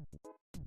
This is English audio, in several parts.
Thank you.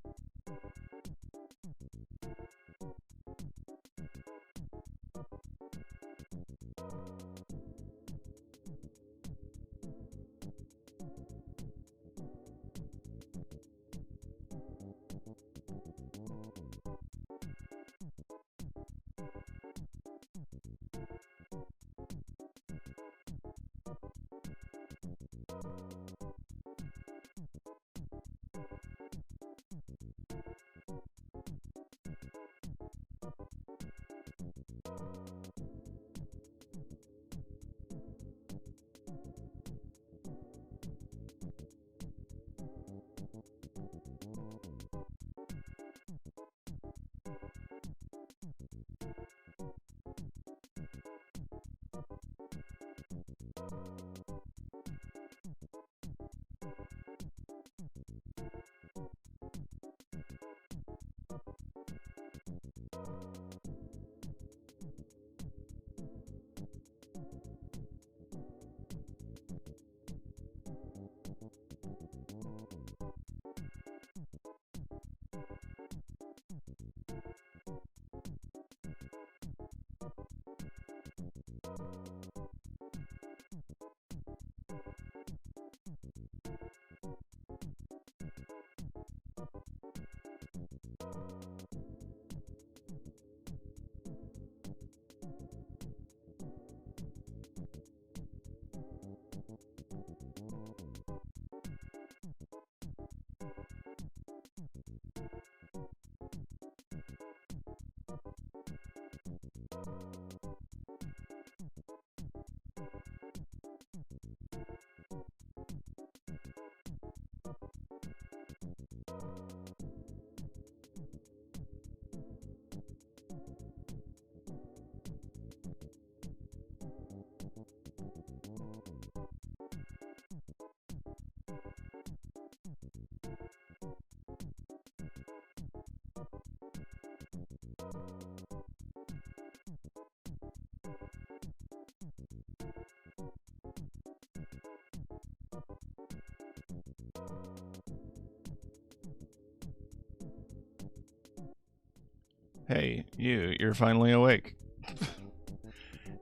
Hey, you're finally awake.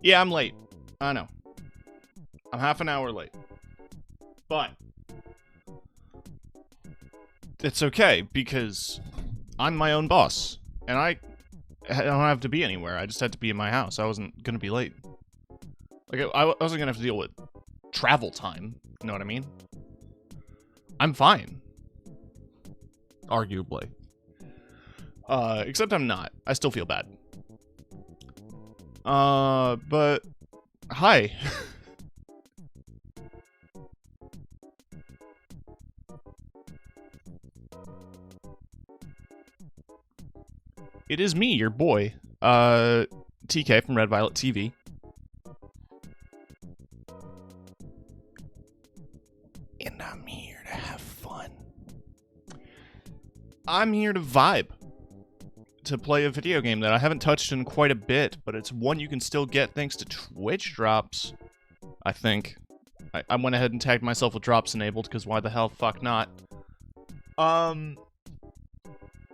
Yeah, I'm late. I know. I'm half an hour late. But it's okay, because I'm my own boss. And I don't have to be anywhere. I just had to be in my house. I wasn't going to be late. Like, I wasn't going to have to deal with travel time. You know what I mean? I'm fine. Arguably. Except I'm not. I still feel bad. But hi. It is me, your boy, TK from Red Violet TV. And I'm here to have fun. I'm here to vibe. To play a video game that I haven't touched in quite a bit, but it's one you can still get thanks to Twitch drops, I think. I went ahead and tagged myself with drops enabled, because why the hell fuck not?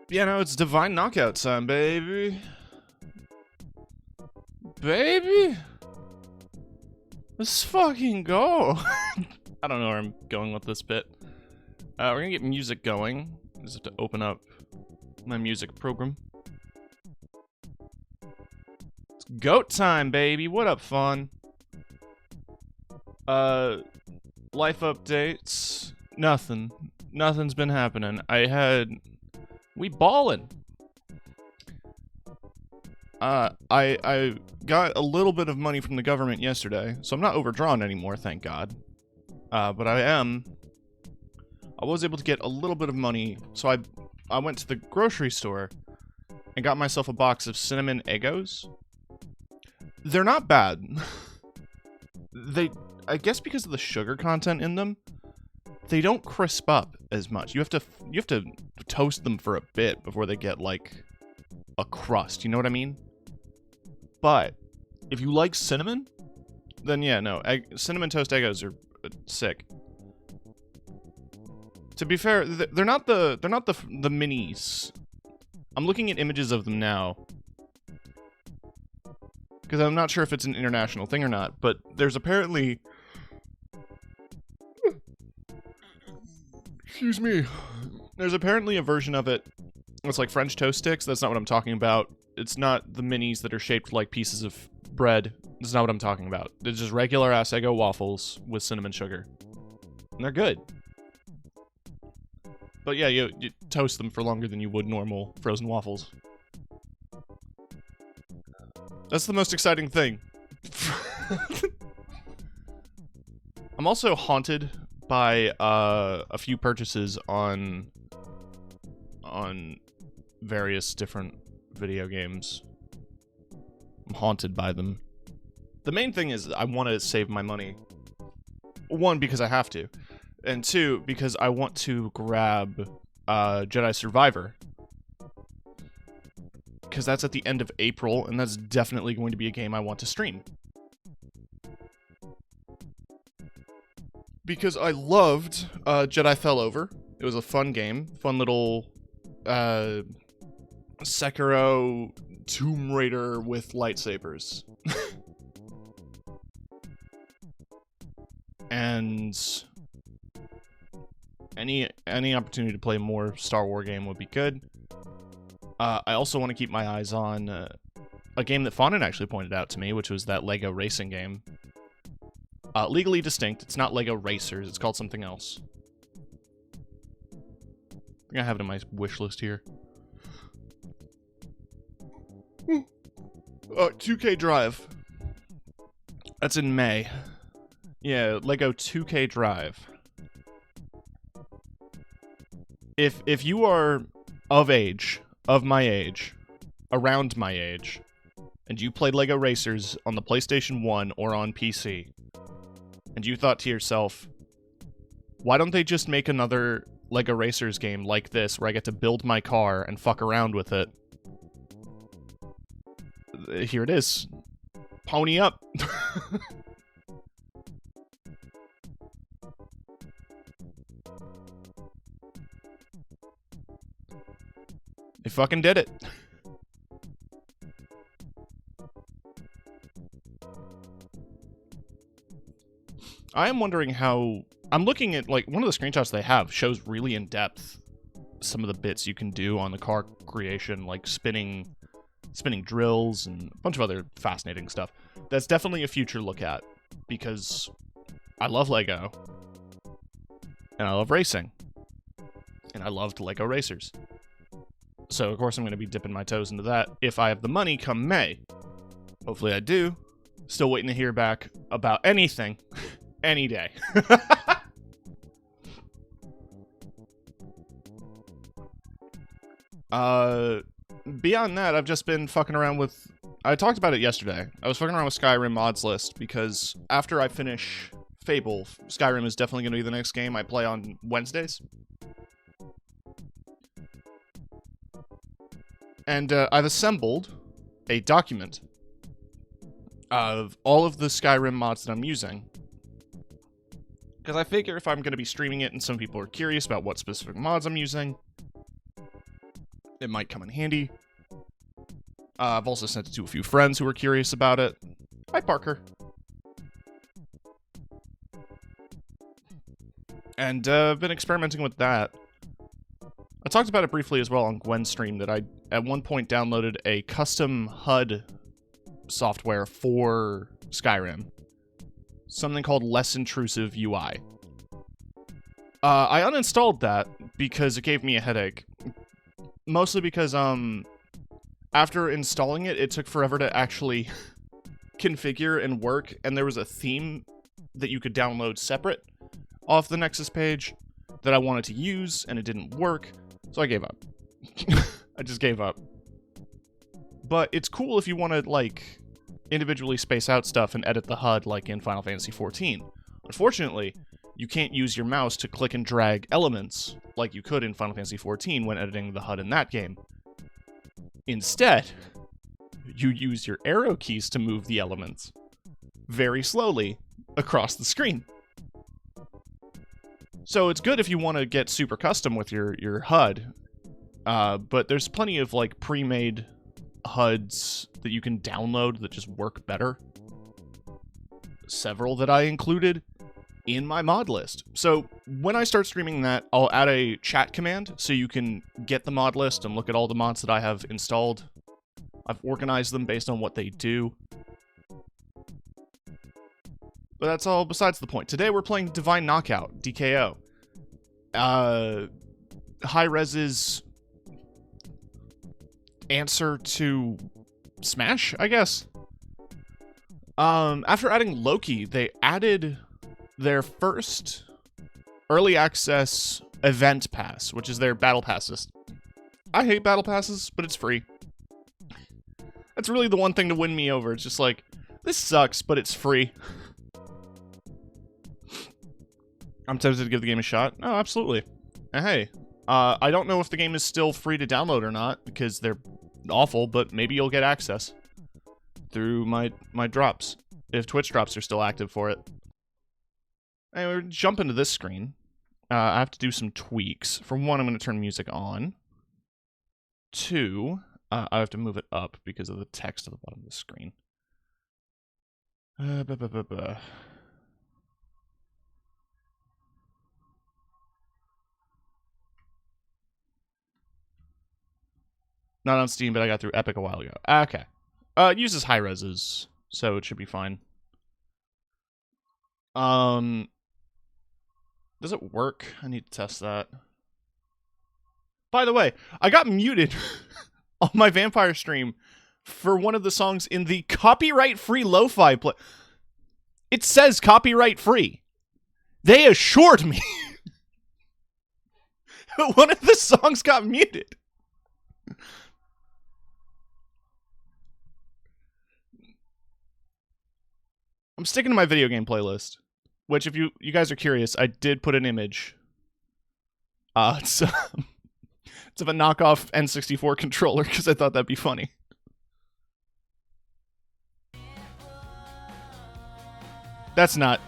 Yeah, no, it's Divine Knockout time, baby. Baby? Let's fucking go. I don't know where I'm going with this bit. We're gonna get music going. Just have to open up my music program. It's goat time, baby. What up, fun? Life updates. Nothing. Nothing's been happening. We ballin'. I got a little bit of money from the government yesterday, so I'm not overdrawn anymore, thank God. But I was able to get a little bit of money, so I went to the grocery store and got myself a box of cinnamon Eggos. They're not bad. I guess because of the sugar content in them, they don't crisp up as much. You have to toast them for a bit before they get like a crust, you know what I mean? But if you like cinnamon, then yeah, no, cinnamon toast Eggos are sick. To be fair, they're not the minis. I'm looking at images of them now, because I'm not sure if it's an international thing or not, but there's apparently... Excuse me. There's apparently a version of it that's like French toast sticks. That's not what I'm talking about. It's not the minis that are shaped like pieces of bread. That's not what I'm talking about. They're just regular-ass Eggo waffles with cinnamon sugar. And they're good. But yeah, you toast them for longer than you would normal frozen waffles. That's the most exciting thing. I'm also haunted by a few purchases on various different video games. I'm haunted by them. The main thing is I want to save my money. One, because I have to. And two, because I want to grab Jedi Survivor. Because that's at the end of April, and that's definitely going to be a game I want to stream. Because I loved Jedi Fell Over. It was a fun game. Fun little Sekiro Tomb Raider with lightsabers. And any opportunity to play more Star Wars game would be good. I also want to keep my eyes on a game that Fawnin actually pointed out to me, which was that Lego racing game. Legally distinct. It's not Lego Racers. It's called something else. I think I have it in my wish list here. 2K Drive. That's in May. Yeah, Lego 2K Drive. If you are of age, of my age, around my age, and you played Lego Racers on the PlayStation 1 or on PC, and you thought to yourself, why don't they just make another Lego Racers game like this where I get to build my car and fuck around with it? here it is. Pony up. They fucking did it. I am wondering how... I'm looking at, like, one of the screenshots they have shows really in depth some of the bits you can do on the car creation, like spinning drills and a bunch of other fascinating stuff. That's definitely a future look at, because I love Lego, and I love racing, and I loved Lego Racers. So, of course, I'm going to be dipping my toes into that if I have the money come May. Hopefully I do. Still waiting to hear back about anything, any day. Beyond that, I've just been fucking around with... I talked about it yesterday. I was fucking around with Skyrim mods list, because after I finish Fable, Skyrim is definitely going to be the next game I play on Wednesdays. And I've assembled a document of all of the Skyrim mods that I'm using. Because I figure if I'm going to be streaming it and some people are curious about what specific mods I'm using, it might come in handy. I've also sent it to a few friends who are curious about it. Hi, Parker. And I've been experimenting with that. I talked about it briefly as well on Gwen's stream, that I, at one point, downloaded a custom HUD software for Skyrim. Something called Less Intrusive UI. I uninstalled that because it gave me a headache. Mostly because, after installing it, it took forever to actually configure and work, and there was a theme that you could download separate off the Nexus page that I wanted to use, and it didn't work. So I gave up. I just gave up. But it's cool if you want to, like, individually space out stuff and edit the HUD like in Final Fantasy XIV. Unfortunately, you can't use your mouse to click and drag elements like you could in Final Fantasy XIV when editing the HUD in that game. Instead, you use your arrow keys to move the elements very slowly across the screen. So it's good if you want to get super custom with your HUD, but there's plenty of like pre-made HUDs that you can download that just work better. Several that I included in my mod list. So when I start streaming that, I'll add a chat command so you can get the mod list and look at all the mods that I have installed. I've organized them based on what they do. But that's all besides the point. Today we're playing Divine Knockout, DKO. Hi-Rez's answer to Smash, I guess. After adding Loki, they added their first early access event pass, which is their battle passes. I hate battle passes, but it's free. That's really the one thing to win me over. It's just like, this sucks, but it's free. I'm tempted to give the game a shot. Oh, absolutely. And hey, I don't know if the game is still free to download or not, because they're awful, but maybe you'll get access through my drops, if Twitch drops are still active for it. Anyway, we're jump into this screen. I have to do some tweaks. For one, I'm going to turn music on. Two, I have to move it up because of the text at the bottom of the screen. Not on Steam, but I got through Epic a while ago. Okay. It uses high reses, so it should be fine. Does it work? I need to test that. By the way, I got muted on my Vampire stream for one of the songs in the copyright-free lo-fi play. It says copyright-free. They assured me one of the songs got muted. I'm sticking to my video game playlist, which, if you guys are curious, I did put an image. It's of a knockoff N64 controller because I thought that'd be funny. That's not...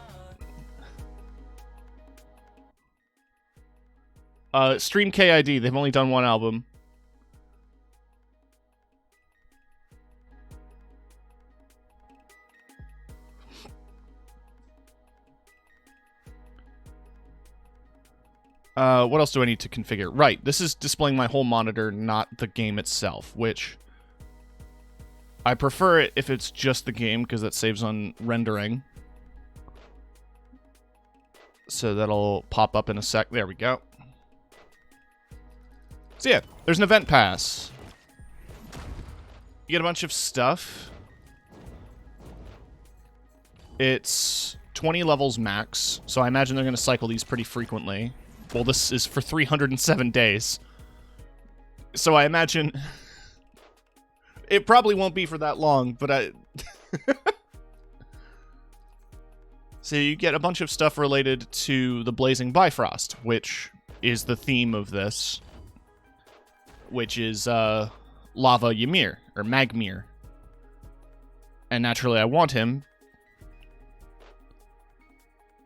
Stream KID, they've only done one album. What else do I need to configure? Right, this is displaying my whole monitor, not the game itself, which... I prefer it if it's just the game, because that saves on rendering. So that'll pop up in a sec. There we go. So yeah, there's an event pass. You get a bunch of stuff. It's 20 levels max, so I imagine they're going to cycle these pretty frequently. Well, this is for 307 days. So I imagine... It probably won't be for that long, but I... So you get a bunch of stuff related to the Blazing Bifrost, which is the theme of this. Which is, Lava Ymir, or Magmir. And naturally I want him.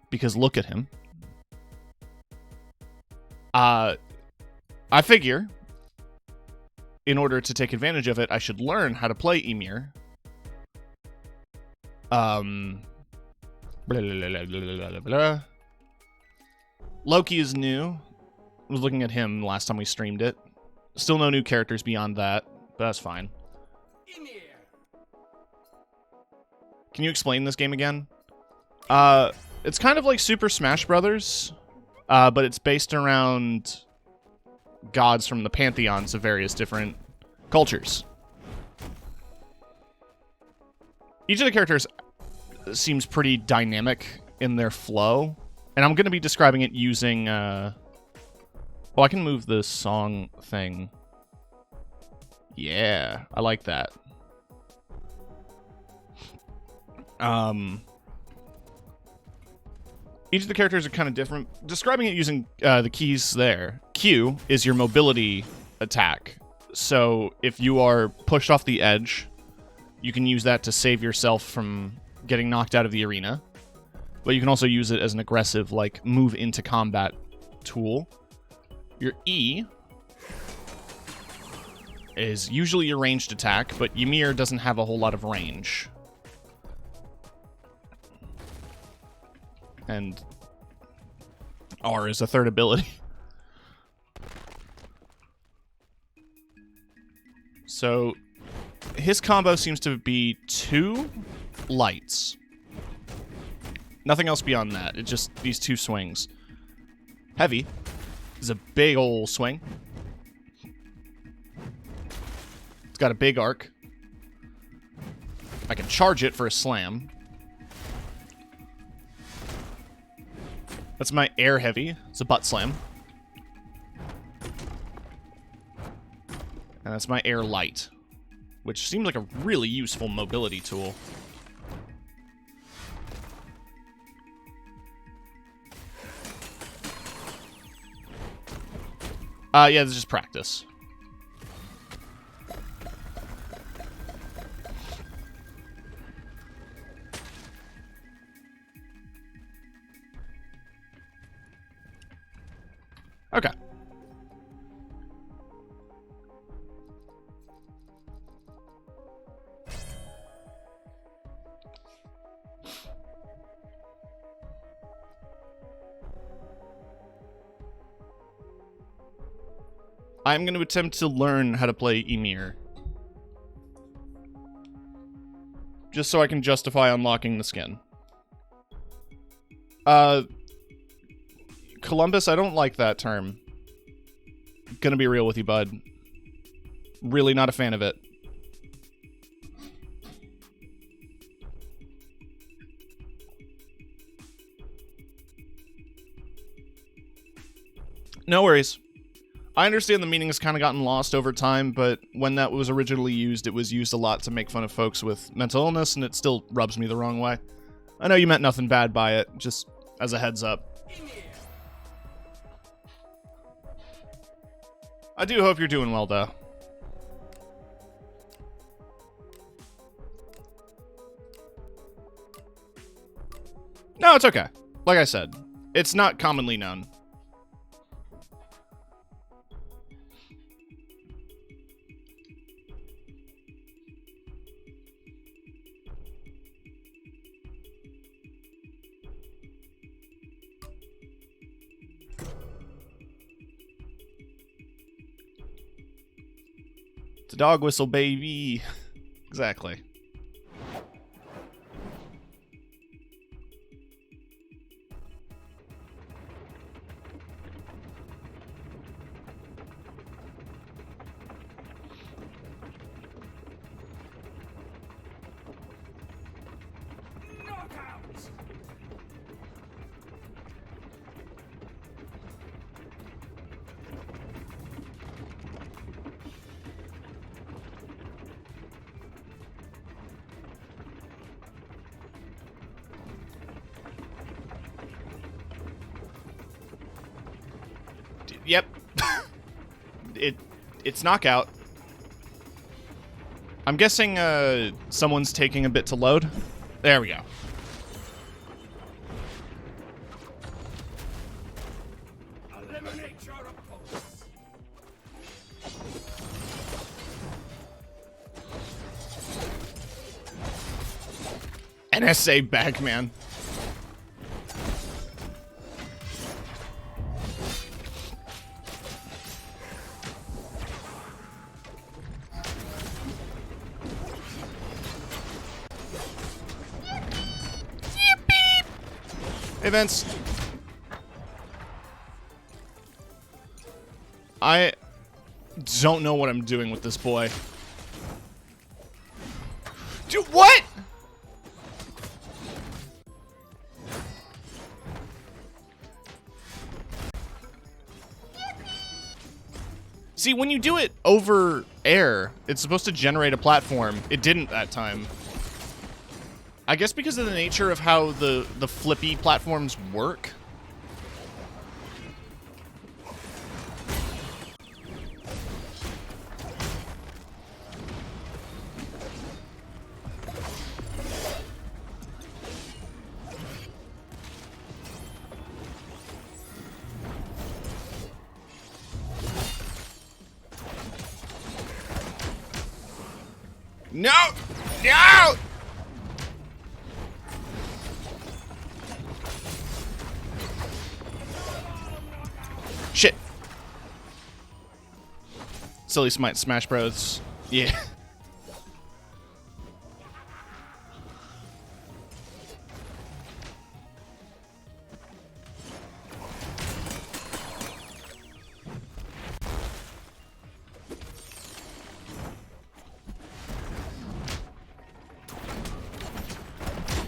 Because look at him. I figure... in order to take advantage of it, I should learn how to play Ymir. Loki is new. I was looking at him last time we streamed it. Still no new characters beyond that, but that's fine. Ymir. Can you explain this game again? It's kind of like Super Smash Brothers, but it's based around gods from the pantheons of various different cultures. Each of the characters seems pretty dynamic in their flow, and I'm going to be describing it using... Oh, I can move the song thing. Yeah, I like that. Each of the characters are kind of different. Describing it using the keys there. Q is your mobility attack. So if you are pushed off the edge, you can use that to save yourself from getting knocked out of the arena. But you can also use it as an aggressive, like, move into combat tool. Your E is usually your ranged attack, but Ymir doesn't have a whole lot of range. And R is a third ability. So his combo seems to be 2 lights. Nothing else beyond that. It's just these 2 swings. Heavy is a big ol' swing. It's got a big arc. I can charge it for a slam. That's my air heavy. It's a butt slam. And that's my air light, which seems like a really useful mobility tool. Yeah, this is just practice. Okay. I'm going to attempt to learn how to play Ymir. Just so I can justify unlocking the skin. Columbus, I don't like that term. Gonna be real with you, bud. Really not a fan of it. No worries. I understand the meaning has kind of gotten lost over time, but when that was originally used, it was used a lot to make fun of folks with mental illness, and it still rubs me the wrong way. I know you meant nothing bad by it, just as a heads up. I do hope you're doing well, though. No, it's okay. Like I said, it's not commonly known. It's a dog whistle, baby. Exactly. Yep. It's knockout. I'm guessing someone's taking a bit to load. There we go. Eliminate your opponents. NSA Bagman. Hey, Vince. I don't know what I'm doing with this boy. Dude, what? See, when you do it over air, it's supposed to generate a platform. It didn't that time. I guess because of the nature of how the flippy platforms work. No! No! Shit. Silly Smite Smash Bros. Yeah.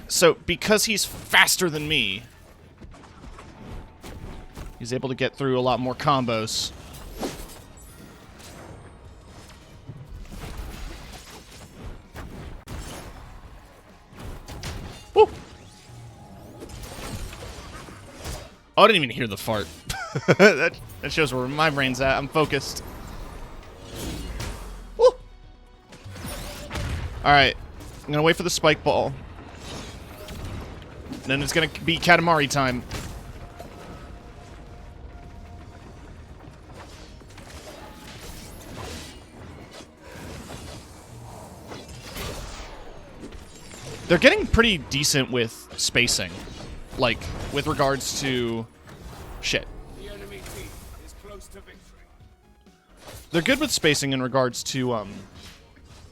So, because he's faster than me, he's able to get through a lot more combos. Woo! Oh, I didn't even hear the fart. that shows where my brain's at. I'm focused. Woo! Alright. I'm gonna wait for the spike ball. Then it's gonna be Katamari time. They're getting pretty decent with spacing. Like, with regards to... Shit. The enemy team is close to victory. They're good with spacing in regards to,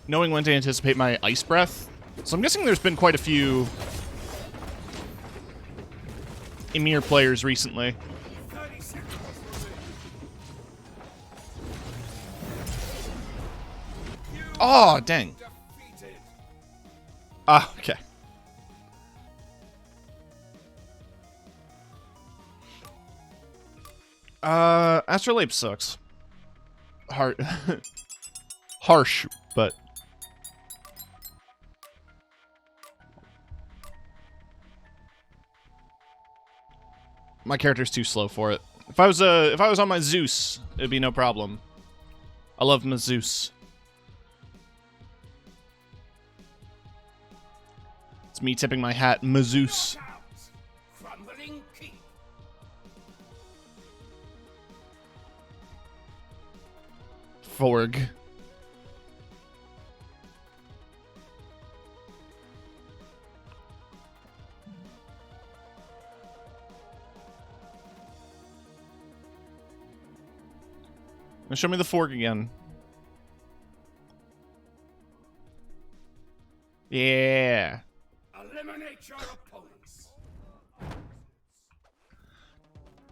knowing when to anticipate my ice breath. So I'm guessing there's been quite a few Emir players recently. 30 seconds remaining. Oh, dang. Defeated. Ah, okay. Astrolabe sucks. Harsh, but... My character's too slow for it. If I was on my Zeus, it'd be no problem. I love my Zeus. It's me tipping my hat, my Zeus. Forg. Now show me the Forg again. Yeah. Eliminate your opponents.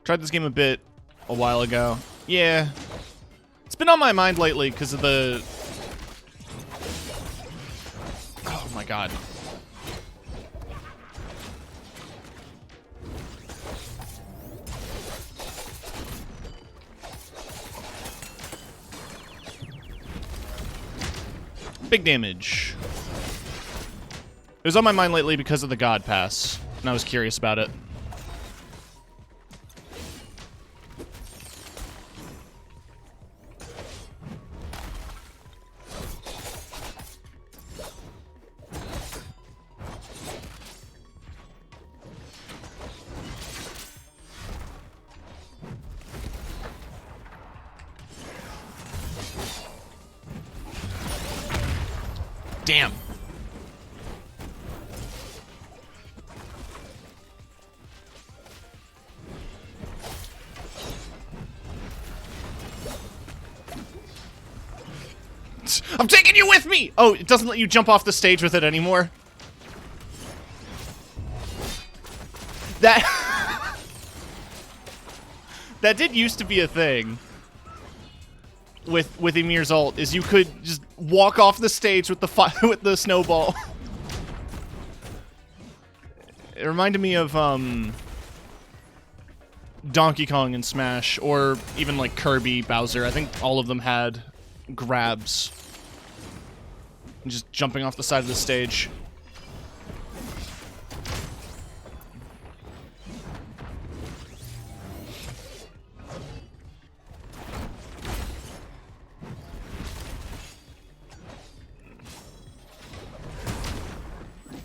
Tried this game a while ago. Yeah. It's been on my mind lately because of the... Oh my god. Big damage. It was on my mind lately because of the God Pass, and I was curious about it. Damn. I'm taking you with me! Oh, it doesn't let you jump off the stage with it anymore. That... that did used to be a thing. With Ymir's ult, is you could just walk off the stage with the with the snowball. It reminded me of Donkey Kong and Smash, or even like Kirby, Bowser. I think all of them had grabs. And just jumping off the side of the stage.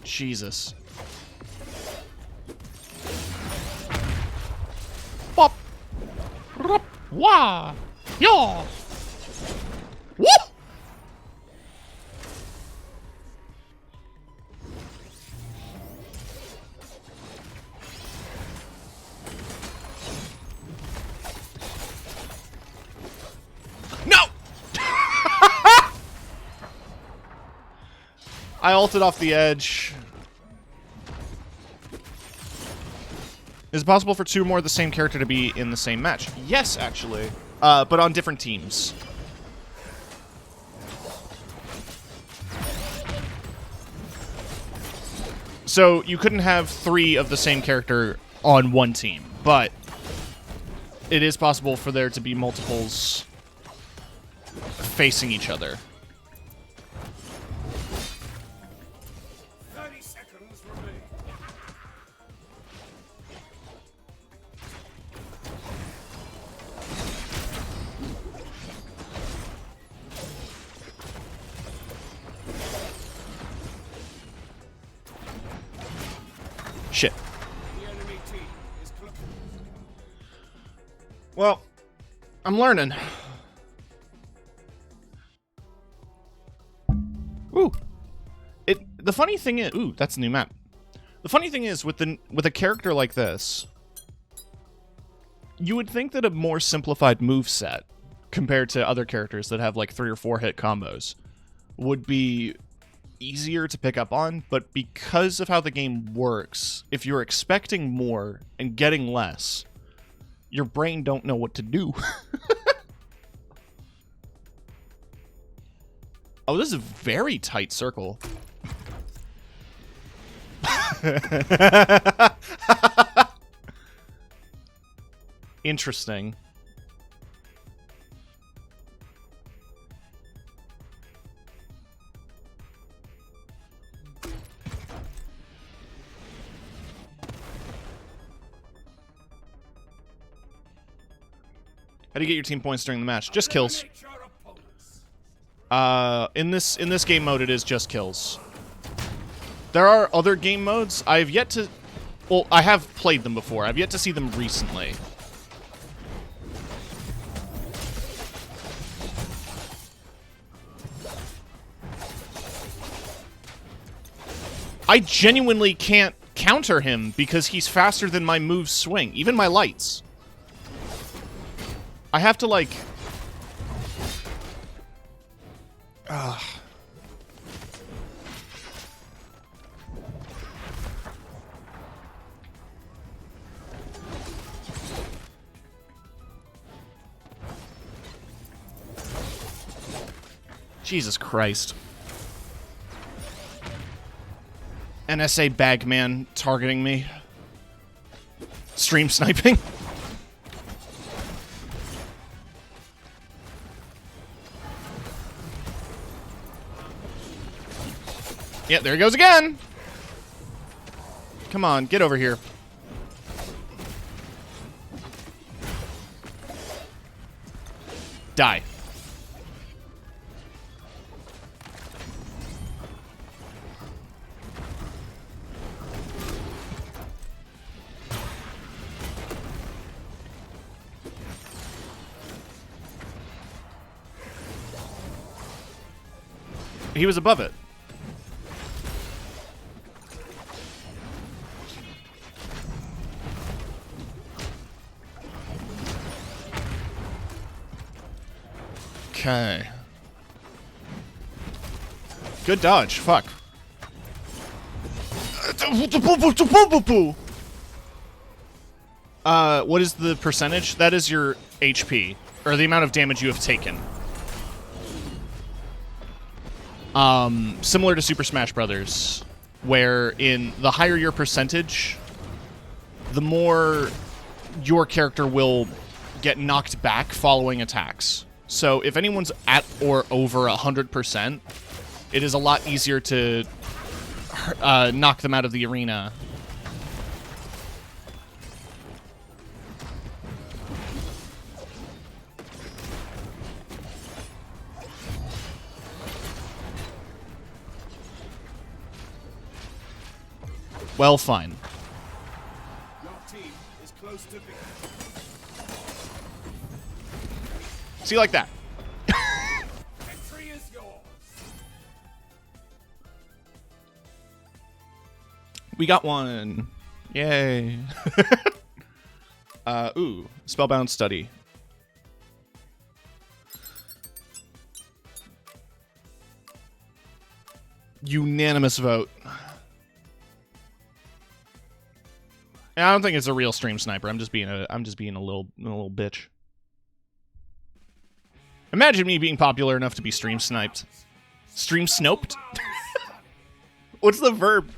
Jesus. Pop. Wah. Yaw. Woo. No. I ulted off the edge. Is it possible for two more of the same character to be in the same match? Yes, actually. But on different teams. So you couldn't have three of the same character on one team, but it is possible for there to be multiples facing each other. 30 seconds remain. Shit. The enemy team is close. Well, I'm learning. Ooh. The funny thing is, ooh, that's a new map. The funny thing is with a character like this, you would think that a more simplified moveset compared to other characters that have like 3 or 4 hit combos would be easier to pick up on, but because of how the game works, if you're expecting more and getting less, your brain don't know what to do. Oh, this is a very tight circle. Interesting. How do you get your team points during the match? Just kills. Eliminate your opponents. In this game mode, it is just kills. There are other game modes. I've yet to... Well, I have played them before. I've yet to see them recently. I genuinely can't counter him because he's faster than my moves swing. Even my lights. I have to, like... Jesus Christ. NSA Bagman targeting me. Stream sniping. Yeah, there he goes again. Come on, get over here. Die. He was above it. Okay. Good dodge. Fuck. What is the percentage? That is your HP, or the amount of damage you have taken. Similar to Super Smash Brothers, where in the higher your percentage, the more your character will get knocked back following attacks. So if anyone's at or over 100%, it is a lot easier to knock them out of the arena. Well, fine. Your team is close to victory. See, like that. Victory is yours. We got one. Yay. Ooh, Spellbound Study. Unanimous vote. I don't think it's a real stream sniper. I'm just being a little bitch. Imagine me being popular enough to be stream sniped. Stream snoped? What's the verb?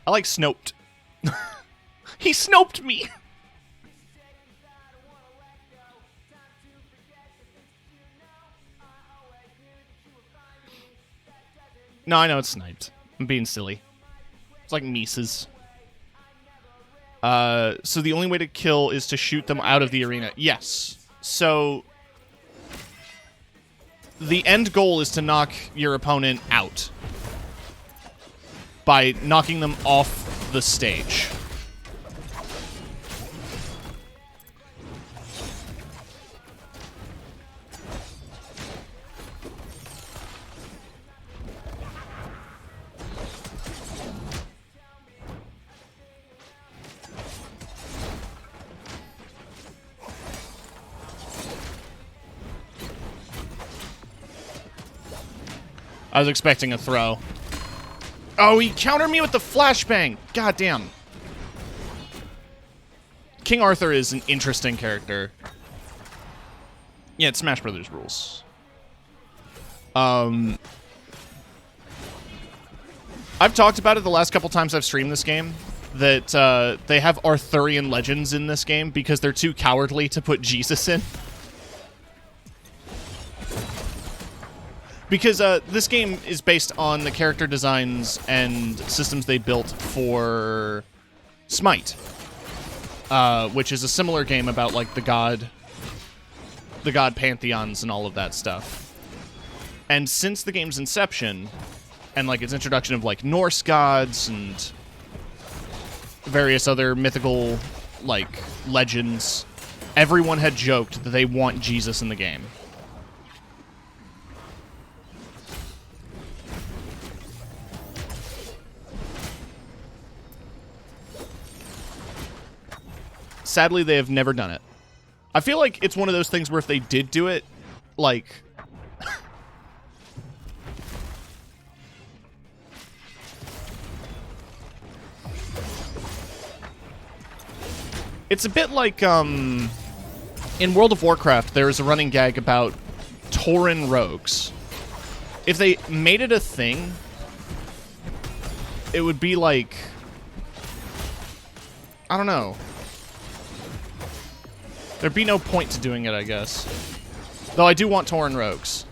I like snoped. He snoped me. No, I know it's sniped. I'm being silly. It's like Mises. So the only way to kill is to shoot them out of the arena. Yes. So the end goal is to knock your opponent out by knocking them off the stage. I was expecting a throw. Oh, he countered me with the flashbang. God damn. King Arthur is an interesting character. Yeah, it's Smash Brothers rules. I've talked about it the last couple times I've streamed this game, that they have Arthurian legends in this game because they're too cowardly to put Jesus in. Because this game is based on the character designs and systems they built for Smite, which is a similar game about like the god pantheons and all of that stuff. And since the game's inception, and like its introduction of like Norse gods and various other mythical like legends, everyone had joked that they want Jesus in the game. sadly, they have never done it. I feel like it's one of those things where if they did do it, like... It's a bit like, in World of Warcraft, there is a running gag about Tauren rogues. If they made it a thing, it would be like... I don't know. There'd be no point to doing it, I guess. Though I do want Tauren rogues.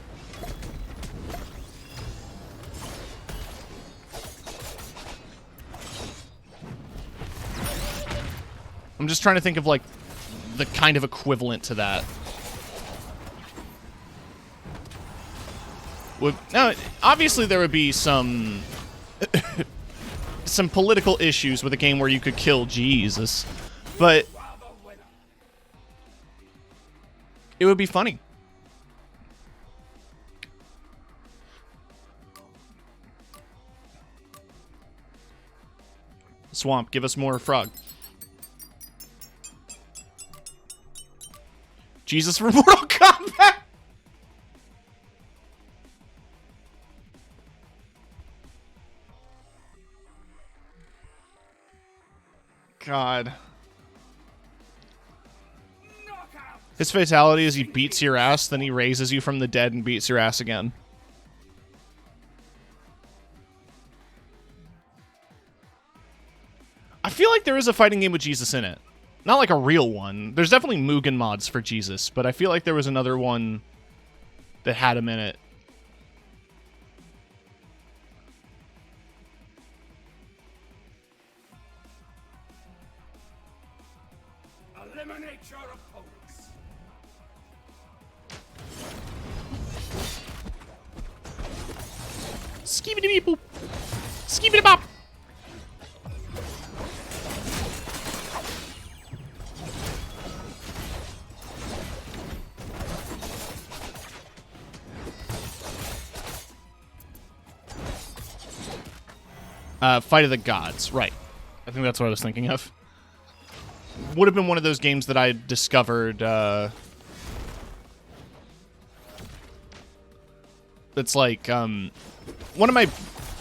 I'm just trying to think of, like, the kind of equivalent to that. Now, obviously there would be some... some political issues with a game where you could kill Jesus. But... it would be funny. Swamp, give us more frog. Jesus for Mortal Kombat! God. His fatality is he beats your ass, then he raises you from the dead and beats your ass again. I feel like there is a fighting game with Jesus in it. Not like a real one. There's definitely Mugen mods for Jesus, but I feel like there was another one that had him in it. Eliminate your opponents. Skibidi-beep-boop. Skibidi-bop. Fight of the Gods, right. I think that's what I was thinking of. Would have been one of those games that I discovered, that's like, one of my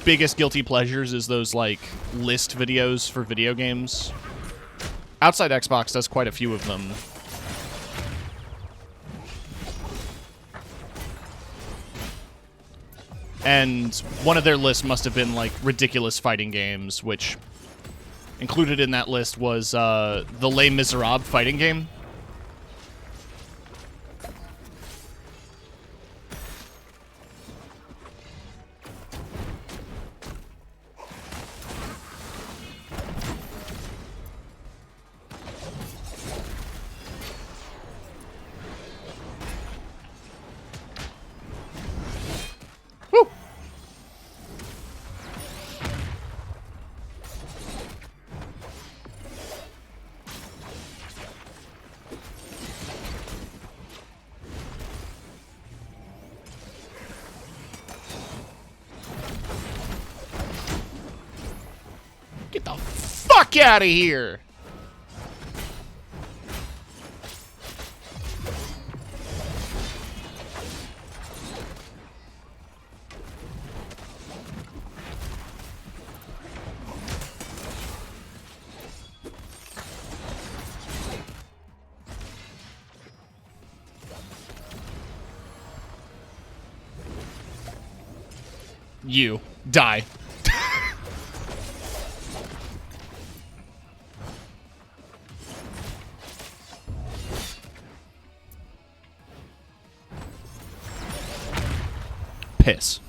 biggest guilty pleasures is those, like, list videos for video games. Outside Xbox does quite a few of them. And one of their lists must have been, like, ridiculous fighting games, which included in that list was the Les Miserables fighting game. Woo! Get the fuck out of here! You die. Piss.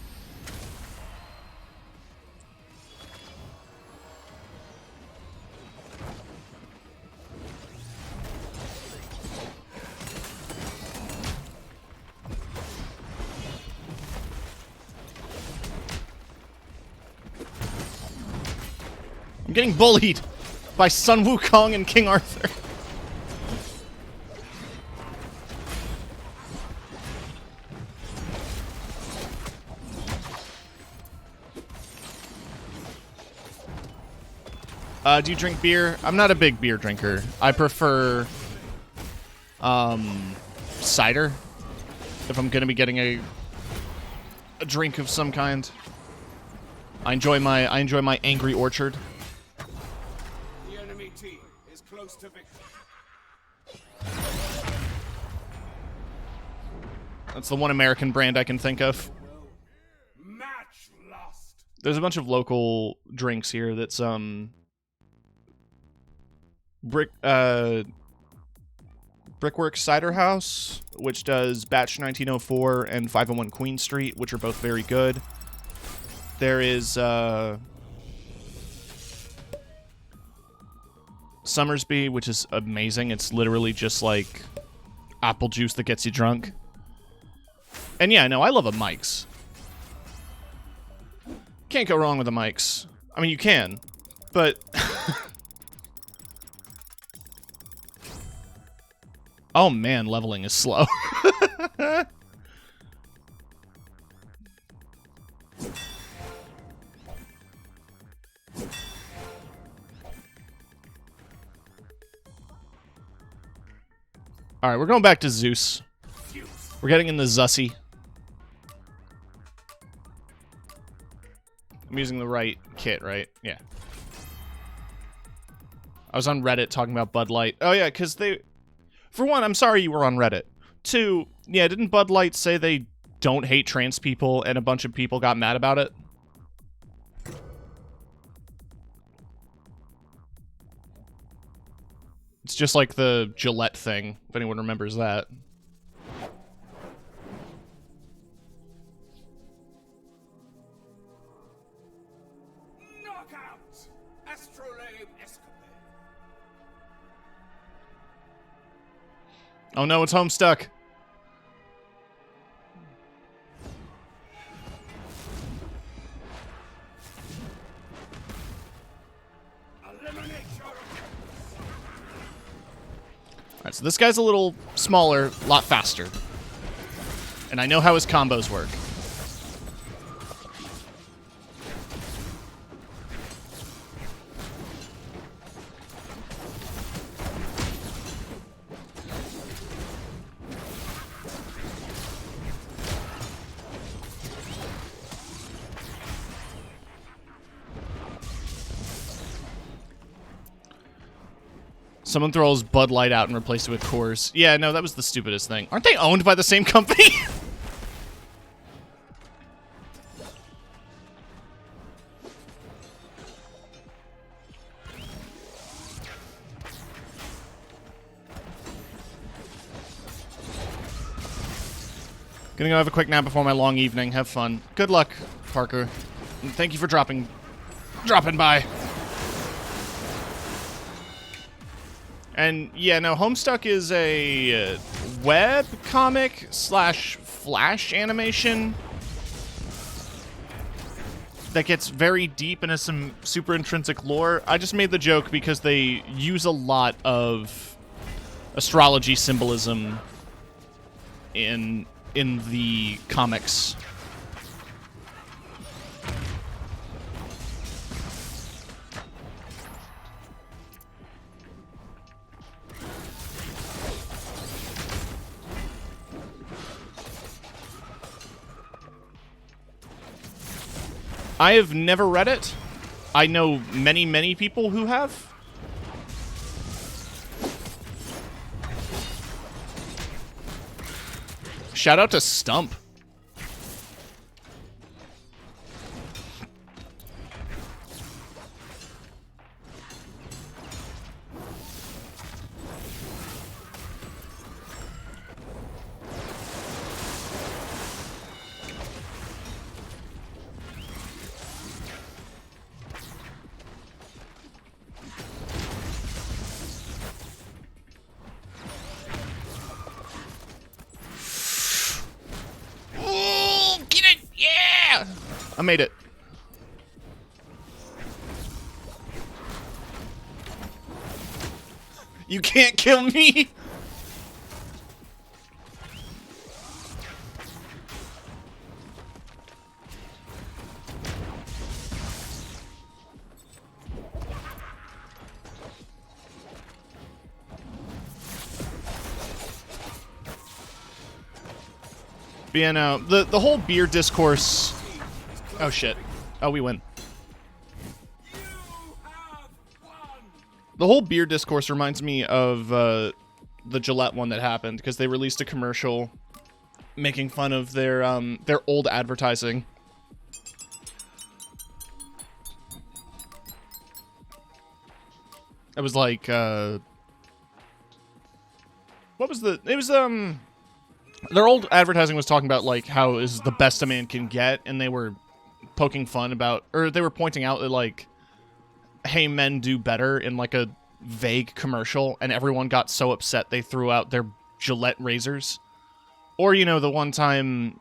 I'm getting bullied by Sun Wukong and King Arthur. Do you drink beer? I'm not a big beer drinker. I prefer cider if I'm gonna be getting a drink of some kind. I enjoy my Angry Orchard. The enemy team is close to victory. That's the one American brand I can think of. Match lost. There's a bunch of local drinks here that's Brickworks Cider House, which does Batch 1904 and 501 Queen Street, which are both very good. There is Summersby, which is amazing. It's literally just like apple juice that gets you drunk. And yeah, no, I love a Mike's. Can't go wrong with a Mike's. I mean, you can, but... Oh man, leveling is slow. Alright, we're going back to Zeus. We're getting in the Zussy. I'm using the right kit, right? Yeah. I was on Reddit talking about Bud Light. Oh yeah, because they... For one, I'm sorry you were on Reddit. Two, yeah, didn't Bud Light say they don't hate trans people and a bunch of people got mad about it? It's just like the Gillette thing, if anyone remembers that. Knockout. Astrolabe Escapade. Oh no, it's Homestuck. Eliminate your Alright, so this guy's a little smaller, a lot faster. And I know how his combos work. Someone throws Bud Light out and replace it with Coors. Yeah, no, that was the stupidest thing. Aren't they owned by the same company? Gonna go have a quick nap before my long evening. Have fun. Good luck, Parker. And thank you for dropping by. And yeah, no, Homestuck is a web comic slash flash animation that gets very deep into some super intrinsic lore. I just made the joke because they use a lot of astrology symbolism in the comics. I have never read it. I know many, many people who have. Shout out to Stump. I made it. You can't kill me. But yeah, no, the whole beer discourse... Oh, shit. Oh, we win. The whole beer discourse reminds me of the Gillette one that happened, because they released a commercial making fun of their old advertising. It was like, what was the... It was, their old advertising was talking about, like, how is the best a man can get, and they were poking fun about... Or they were pointing out that, like, hey, men do better in, like, a vague commercial, and everyone got so upset they threw out their Gillette razors. Or, you know, the one time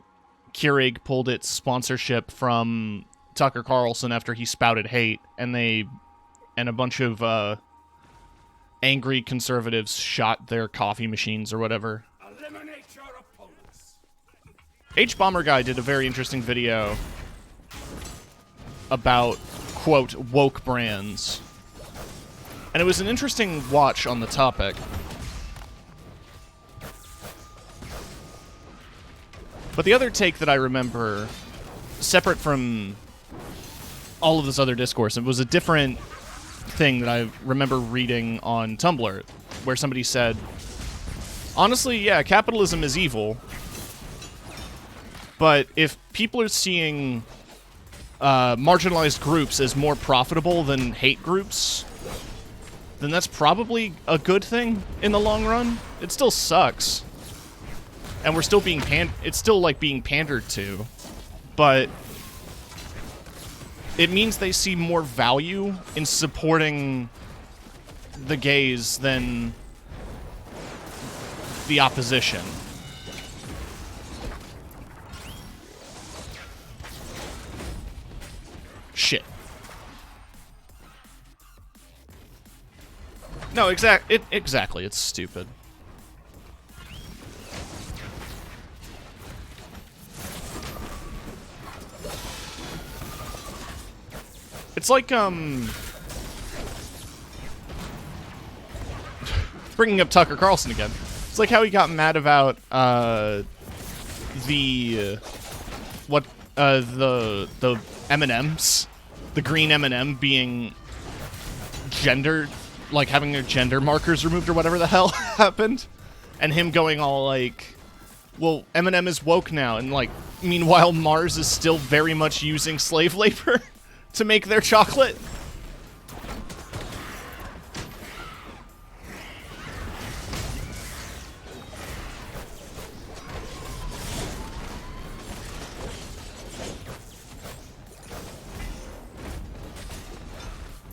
Keurig pulled its sponsorship from Tucker Carlson after he spouted hate, and a bunch of, angry conservatives shot their coffee machines or whatever. Eliminate your opponents. H-Bomber Guy did a very interesting video about, quote, woke brands. And it was an interesting watch on the topic. But the other take that I remember, separate from all of this other discourse, it was a different thing that I remember reading on Tumblr, where somebody said, honestly, yeah, capitalism is evil, but if people are seeing marginalized groups as more profitable than hate groups, then that's probably a good thing in the long run. It still sucks. And we're still being it's still like being pandered to, but it means they see more value in supporting the gays than the opposition. Shit. No, exactly, it's stupid. It's like, bringing up Tucker Carlson again. It's like how he got mad about, the M&Ms, the green M&M being gendered, like having their gender markers removed or whatever the hell happened. And him going all like, well, M&M is woke now, and like, meanwhile Mars is still very much using slave labor to make their chocolate.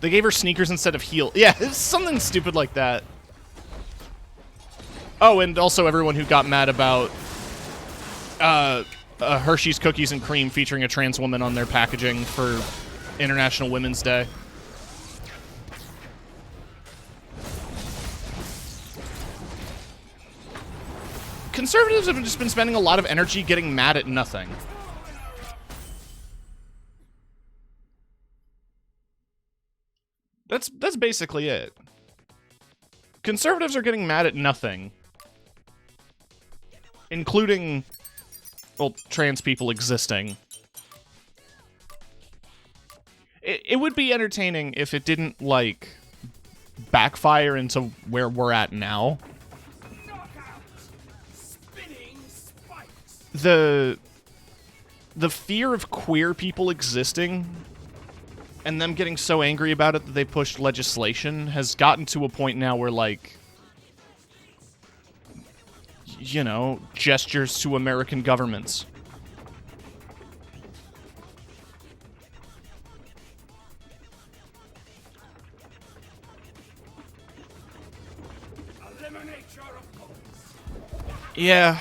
They gave her sneakers instead of heel. Yeah, it's something stupid like that. Oh, and also everyone who got mad about Hershey's Cookies and Cream featuring a trans woman on their packaging for International Women's Day. Conservatives have just been spending a lot of energy getting mad at nothing. That's basically it. Conservatives are getting mad at nothing. Including, well, trans people existing. It would be entertaining if it didn't, like, backfire into where we're at now. The fear of queer people existing and them getting so angry about it that they pushed legislation has gotten to a point now where, like, you know, gestures to American governments. Yeah.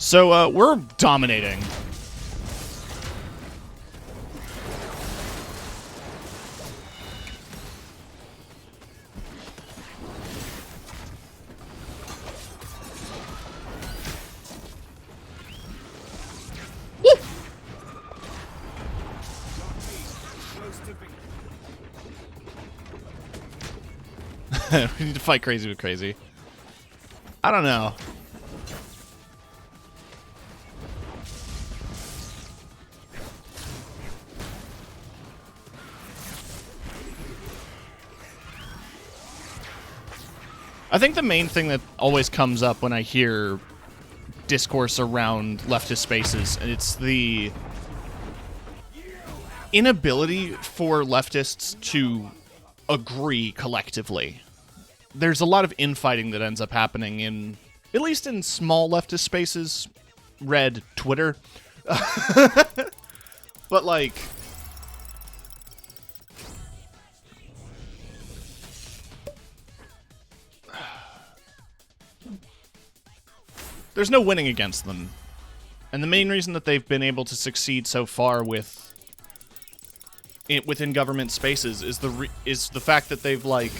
So, we're dominating. Close to victory. We need to fight crazy with crazy. I don't know. I think the main thing that always comes up when I hear discourse around leftist spaces, and it's the inability for leftists to agree collectively. There's a lot of infighting that ends up happening in, at least in small leftist spaces, read Twitter. But like, there's no winning against them. And the main reason that they've been able to succeed so far within government spaces is the fact that they've like,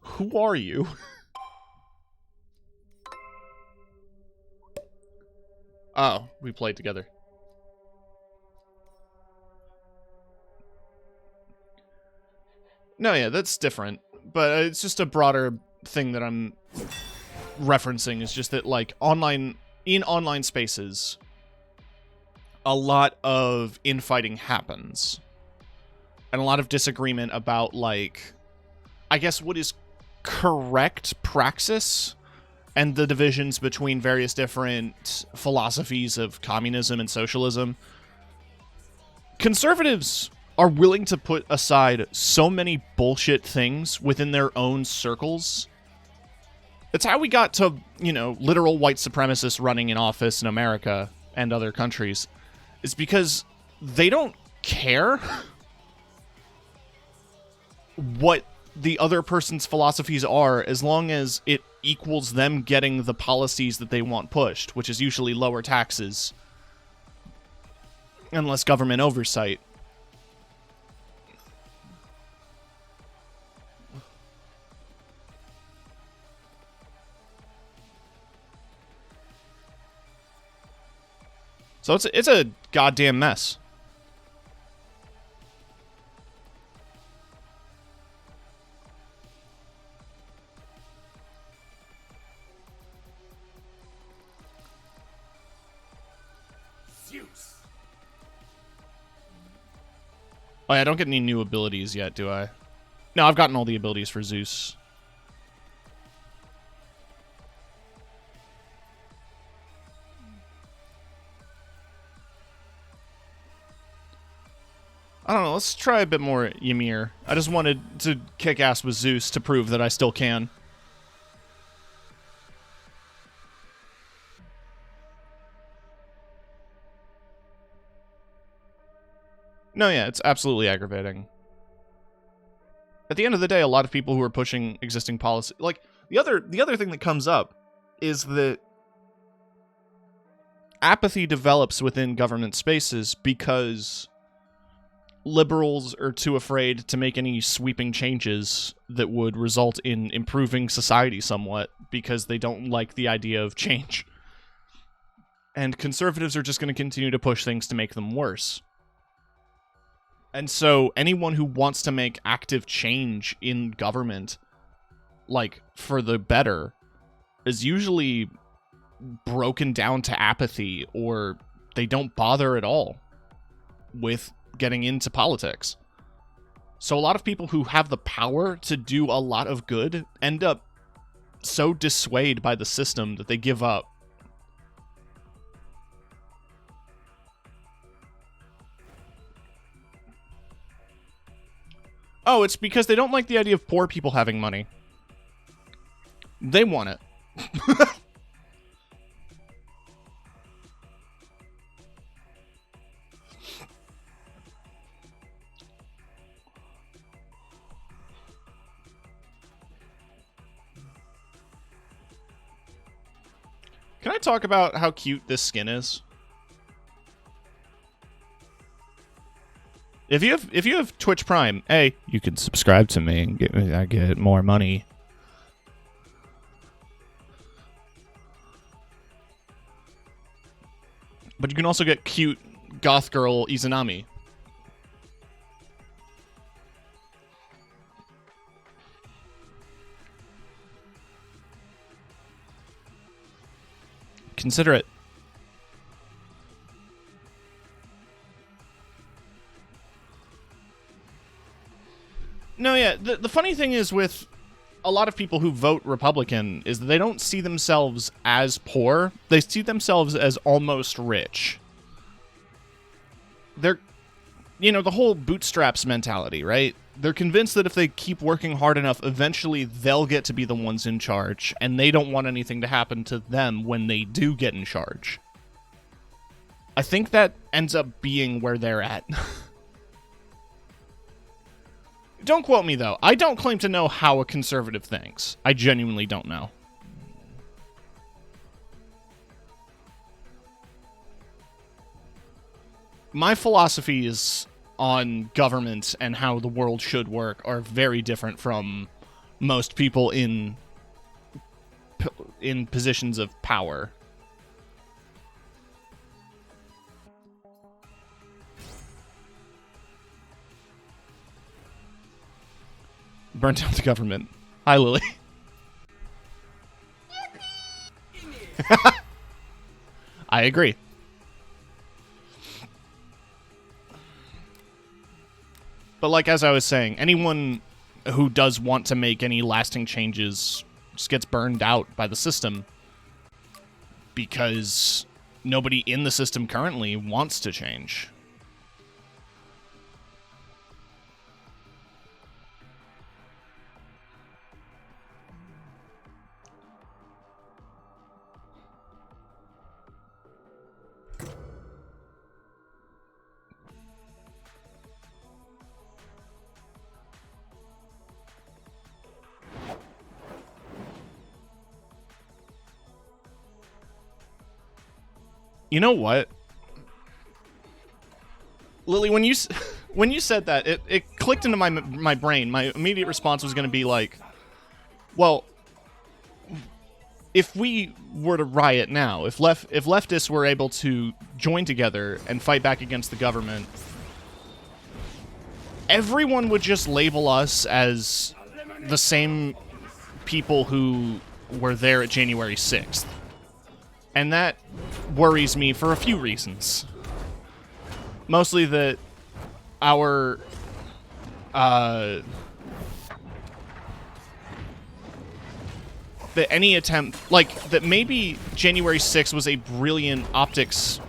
who are you? Oh, we played together. No, yeah, that's different. But it's just a broader thing that I'm referencing, is just that, like, in online spaces, a lot of infighting happens. And a lot of disagreement about, like, I guess what is correct praxis and the divisions between various different philosophies of communism and socialism. Conservatives are willing to put aside so many bullshit things within their own circles. It's how we got to, you know, literal white supremacists running in office in America and other countries. It's because they don't care what the other person's philosophies are, as long as it equals them getting the policies that they want pushed, which is usually lower taxes and less government oversight. So it's a goddamn mess. Zeus. Oh yeah, I don't get any new abilities yet, do I? No, I've gotten all the abilities for Zeus. I don't know, let's try a bit more Ymir. I just wanted to kick ass with Zeus to prove that I still can. No, yeah, it's absolutely aggravating. At the end of the day, a lot of people who are pushing existing policy, like, the other thing that comes up is that apathy develops within government spaces because liberals are too afraid to make any sweeping changes that would result in improving society somewhat, because they don't like the idea of change. And conservatives are just going to continue to push things to make them worse. And so anyone who wants to make active change in government, like, for the better, is usually broken down to apathy, or they don't bother at all with getting into politics. So a lot of people who have the power to do a lot of good end up so dissuaded by the system that they give up. Oh, it's because they don't like the idea of poor people having money. They want it. Can I talk about how cute this skin is? If you have Twitch Prime, A, you can subscribe to me and I get more money. But you can also get cute goth girl Izanami. Consider it. No, yeah, the funny thing is with a lot of people who vote Republican is that they don't see themselves as poor. They see themselves as almost rich. They're, you know, the whole bootstraps mentality, right? They're convinced that if they keep working hard enough, eventually they'll get to be the ones in charge, and they don't want anything to happen to them when they do get in charge. I think that ends up being where they're at. Don't quote me, though. I don't claim to know how a conservative thinks. I genuinely don't know. My philosophies on government and how the world should work are very different from most people in positions of power. Burn down the government. Hi, Lily. I agree. But like as I was saying, anyone who does want to make any lasting changes just gets burned out by the system because nobody in the system currently wants to change. You know what? Lily, when you said that, it clicked into my brain. My immediate response was going to be like, well, if we were to riot now, if leftists were able to join together and fight back against the government, everyone would just label us as the same people who were there at January 6th. And that worries me for a few reasons. Mostly that our that any attempt, like, that maybe January 6th was a brilliant optics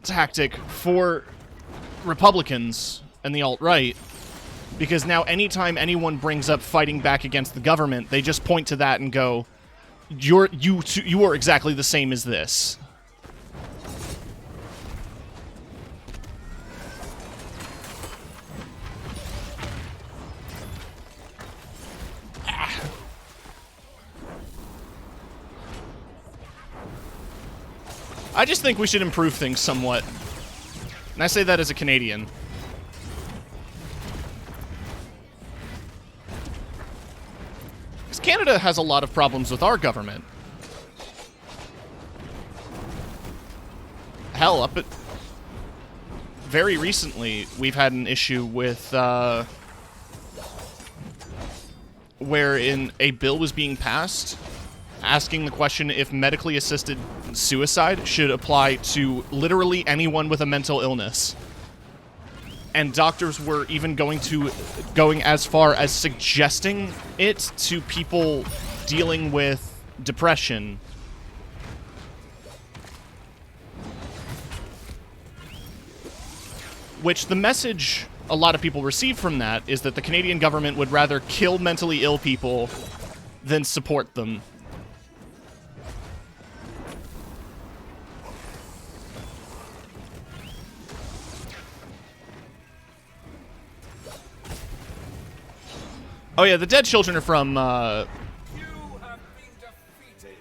tactic for Republicans and the alt-right, because now anytime anyone brings up fighting back against the government, they just point to that and go, you are exactly the same as this. I just think we should improve things somewhat. And I say that as a Canadian. Because Canada has a lot of problems with our government. Hell, up at... very recently, we've had an issue with, wherein a bill was being passed asking the question if medically assisted suicide should apply to literally anyone with a mental illness. And doctors were even going as far as suggesting it to people dealing with depression. Which the message a lot of people receive from that is that the Canadian government would rather kill mentally ill people than support them. Oh yeah, the dead children are from, You have been defeated.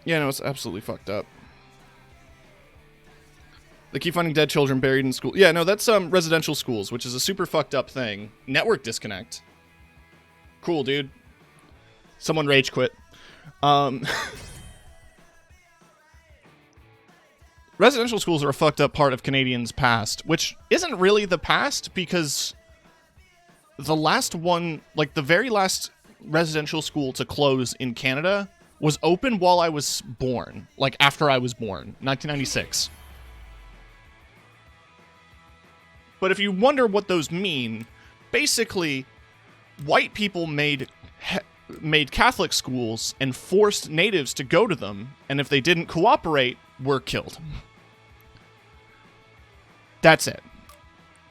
Yeah, no, it's absolutely fucked up. They keep finding dead children buried in school. Yeah, no, that's residential schools, which is a super fucked up thing. Network disconnect. Cool, dude. Someone rage quit. Residential schools are a fucked up part of Canadians' past, which isn't really the past because the last one, like the very last residential school to close in Canada was open while I was born, like after I was born, 1996. But if you wonder what those mean, basically, white people made Catholic schools and forced natives to go to them, and if they didn't cooperate, were killed. That's it.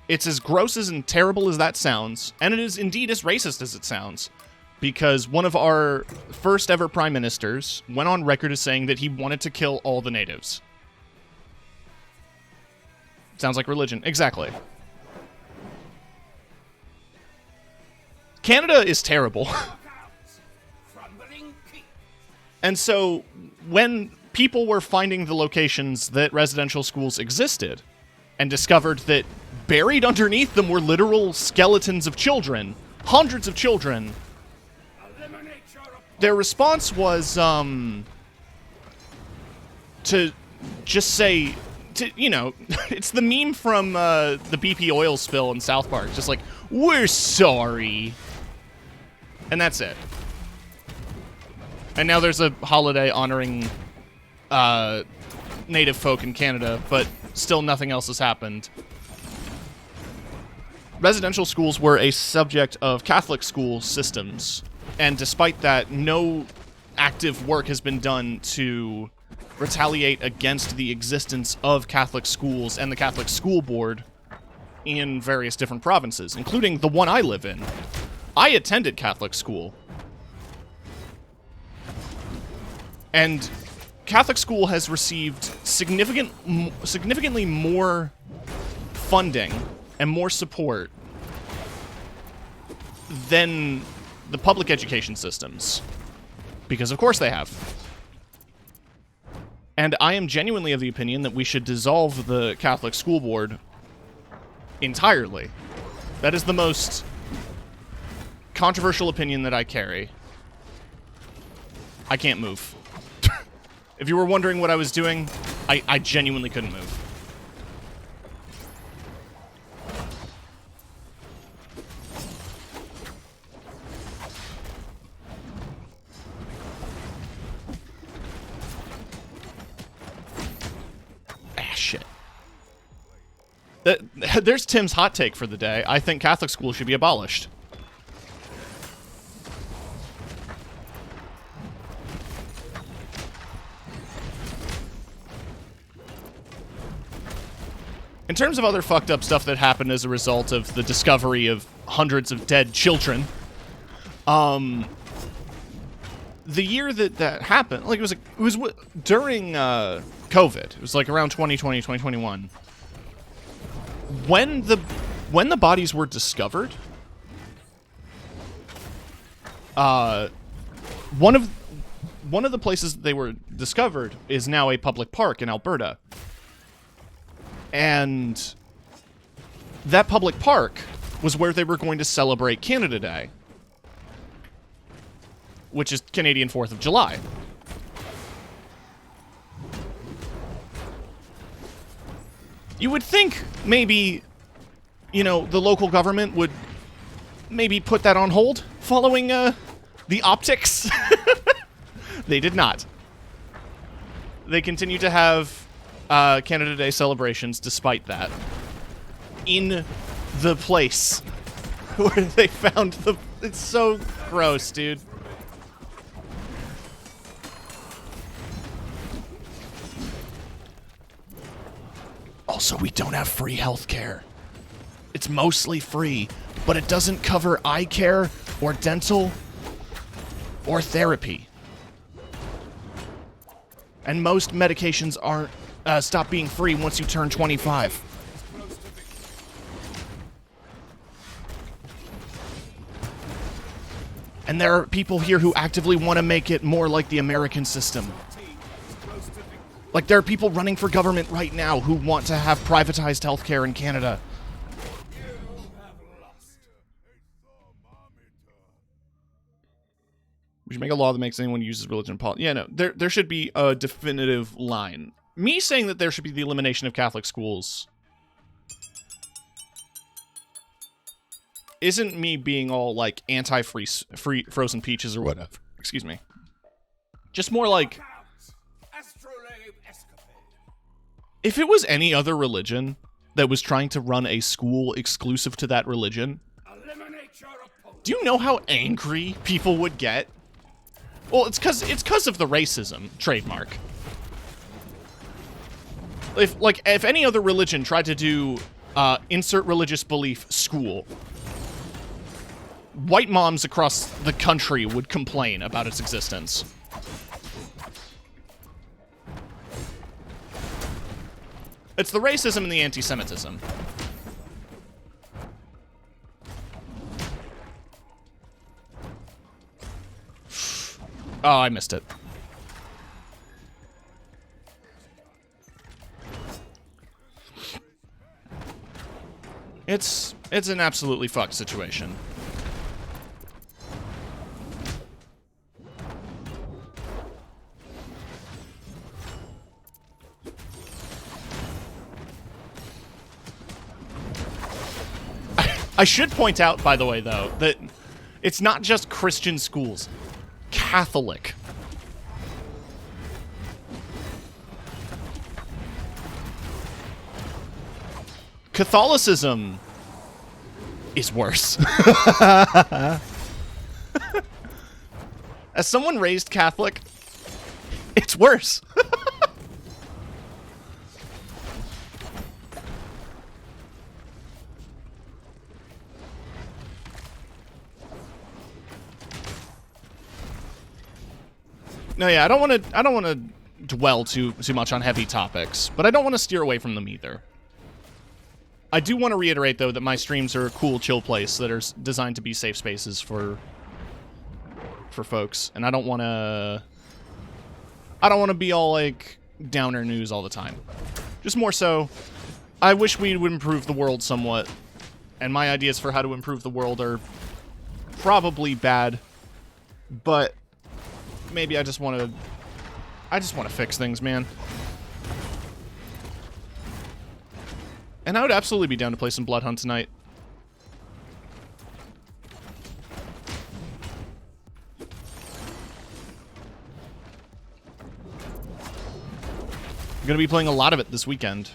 It's as gross and terrible as that sounds, and it is indeed as racist as it sounds, because one of our first ever prime ministers went on record as saying that he wanted to kill all the natives. Sounds like religion. Exactly. Canada is terrible. And so when people were finding the locations that residential schools existed and discovered that buried underneath them were literal skeletons of children, hundreds of children, their response was to just say, it's the meme from the BP oil spill in South Park, just like, we're sorry. And that's it. And now there's a holiday honoring native folk in Canada, but still nothing else has happened. Residential schools were a subject of Catholic school systems, and despite that, no active work has been done to retaliate against the existence of Catholic schools and the Catholic School Board in various different provinces, including the one I live in. I attended Catholic school. And Catholic school has received significantly more funding and more support than the public education systems. Because of course they have. And I am genuinely of the opinion that we should dissolve the Catholic School Board entirely. That is the most controversial opinion that I carry. I can't move. If you were wondering what I was doing, I genuinely couldn't move. Shit. There's Tim's hot take for the day. I think Catholic school should be abolished. In terms of other fucked up stuff that happened as a result of the discovery of hundreds of dead children, the year that happened, like it was during COVID. It was like around 2020, 2021. When the bodies were discovered, one of the places that they were discovered is now a public park in Alberta. And that public park was where they were going to celebrate Canada Day, which is Canadian 4th of July. You would think maybe, the local government would maybe put that on hold following the optics. They did not. They continue to have Canada Day celebrations despite that. In the place where they found the... It's so gross, dude. Also, we don't have free healthcare. It's mostly free, but it doesn't cover eye care or dental or therapy. And most medications aren't stop being free once you turn 25. And there are people here who actively want to make it more like the American system. Like, there are people running for government right now who want to have privatized healthcare in Canada. We should make a law that makes anyone who uses religion politics. Yeah, no, there should be a definitive line. Me saying that there should be the elimination of Catholic schools isn't me being all, like, anti-free free frozen peaches or whatever. Excuse me. Just more like, if it was any other religion that was trying to run a school exclusive to that religion, do you know how angry people would get? Well, it's because of the racism trademark. If any other religion tried to do insert religious belief school, white moms across the country would complain about its existence. It's the racism and the anti-Semitism. Oh, I missed it. It's an absolutely fucked situation. I should point out, by the way, though, that it's not just Christian schools. Catholic. Catholicism is worse. As someone raised Catholic, it's worse. No, yeah, I don't want to dwell too much on heavy topics, but I don't want to steer away from them either. I do want to reiterate, though, that my streams are a cool, chill place that are designed to be safe spaces for folks, and I don't want to be all, like, downer news all the time. Just more so, I wish we would improve the world somewhat, and my ideas for how to improve the world are probably bad, but maybe I just want to fix things, man. And I would absolutely be down to play some Blood Hunt tonight. I'm gonna be playing a lot of it this weekend.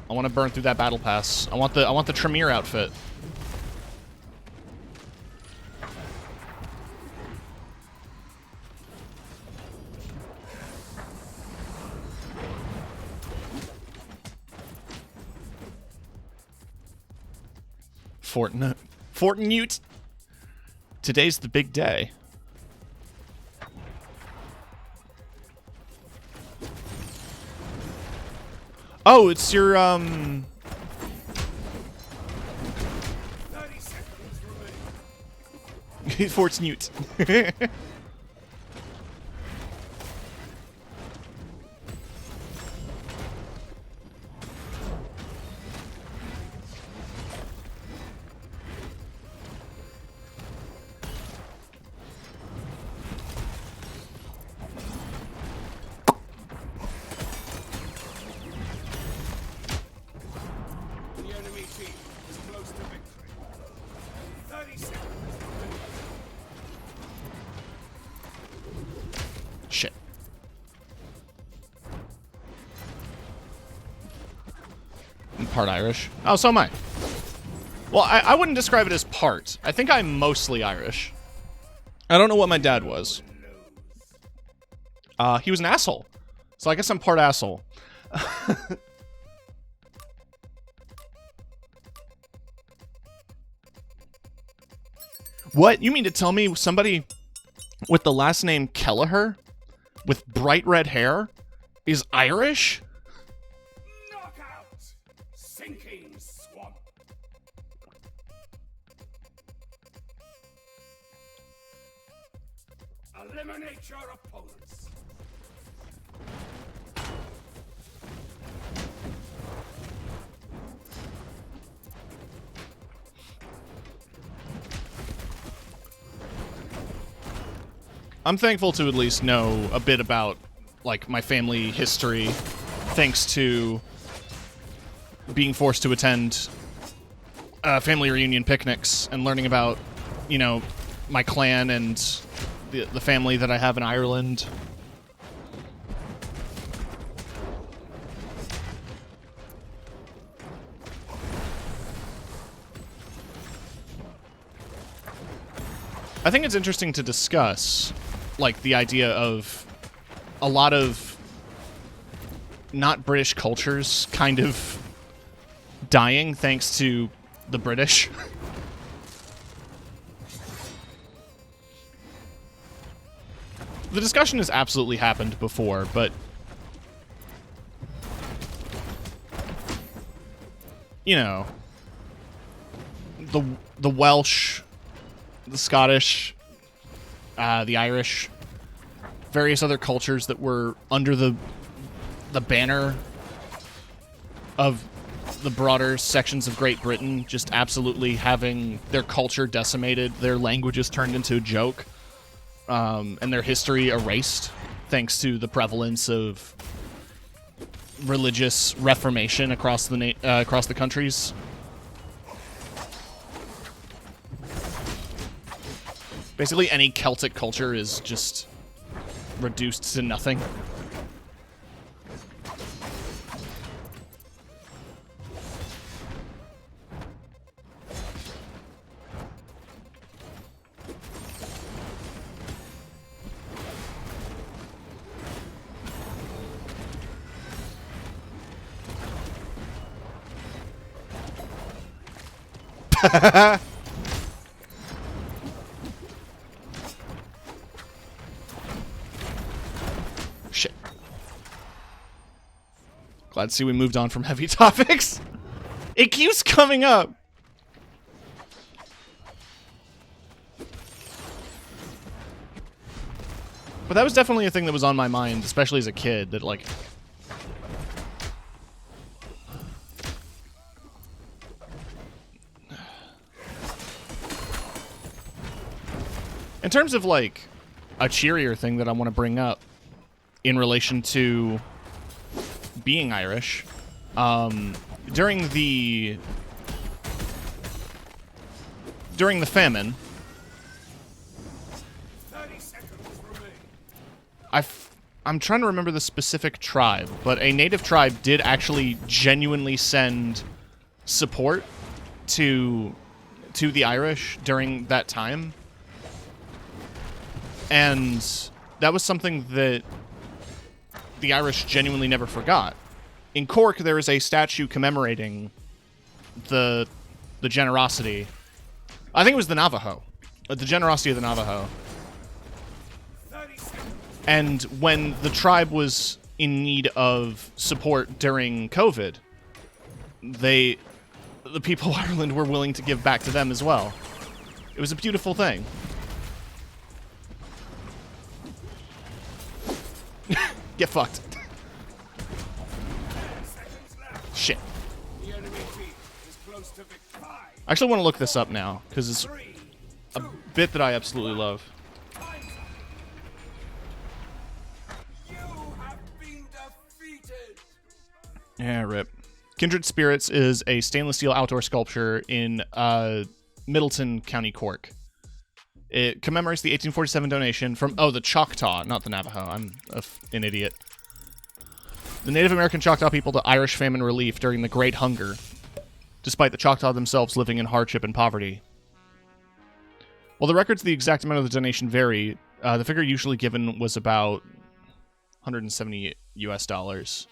I want to burn through that battle pass. I want the Tremere outfit. Fortnite. Today's the big day. Oh, it's your 30 seconds remaining. Fortnite. The enemy team is close to victory. 30 seconds remaining. Shit. I'm part Irish. Oh, so am I. Well, I wouldn't describe it as part. I think I'm mostly Irish. I don't know what my dad was. He was an asshole. So I guess I'm part asshole. What? You mean to tell me somebody with the last name Kelleher, with bright red hair, is Irish? Knockout! Sinking swamp. Eliminate your opponents. I'm thankful to at least know a bit about, like, my family history, thanks to being forced to attend family reunion picnics and learning about, you know, my clan and the family that I have in Ireland. I think it's interesting to discuss, like, the idea of a lot of not British cultures kind of dying thanks to the British. The discussion has absolutely happened before, but you know, the Welsh, the Scottish, the Irish, various other cultures that were under the banner of the broader sections of Great Britain just absolutely having their culture decimated, their languages turned into a joke, and their history erased thanks to the prevalence of religious reformation across the countries. Basically, any Celtic culture is just reduced to nothing. Shit. Glad to see we moved on from heavy topics. It keeps coming up. But that was definitely a thing that was on my mind, especially as a kid, that, like, in terms of, like, a cheerier thing that I want to bring up in relation to being Irish, during the famine, 30 seconds remain. I'm trying to remember the specific tribe, but a native tribe did actually genuinely send support to the Irish during that time. And that was something that the Irish genuinely never forgot. In Cork, there is a statue commemorating the generosity. I think it was the Navajo. The generosity of the Navajo. 30 seconds. And when the tribe was in need of support during COVID, the people of Ireland were willing to give back to them as well. It was a beautiful thing. Get fucked. 10 seconds left. Shit. The enemy team is close to victory. I actually want to look this up now, because it's 3, a bit that I absolutely love. time's up. You have been defeated. Yeah, rip. Kindred Spirits is a stainless steel outdoor sculpture in Middleton, County Cork. It commemorates the 1847 donation from, the Choctaw, not the Navajo. I'm an idiot. The Native American Choctaw people to Irish famine relief during the Great Hunger, despite the Choctaw themselves living in hardship and poverty. While the records of the exact amount of the donation vary, the figure usually given was about $170 US.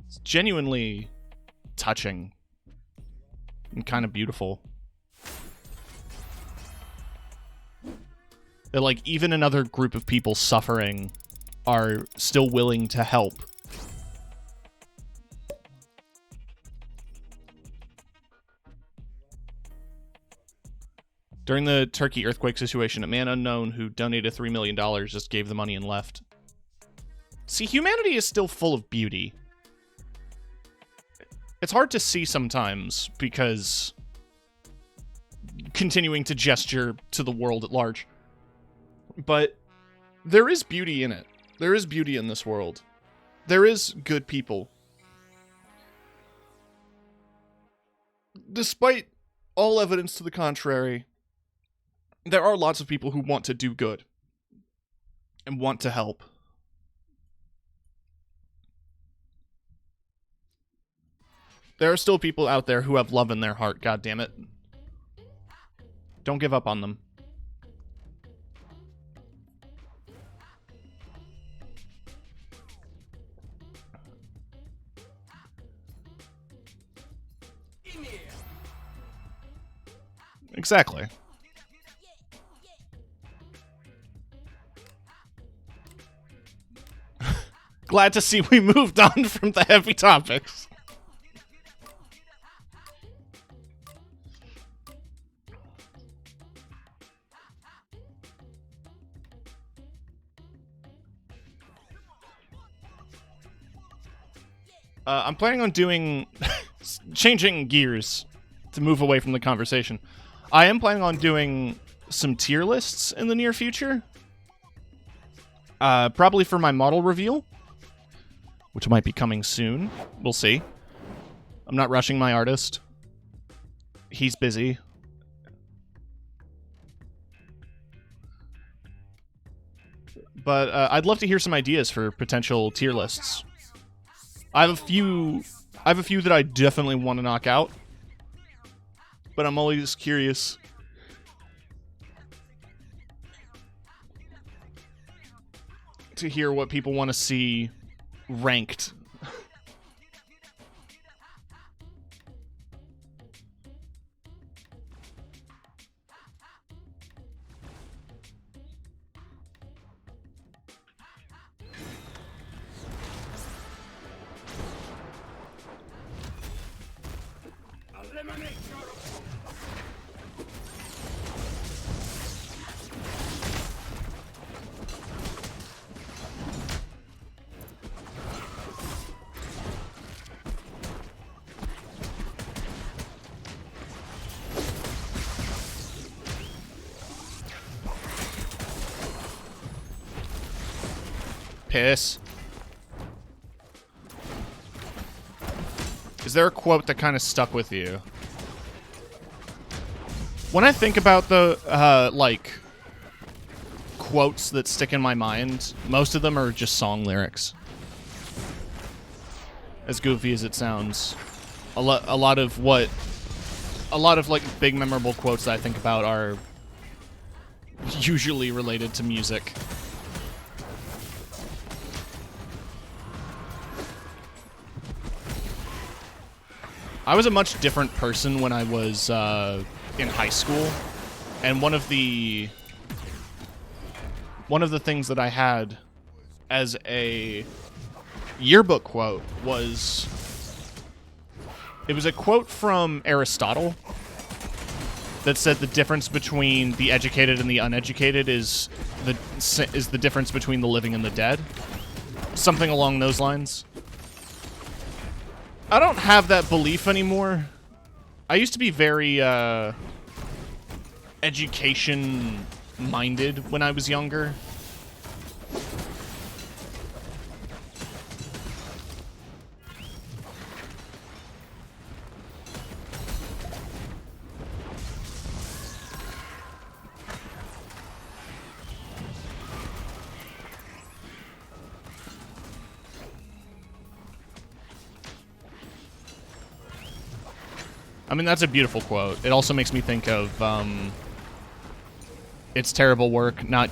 It's genuinely touching and kind of beautiful. That, like, even another group of people suffering are still willing to help. During the Turkey earthquake situation, a man unknown who donated $3 million just gave the money and left. See, humanity is still full of beauty. It's hard to see sometimes because continuing to gesture to the world at large. But there is beauty in it. There is beauty in this world. There is good people. Despite all evidence to the contrary, there are lots of people who want to do good and want to help. There are still people out there who have love in their heart, goddammit. Don't give up on them. Exactly. Glad to see we moved on from the heavy topics. I'm planning on doing... changing gears to move away from the conversation. I am planning on doing some tier lists in the near future. Probably for my model reveal, which might be coming soon. We'll see. I'm not rushing my artist. He's busy. But I'd love to hear some ideas for potential tier lists. I have a few that I definitely want to knock out. But I'm always curious to hear what people want to see ranked. Eliminate your Piss. Is there a quote that kind of stuck with you? When I think about the, like, quotes that stick in my mind, most of them are just song lyrics. As goofy as it sounds. A lot of, like, big memorable quotes that I think about are usually related to music. I was a much different person when I was in high school, and one of the things that I had as a yearbook quote was, it was a quote from Aristotle that said the difference between the educated and the uneducated is the difference between the living and the dead. Something along those lines. I don't have that belief anymore. I used to be very, education-minded when I was younger. I mean, that's a beautiful quote. It also makes me think of, it's terrible work, not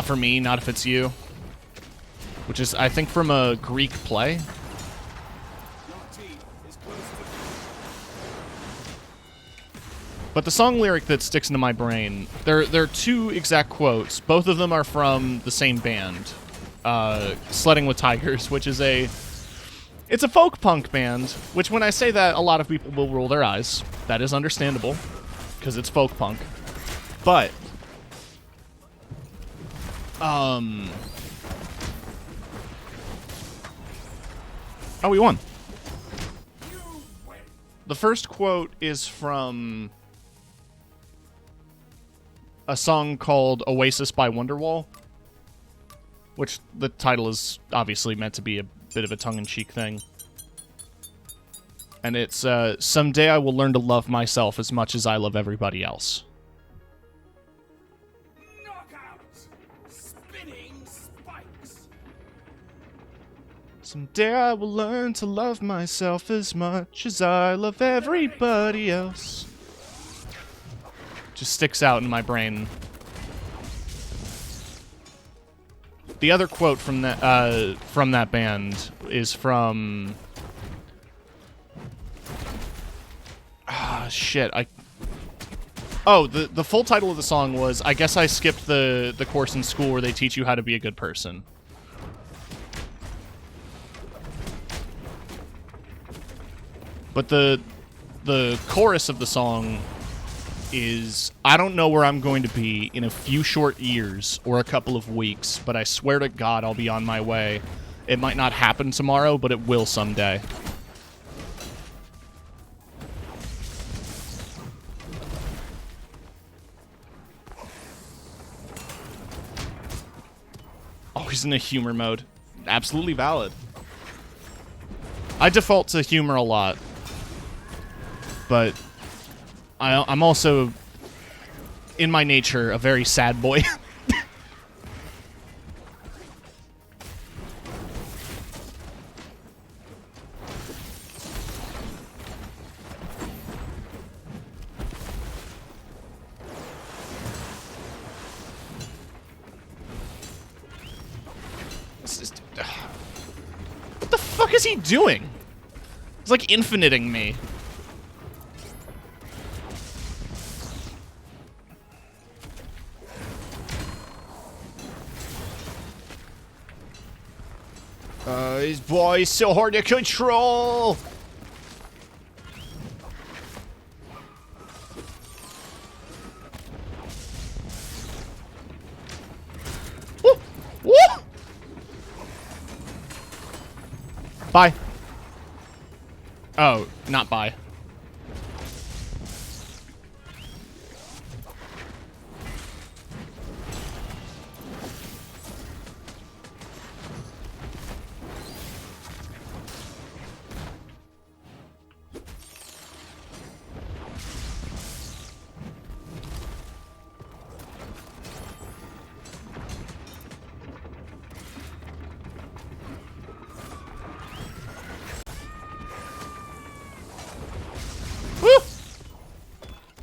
for me, not if it's you. Which is, I think, from a Greek play. But the song lyric that sticks into my brain, there are two exact quotes. Both of them are from the same band, Sledding with Tigers, which is it's a folk punk band, which when I say that, a lot of people will roll their eyes. That is understandable, because it's folk punk. But, oh, we won. The first quote is from a song called Oasis by Wonderwall, which the title is obviously meant to be a bit of a tongue-in-cheek thing. And it's, someday I will learn to love myself as much as I love everybody else. Knockout! Spinning spikes! Someday I will learn to love myself as much as I love everybody else. Just sticks out in my brain. The other quote from that band is from... shit, Oh, the full title of the song was, I guess I skipped the course in school where they teach you how to be a good person. But the chorus of the song is, I don't know where I'm going to be in a few short years or a couple of weeks, but I swear to God I'll be on my way. It might not happen tomorrow, but it will someday. Oh, he's in a humor mode. Absolutely valid. I default to humor a lot. But I'm also, in my nature, a very sad boy. What the fuck is he doing? He's like infiniting me. His boy is so hard to control. Woo! Woo! Bye. Oh, not bye.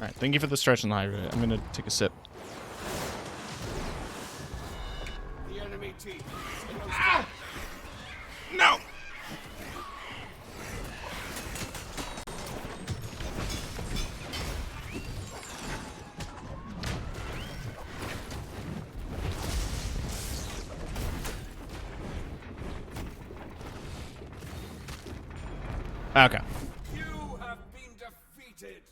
Alright, thank you for the stretch and the hydrate. I'm gonna take a sip. The enemy team. No! Okay. You have been defeated.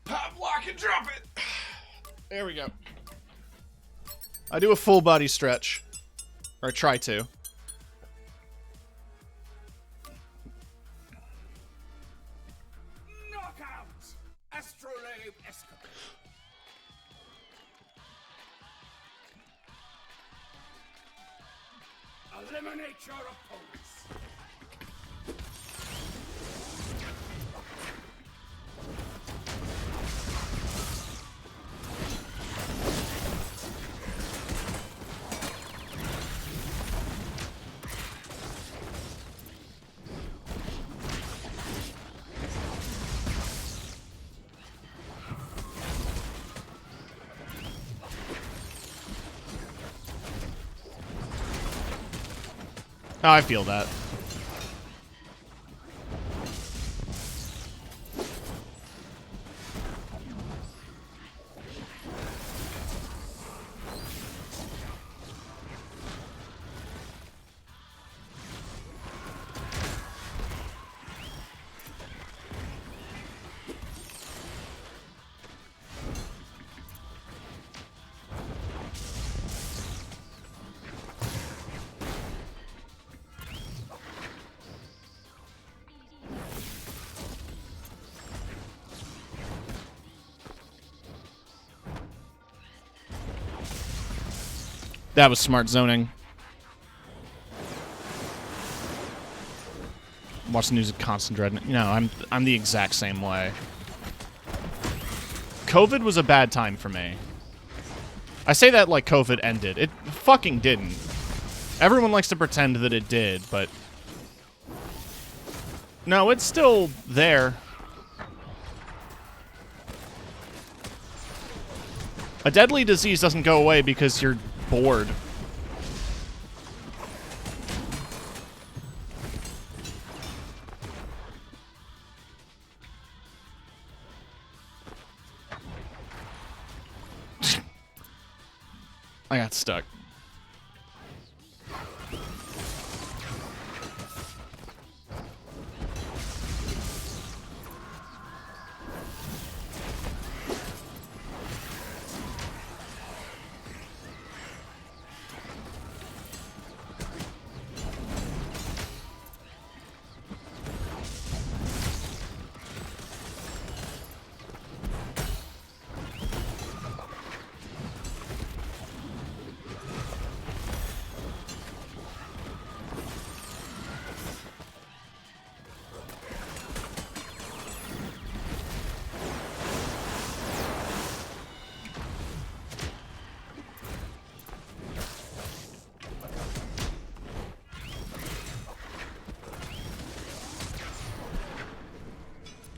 Pop, lock, and drop it. There we go. I do a full body stretch. Or I try to. Knockout! Astrolabe escapade. Eliminate your opponents. Oh, I feel that. That was smart zoning. Watch the news of constant dread. No, I'm the exact same way. COVID was a bad time for me. I say that like COVID ended. It fucking didn't. Everyone likes to pretend that it did, but... No, it's still there. A deadly disease doesn't go away because you're bored. I got stuck.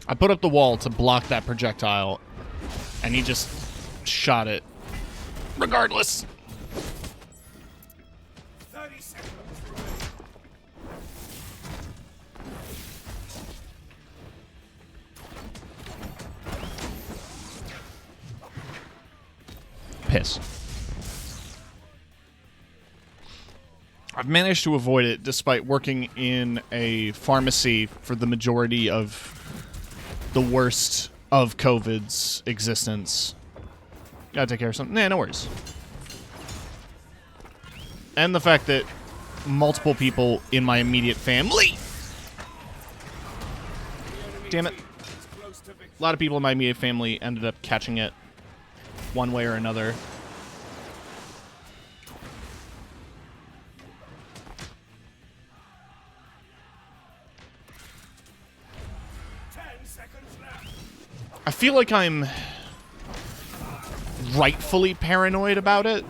I put up the wall to block that projectile, and he just shot it. Regardless. 30 seconds. Piss. I've managed to avoid it despite working in a pharmacy for the majority of the worst of COVID's existence. Gotta take care of something. Nah, no worries. And the fact that multiple people in my immediate family... Damn it. A lot of people in my immediate family ended up catching it one way or another. I feel like I'm rightfully paranoid about it.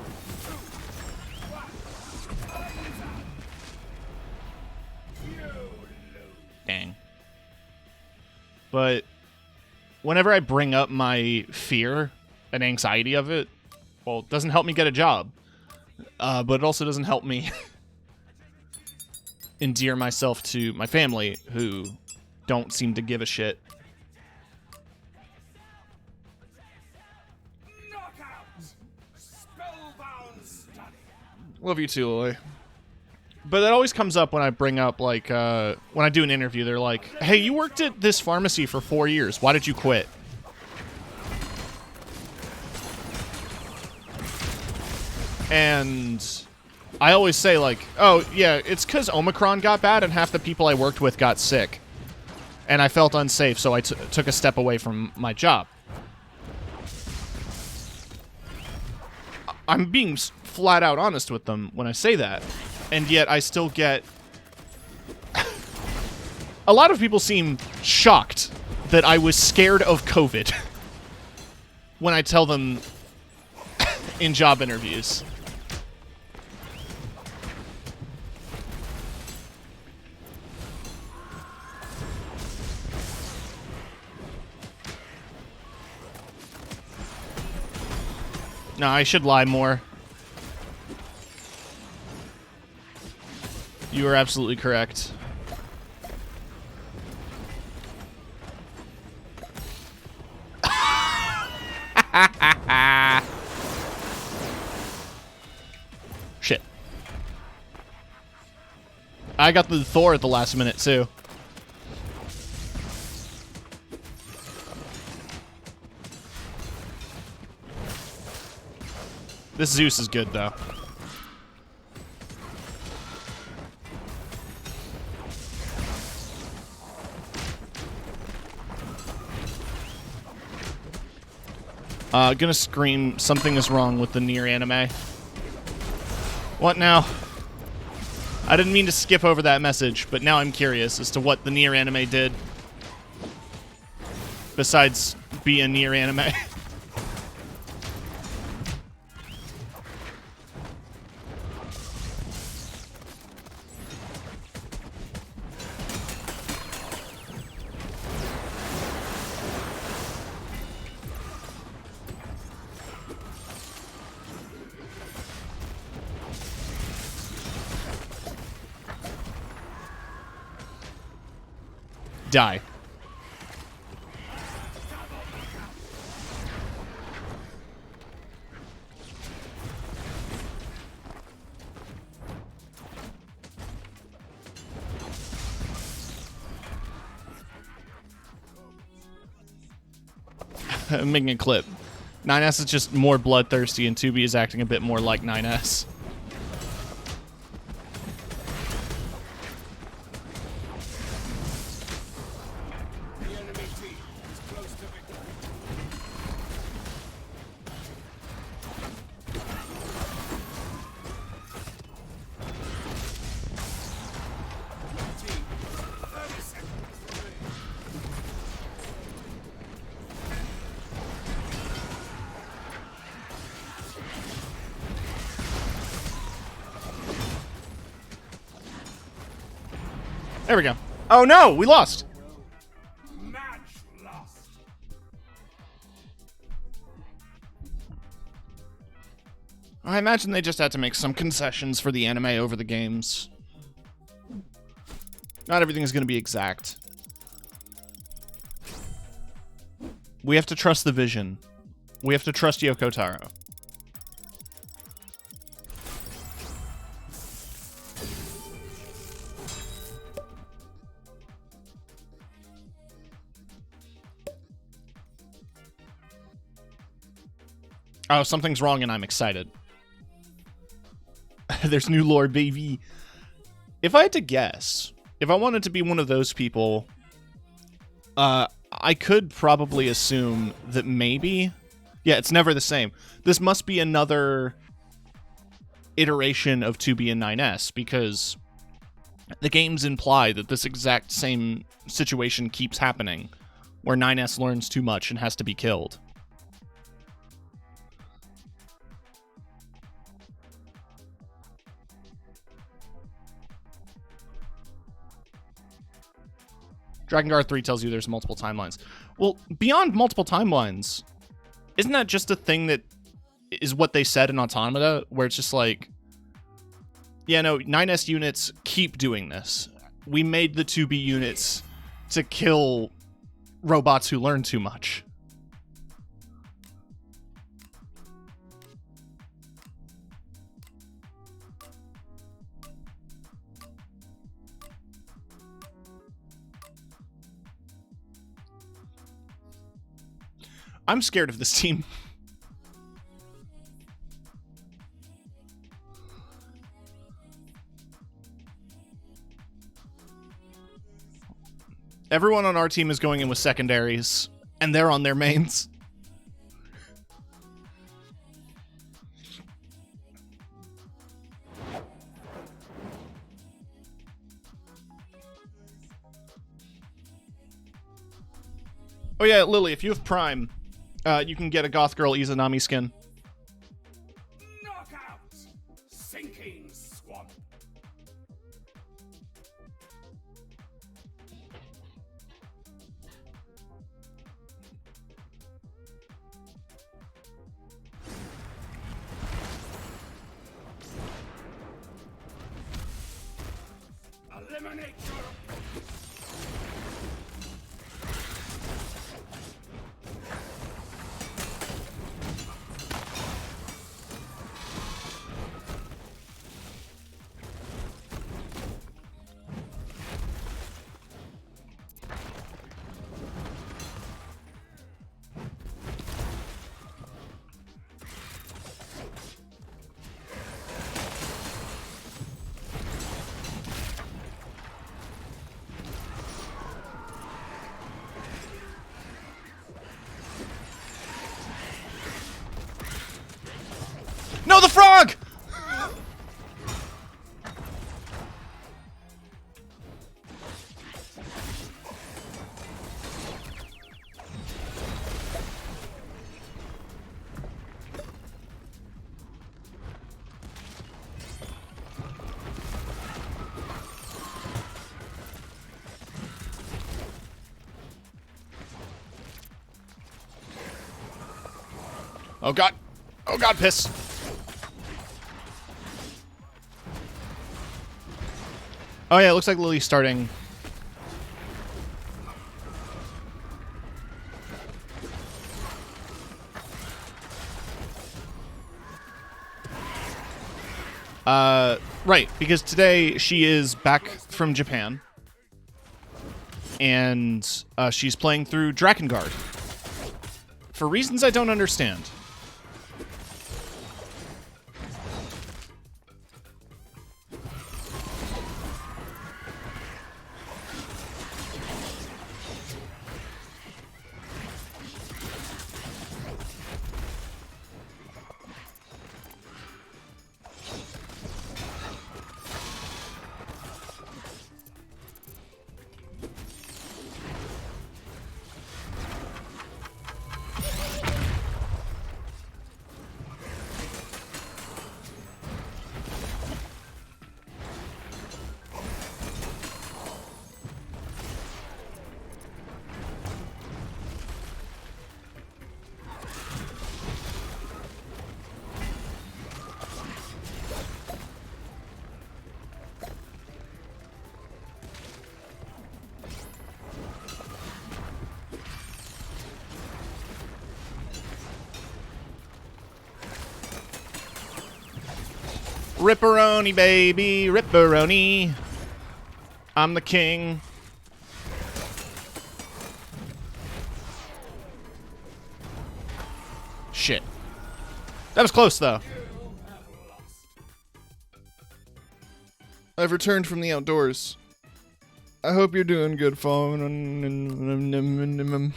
Dang. But whenever I bring up my fear and anxiety of it, well, it doesn't help me get a job. But it also doesn't help me endear myself to my family, who don't seem to give a shit. Love you too, Lily. But that always comes up when I bring up, like, when I do an interview, they're like, hey, you worked at this pharmacy for 4 years. Why did you quit? And I always say, like, oh, yeah, it's because Omicron got bad and half the people I worked with got sick. And I felt unsafe, so I took a step away from my job. I'm being flat out honest with them when I say that. And yet I still get... A lot of people seem shocked that I was scared of COVID when I tell them in job interviews. No, I should lie more. You are absolutely correct. Shit. I got the Thor at the last minute, too. This Zeus is good, though. Gonna scream, something is wrong with the Nier anime. What now? I didn't mean to skip over that message, but now I'm curious as to what the Nier anime did. Besides be a Nier anime. Die. I'm making a clip. 9S is just more bloodthirsty, and 2B is acting a bit more like 9S. The enemy team is close to victory. Team, 30 seconds remaining. There we go. Oh no, we lost. Match lost. I imagine they just had to make some concessions for the anime over the games. Not everything is going to be exact. We have to trust the vision. We have to trust Yoko Taro. Oh, something's wrong and I'm excited. There's new lore, baby. If I had to guess, if I wanted to be one of those people, I could probably assume that maybe... Yeah, it's never the same. This must be another iteration of 2B and 9S, because the games imply that this exact same situation keeps happening, where 9S learns too much and has to be killed. Dragon Guard 3 tells you there's multiple timelines. Well, beyond multiple timelines, isn't that just a thing that is what they said in Automata, where it's just like, yeah, no, 9S units keep doing this. We made the 2B units to kill robots who learn too much. I'm scared of this team. Everyone on our team is going in with secondaries, and they're on their mains. Oh yeah, Lily, if you have Prime, you can get a Goth Girl Izanami skin. Knockout. Sinking swamp. Eliminate your Oh god. Oh god, piss. Oh yeah, it looks like Lily's starting. Right, because today she is back from Japan. And she's playing through Drakengard. For reasons I don't understand. Ripperoni, baby, Ripperoni. I'm the king. Shit. That was close, though. I've returned from the outdoors. I hope you're doing good, phone.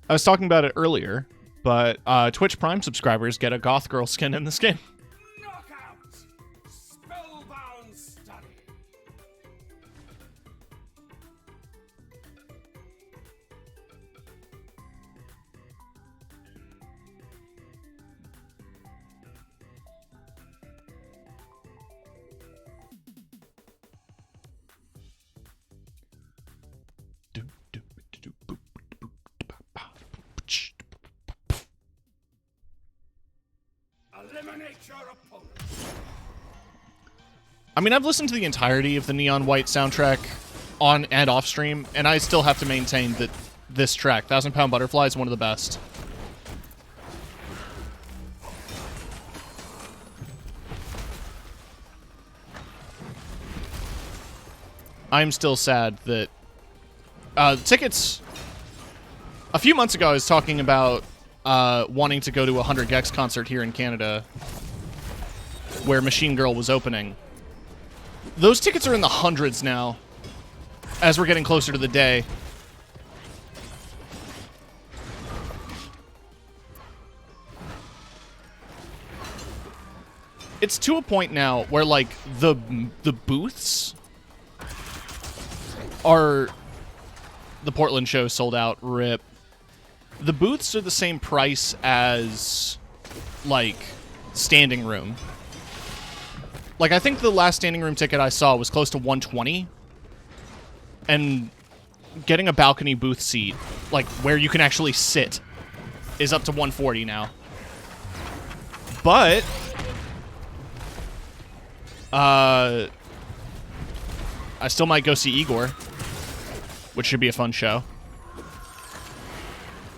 I was talking about it earlier, but Twitch Prime subscribers get a Goth Girl skin in this game. Knockout! Spellbound study! Eliminate your opponent! I mean, I've listened to the entirety of the Neon White soundtrack on and off stream, and I still have to maintain that this track, 1,000 Pound Butterfly, is one of the best. I'm still sad that tickets. A few months ago, I was talking about wanting to go to a 100 Gex concert here in Canada, where Machine Girl was opening. Those tickets are in the hundreds now, as we're getting closer to the day. It's to a point now where, like, the booths are... The Portland show sold out, rip. The booths are the same price as, like, standing room. Like, I think the last standing room ticket I saw was close to $120. And getting a balcony booth seat, like, where you can actually sit, is up to $140 now. But... I still might go see Igor, which should be a fun show.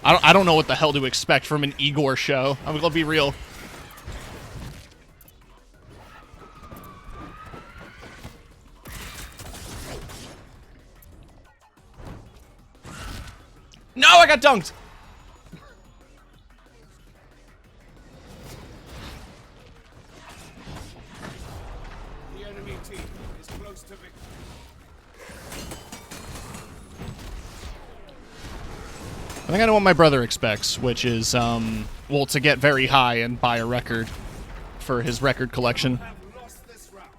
I don't know what the hell to expect from an Igor show. I'm gonna be real. No, I got dunked! The enemy team is close to victory. I think I know what my brother expects, which is, well, to get very high and buy a record for his record collection. Have lost this round.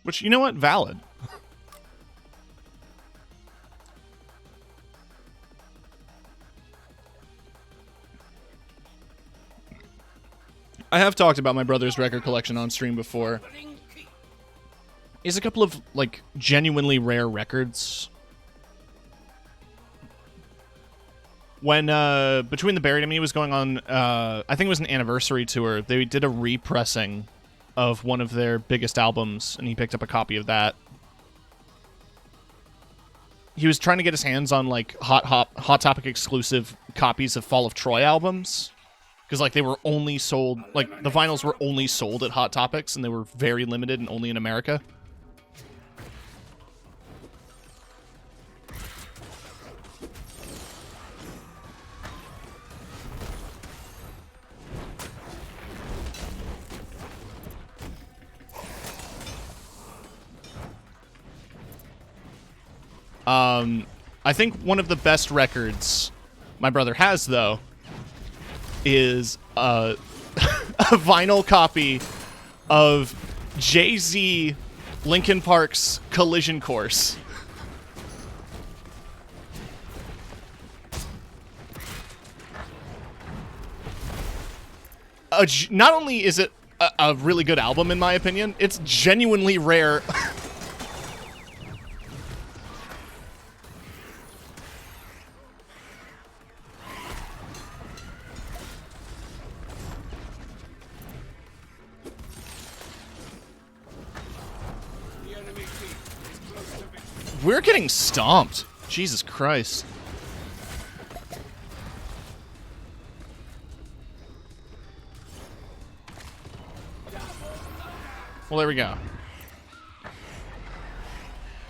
Which, you know what? Valid. I have talked about my brother's record collection on stream before. He has a couple of, like, genuinely rare records. When Between the Buried and Me was going on, I think it was an anniversary tour, they did a repressing of one of their biggest albums, and he picked up a copy of that. He was trying to get his hands on, like, Hot Topic exclusive copies of Fall of Troy albums. Because, like, they were only sold, like, the vinyls were only sold at Hot Topics, and they were very limited and only in America. I think one of the best records my brother has, though, is a vinyl copy of Jay-Z Linkin Park's Collision Course. Not only is it a really good album, in my opinion, it's genuinely rare. We're getting stomped. Jesus Christ. Well, there we go.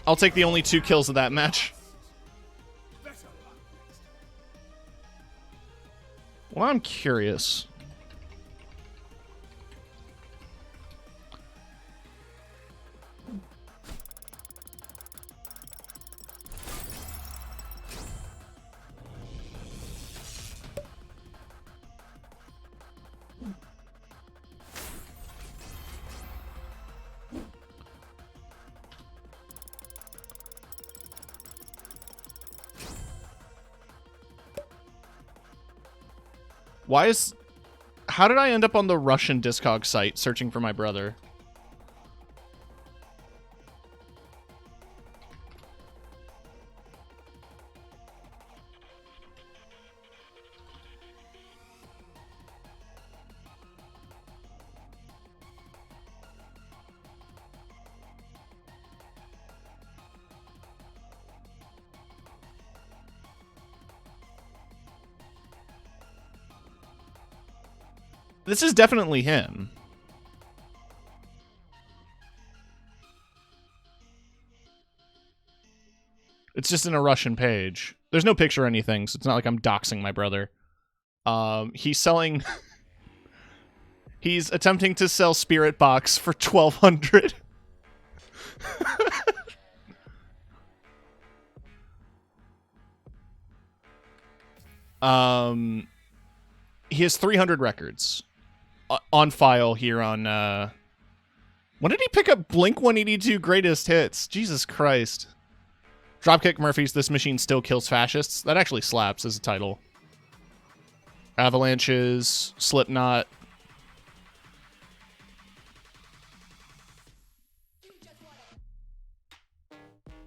I'll take the only 2 kills of that match. Well, I'm curious. How did I end up on the Russian Discog site searching for my brother? This is definitely him. It's just in a Russian page. There's no picture or anything, so it's not like I'm doxing my brother. He's selling... He's attempting to sell Spirit Box for $1,200. He has 300 records on file here on, when did he pick up Blink-182 Greatest Hits? Jesus Christ. Dropkick Murphys, This Machine Still Kills Fascists. That actually slaps as a title. Avalanches, Slipknot.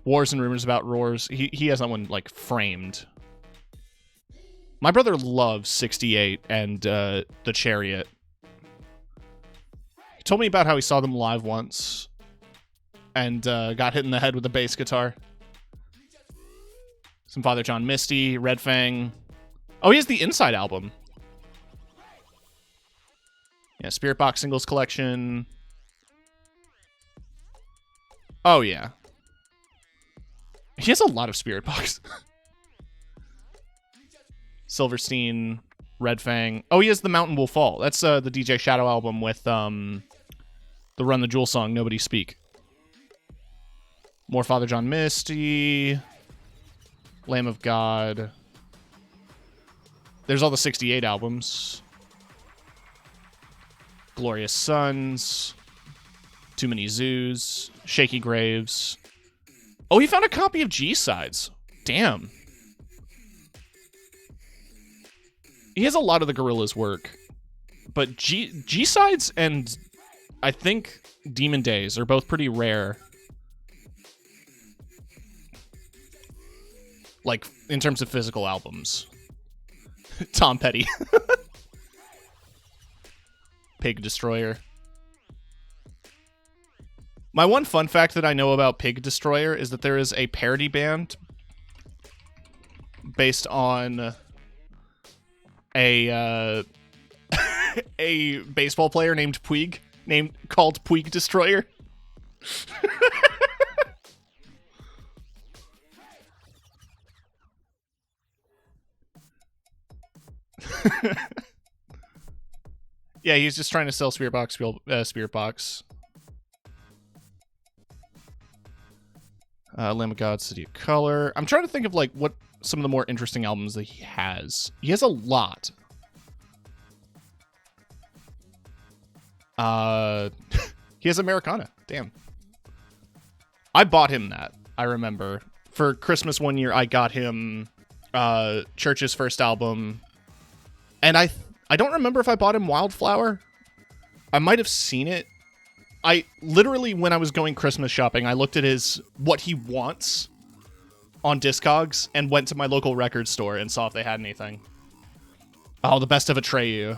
Wars and Rumors About Roars. He has that one, like, framed. My brother loves 68 and The Chariot. He told me about how he saw them live once and got hit in the head with a bass guitar. Some Father John Misty, Red Fang. Oh, he has the Inside album. Yeah, Spirit Box Singles Collection. Oh, yeah. He has a lot of Spirit Box. Silverstein, Red Fang. Oh, he has the Mountain Will Fall. That's the DJ Shadow album with the Run the Jewel song, Nobody Speak. More Father John Misty. Lamb of God. There's all the 68 albums. Glorious Sons. Too Many Zoos. Shaky Graves. Oh, he found a copy of G-Sides. Damn. He has a lot of the Gorillaz work. But G-Sides and I think Demon Days are both pretty rare. Like, in terms of physical albums. Tom Petty. Pig Destroyer. My one fun fact that I know about Pig Destroyer is that there is a parody band based on a a baseball player named Puig, called Puig Destroyer. Yeah, he's just trying to sell Spirit Box. Spirit Box. Lamb of God, City of Color. I'm trying to think of like what some of the more interesting albums that he has. He has a lot. He has Americana. Damn. I bought him that. I remember for Christmas one year. I got him Church's first album, and I don't remember if I bought him Wildflower. I might have seen it. I literally, when I was going Christmas shopping, I looked at his what he wants on Discogs and went to my local record store and saw if they had anything. Oh, the Best of Atreyu.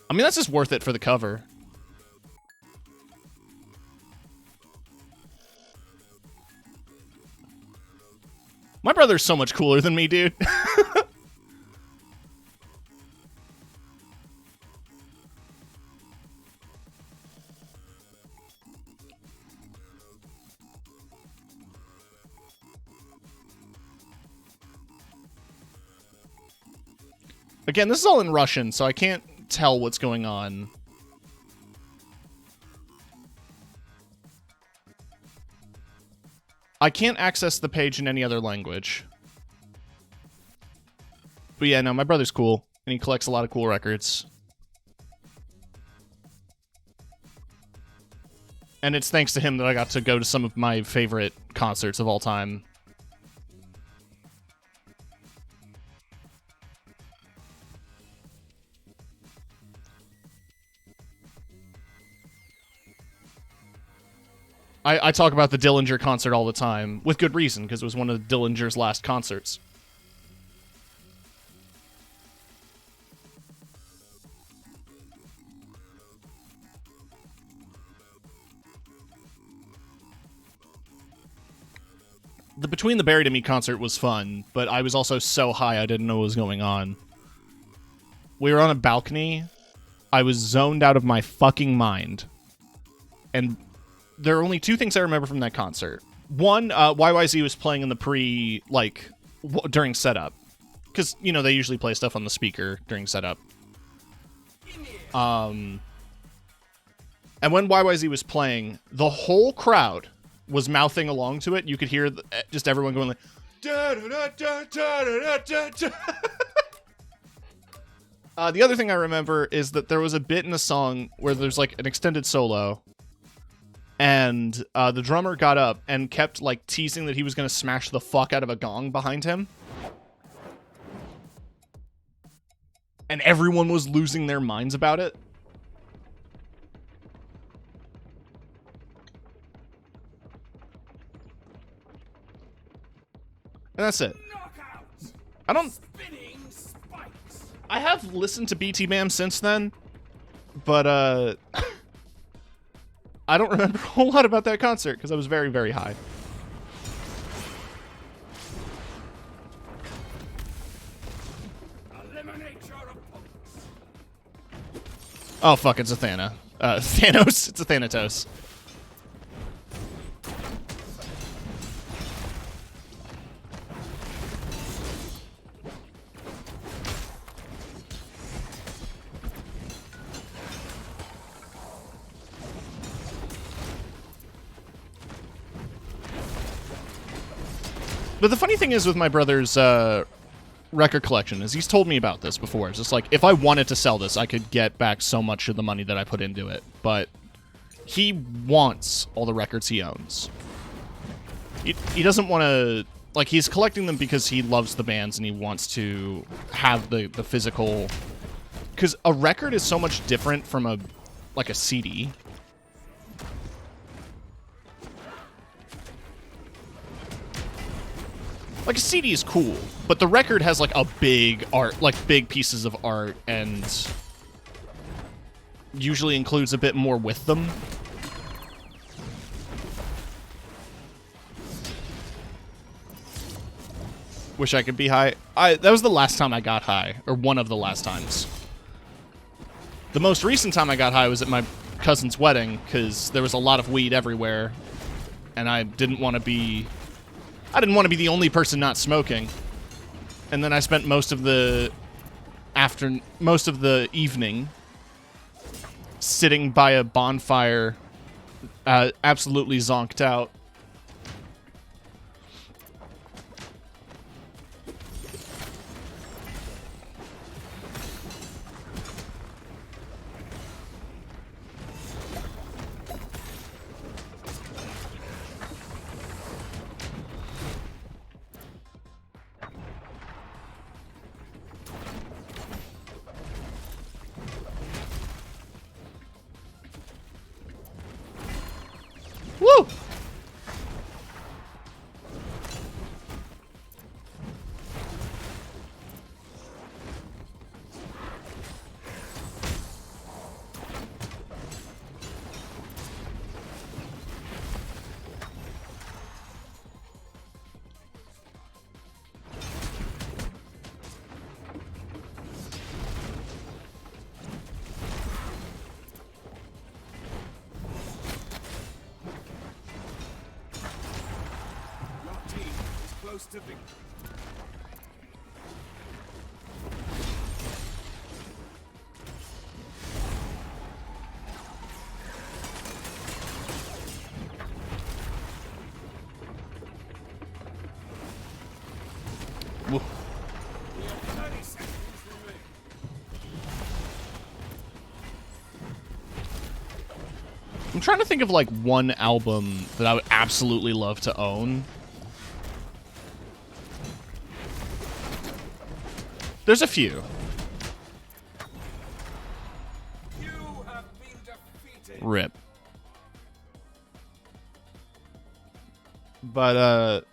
I mean, that's just worth it for the cover. My brother's so much cooler than me, dude. Again, this is all in Russian, so I can't tell what's going on. I can't access the page in any other language. But yeah, no, my brother's cool, and he collects a lot of cool records. And it's thanks to him that I got to go to some of my favorite concerts of all time. I talk about the Dillinger concert all the time, with good reason, because it was one of Dillinger's last concerts. The Between the Buried and Me concert was fun, but I was also so high I didn't know what was going on. We were on a balcony. I was zoned out of my fucking mind. And there are only two things I remember from that concert. One, YYZ was playing in the during setup. Because, you know, they usually play stuff on the speaker during setup. And when YYZ was playing, the whole crowd was mouthing along to it. You could hear just everyone going like... The other thing I remember is that there was a bit in the song where there's like an extended solo. And the drummer got up and kept like teasing that he was going to smash the fuck out of a gong behind him. And everyone was losing their minds about it. And that's it. I have listened to BT Bam since then, but I don't remember a whole lot about that concert because I was very, very high. Oh fuck, it's a Thanos. It's a Thanatos. But the funny thing is with my brother's record collection is he's told me about this before. It's just like, if I wanted to sell this, I could get back so much of the money that I put into it. But he wants all the records he owns. He doesn't want to... Like, he's collecting them because he loves the bands and he wants to have the physical... Because a record is so much different from a CD. Like, a CD is cool, but the record has, like, a big art, like, big pieces of art, and usually includes a bit more with them. Wish I could be high. That was the last time I got high, or one of the last times. The most recent time I got high was at my cousin's wedding, because there was a lot of weed everywhere, and I didn't want to be the only person not smoking. And then I spent most of the evening sitting by a bonfire, absolutely zonked out. Woo! Close to victory. Woo. We have 30 seconds remaining. I'm trying to think of, like, one album that I would absolutely love to own. There's a few. You have been defeated. RIP. But,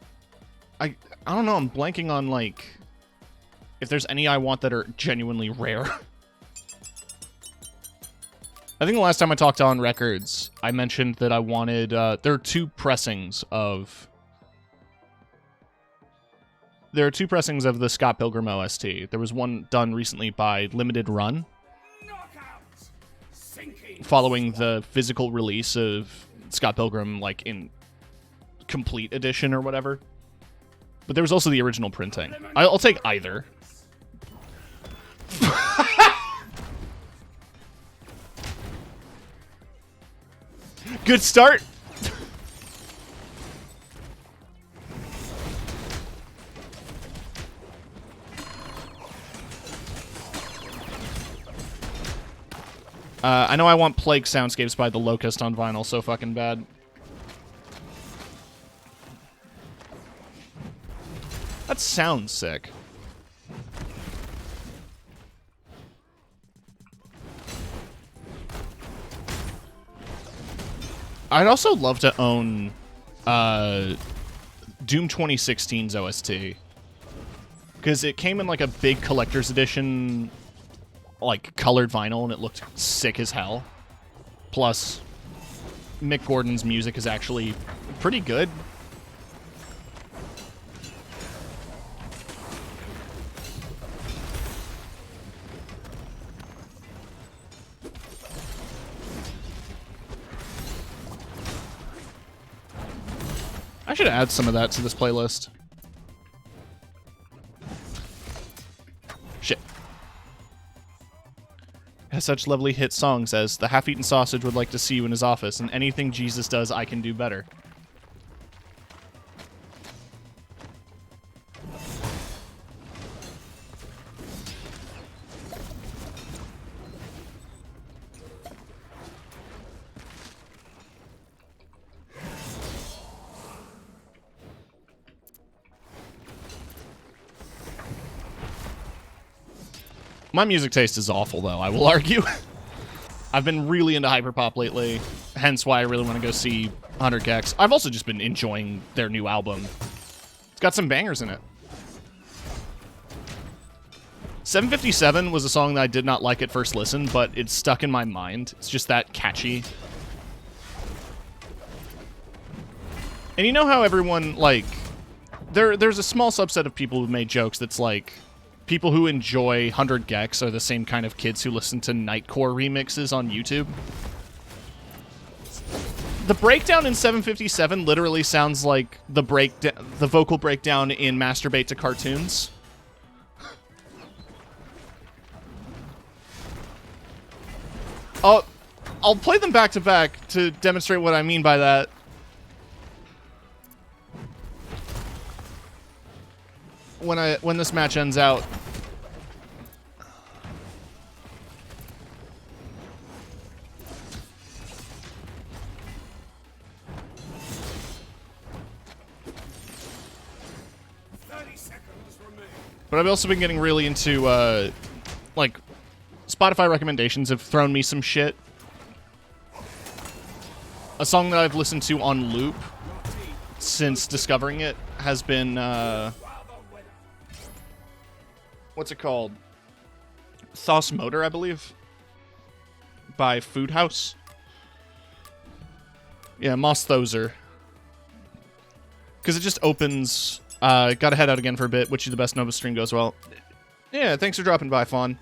I don't know, I'm blanking on, like, if there's any I want that are genuinely rare. I think the last time I talked On Records, I mentioned that I wanted, there are two pressings of the Scott Pilgrim OST. There was one done recently by Limited Run, Knockout. Sinking. following the physical release of Scott Pilgrim, like, in complete edition or whatever. But there was also the original printing. I'll take either. Good start. I know I want Plague Soundscapes by The Locust on vinyl so fucking bad. That sounds sick. I'd also love to own Doom 2016's OST. Because it came in like a big collector's edition, like colored vinyl, and it looked sick as hell. Plus, Mick Gordon's music is actually pretty good. I should add some of that to this playlist. Shit. Has such lovely hit songs as The Half-Eaten Sausage Would Like to See You in His Office and Anything Jesus Does I Can Do Better. My music taste is awful, though, I will argue. I've been really into hyperpop lately, hence why I really want to go see 100 gecs. I've also just been enjoying their new album. It's got some bangers in it. 757 was a song that I did not like at first listen, but it's stuck in my mind. It's just that catchy. And you know how everyone, like... There's a small subset of people who made jokes that's like... People who enjoy 100 gecs are the same kind of kids who listen to Nightcore remixes on YouTube. The breakdown in 757 literally sounds like the vocal breakdown in Masturbate to Cartoons. I'll play them back to back to demonstrate what I mean by that. When this match ends out. But I've also been getting really into, like, Spotify recommendations have thrown me some shit. A song that I've listened to on loop since discovering it has been, what's it called? Thos Motor, I believe, by Food House. Yeah, Moss Thoser. Because it just opens... gotta head out again for a bit. Wish you the best. Nova stream goes well. Yeah, thanks for dropping by, Fawn.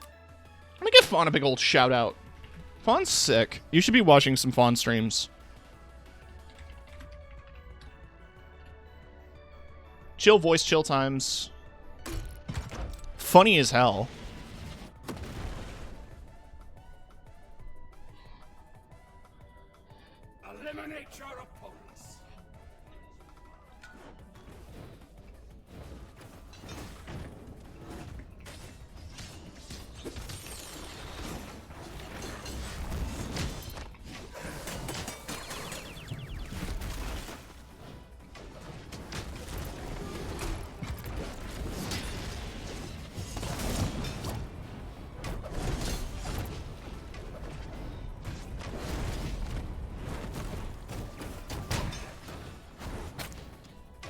Let me give Fawn a big old shout out. Fawn's sick. You should be watching some Fawn streams. Chill voice, chill times. Funny as hell. Eliminate your opponents.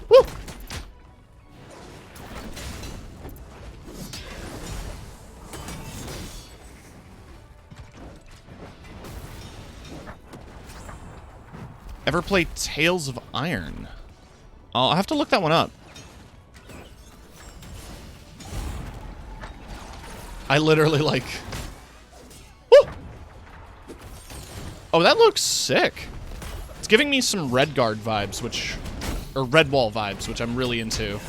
Woo! Ever play Tales of Iron? I'll have to look that one up. I literally like... Woo! Oh, that looks sick. It's giving me some Redguard vibes, which... Or Redwall vibes, which I'm really into.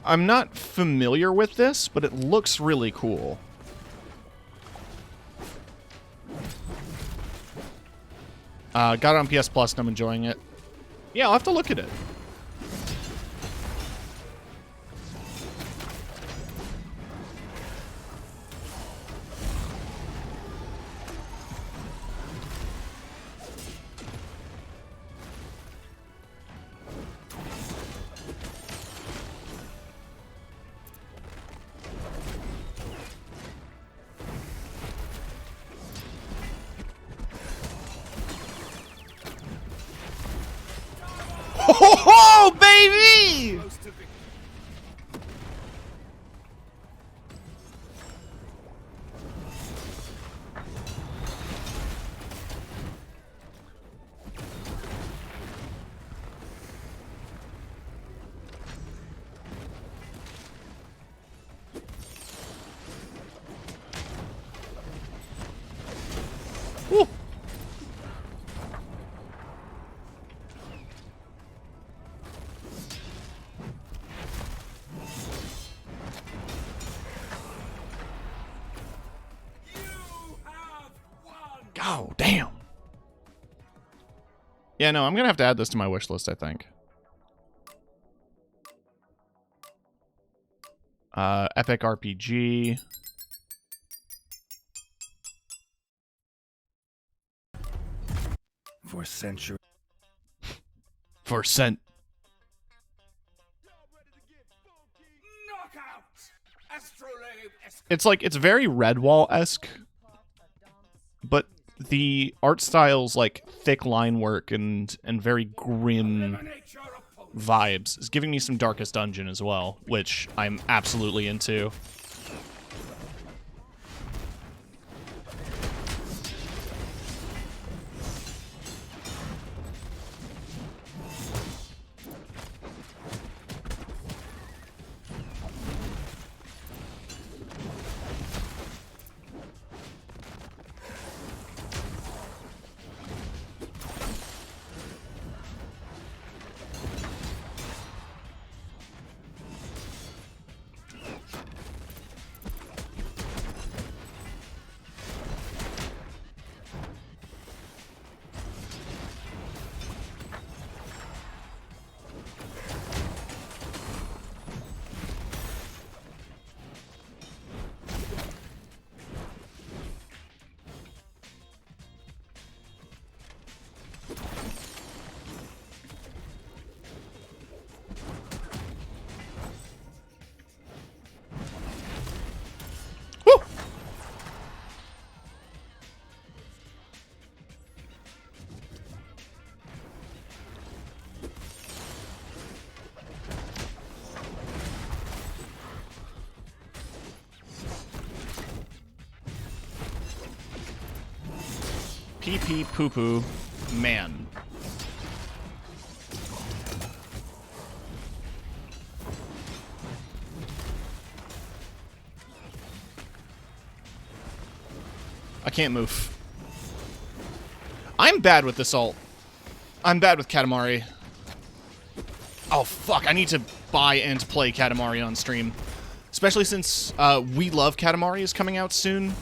I'm not familiar with this, but it looks really cool. Got it on PS Plus and I'm enjoying it. Yeah, I'll have to look at it. Oh, baby! Close to victory. Woo. Oh, damn. Yeah, no, I'm gonna have to add this to my wish list, I think. Epic RPG. For centuries. For cent. Knockout! Astrolabe It's like, it's very Redwall-esque, but the art style's like thick line work and very grim eliminate your opponent. vibes. It's giving me some Darkest Dungeon as well, which I'm absolutely into. Woo! Pee pee poo poo man. I can't move. I'm bad with this ult. I'm bad with Katamari. Oh fuck, I need to buy and play Katamari on stream. Especially since We Love Katamari is coming out soon.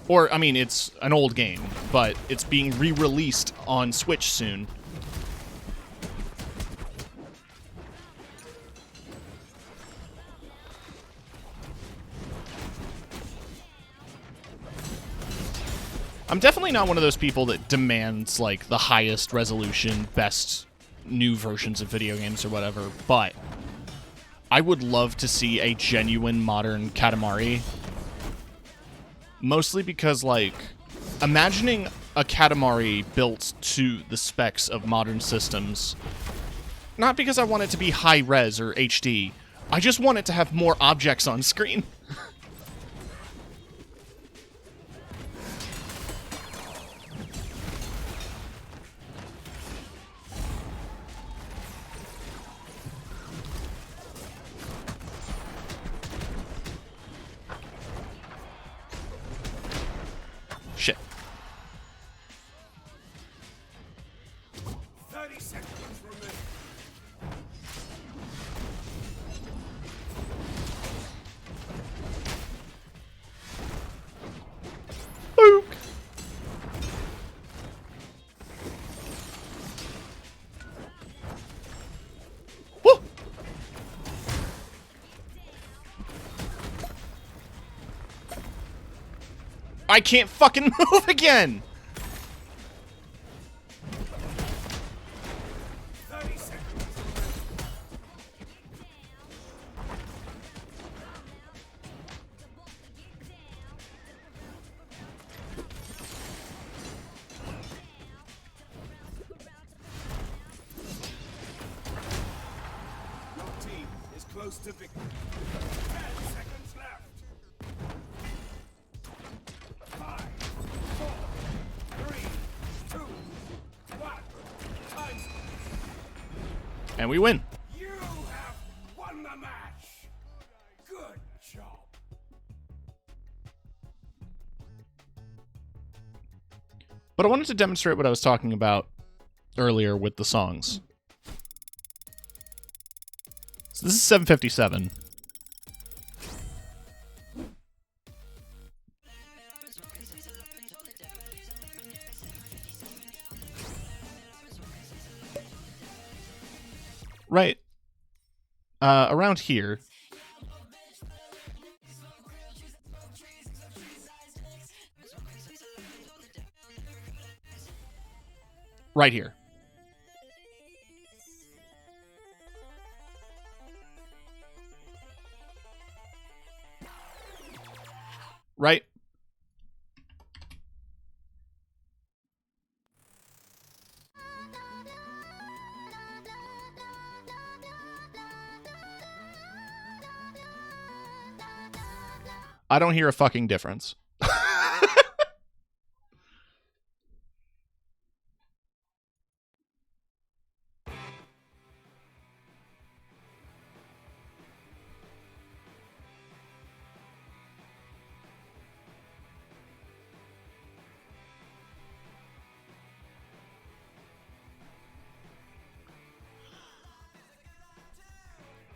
Or, I mean, it's an old game, but it's being re-released on Switch soon. I'm definitely not one of those people that demands, like, the highest resolution, best new versions of video games or whatever, but I would love to see a genuine modern Katamari. Mostly because, like, imagining a Katamari built to the specs of modern systems, not because I want it to be high-res or HD, I just want it to have more objects on screen. Shit. 30 seconds remaining. Luke. Woo. I can't fucking move again. 30 seconds remaining. Your team is close to victory. 10 seconds left. 5, 4, 3, 2, 1. Time. And we win. You have won the match. Good job. But I wanted to demonstrate what I was talking about earlier with the songs. So this is 757. Right. Around here. Right here. Right? I don't hear a fucking difference.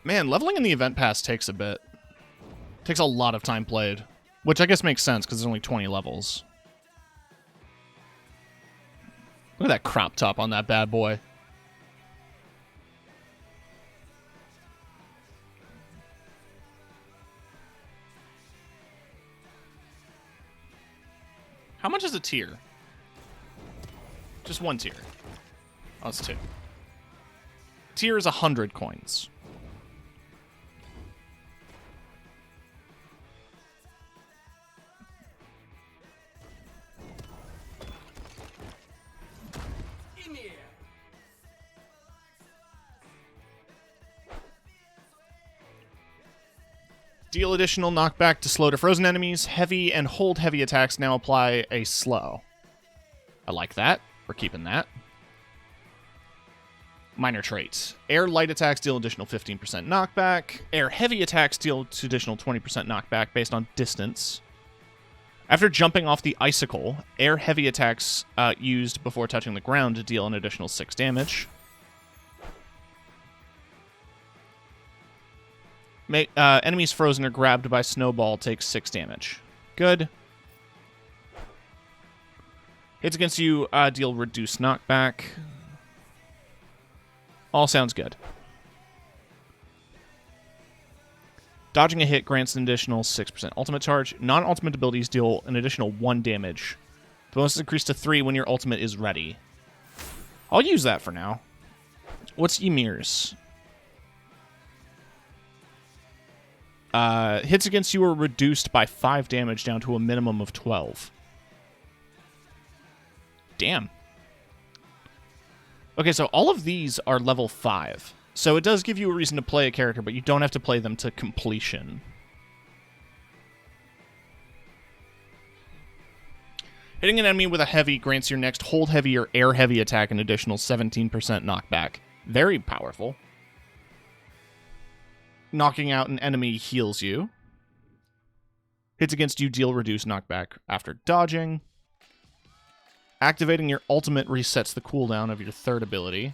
Man, leveling in the event pass takes a bit. Takes a lot of time played. Which I guess makes sense, because there's only 20 levels. Look at that crop top on that bad boy. How much is a tier? Just one tier. Oh, it's two. Tier is 100 coins. Deal additional knockback to slow to frozen enemies. Heavy and hold heavy attacks now apply a slow. I like that. We're keeping that. Minor traits. Air light attacks deal additional 15% knockback. Air heavy attacks deal additional 20% knockback based on distance. After jumping off the icicle, air heavy attacks used before touching the ground to deal an additional 6 damage. Enemies frozen or grabbed by snowball takes 6 damage. Good. Hits against you deal reduced knockback. All sounds good. Dodging a hit grants an additional 6% ultimate charge. Non-ultimate abilities deal an additional 1 damage. The bonus is increased to 3 when your ultimate is ready. I'll use that for now. What's Ymir's? Hits against you are reduced by 5 damage down to a minimum of 12. Damn. Okay, so all of these are level 5. So it does give you a reason to play a character, but you don't have to play them to completion. Hitting an enemy with a heavy grants your next hold heavy or air heavy attack an additional 17% knockback. Very powerful. Knocking out an enemy heals you. Hits against you deal reduced knockback after dodging. Activating your ultimate resets the cooldown of your third ability.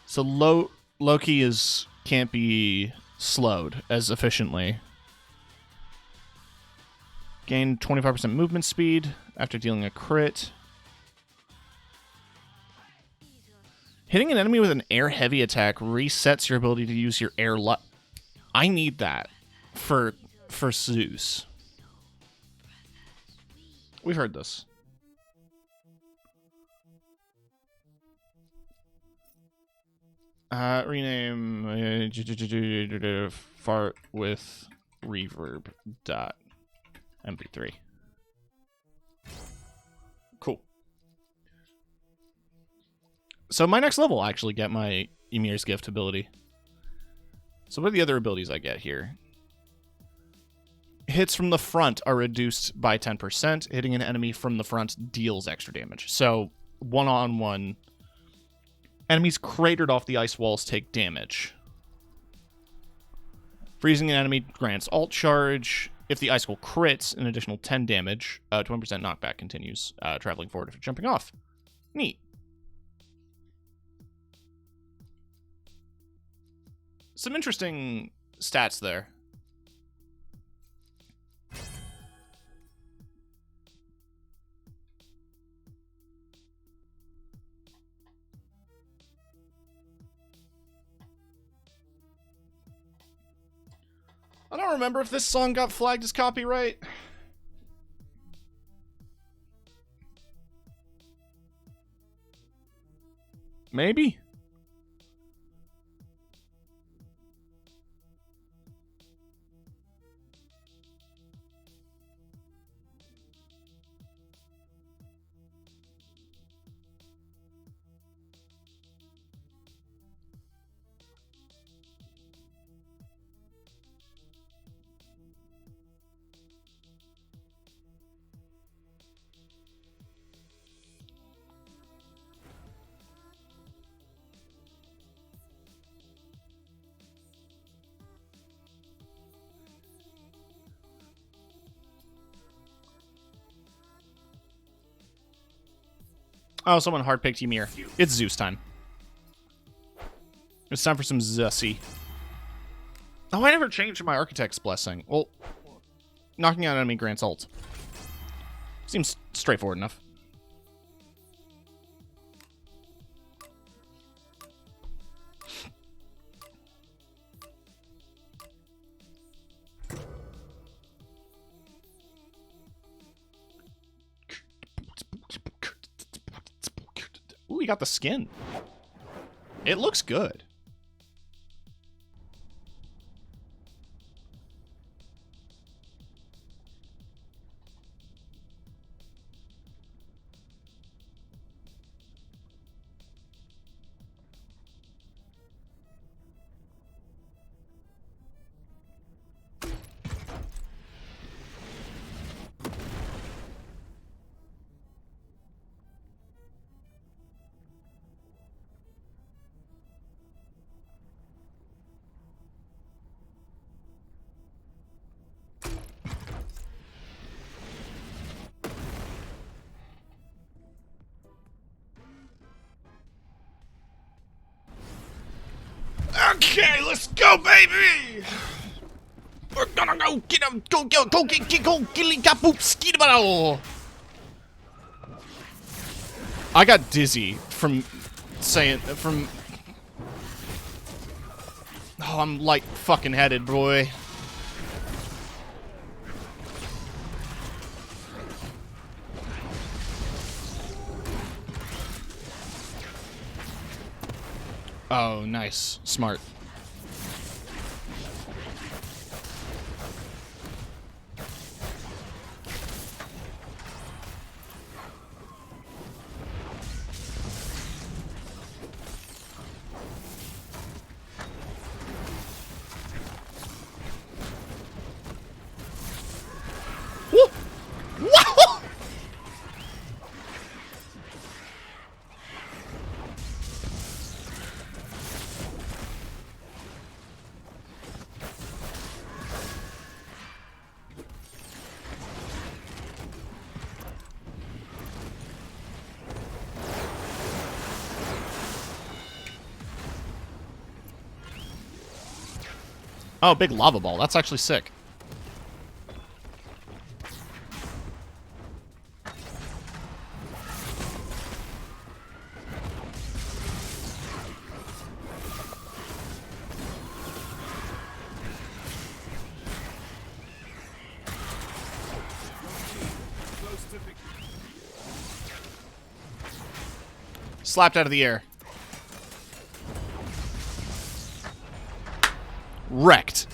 So Loki can't be slowed as efficiently. Gain 25% movement speed after dealing a crit. Hitting an enemy with an air heavy attack resets your ability to use your air luck. I need that for Zeus. We've heard this. Rename fart with reverb dot mp3. Cool. So my next level will actually get my Ymir's Gift ability. So what are the other abilities I get here? Hits from the front are reduced by 10%. Hitting an enemy from the front deals extra damage. So one-on-one, enemies cratered off the ice walls take damage. Freezing an enemy grants alt charge. If the icicle crits, an additional 10 damage. 20% knockback continues, traveling forward if you're jumping off. Neat. Some interesting stats there. I don't remember if this song got flagged as copyright. Maybe? Oh, someone hard picked Ymir. It's Zeus time. It's time for some Zusy. Oh, I never changed my Architect's Blessing. Well, knocking out enemy grants ult. Seems straightforward enough. Ooh, we got the skin. It looks good. Okay, let's go, baby! We're gonna go get him! Go get kapoop skidabao! I got dizzy from saying, oh, I'm light fucking headed, boy. Oh, nice. Smart. Woo! Wow! Oh, big lava ball. That's actually sick. Slapped out of the air. Wrecked.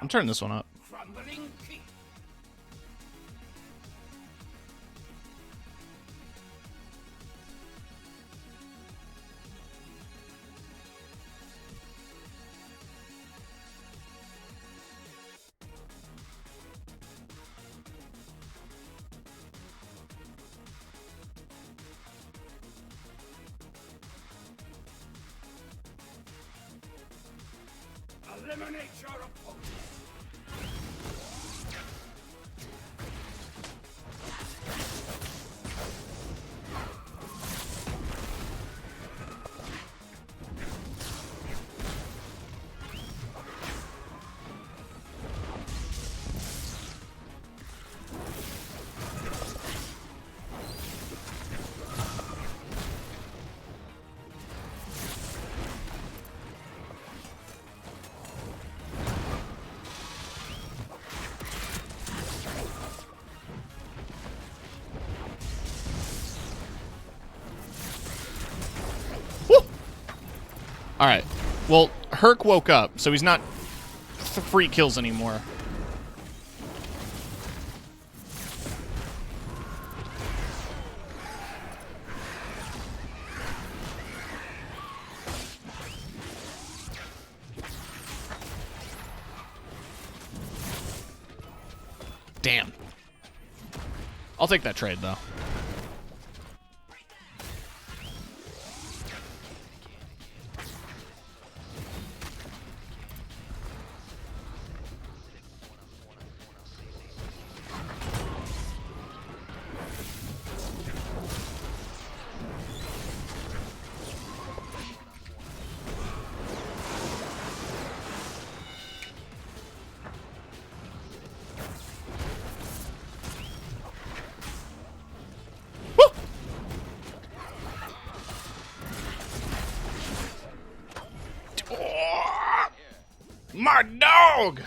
I'm turning this one up. Crumbling peak. Eliminate your opponent. Alright. Well, Herc woke up, so he's not free kills anymore. Damn. I'll take that trade, though. My dog!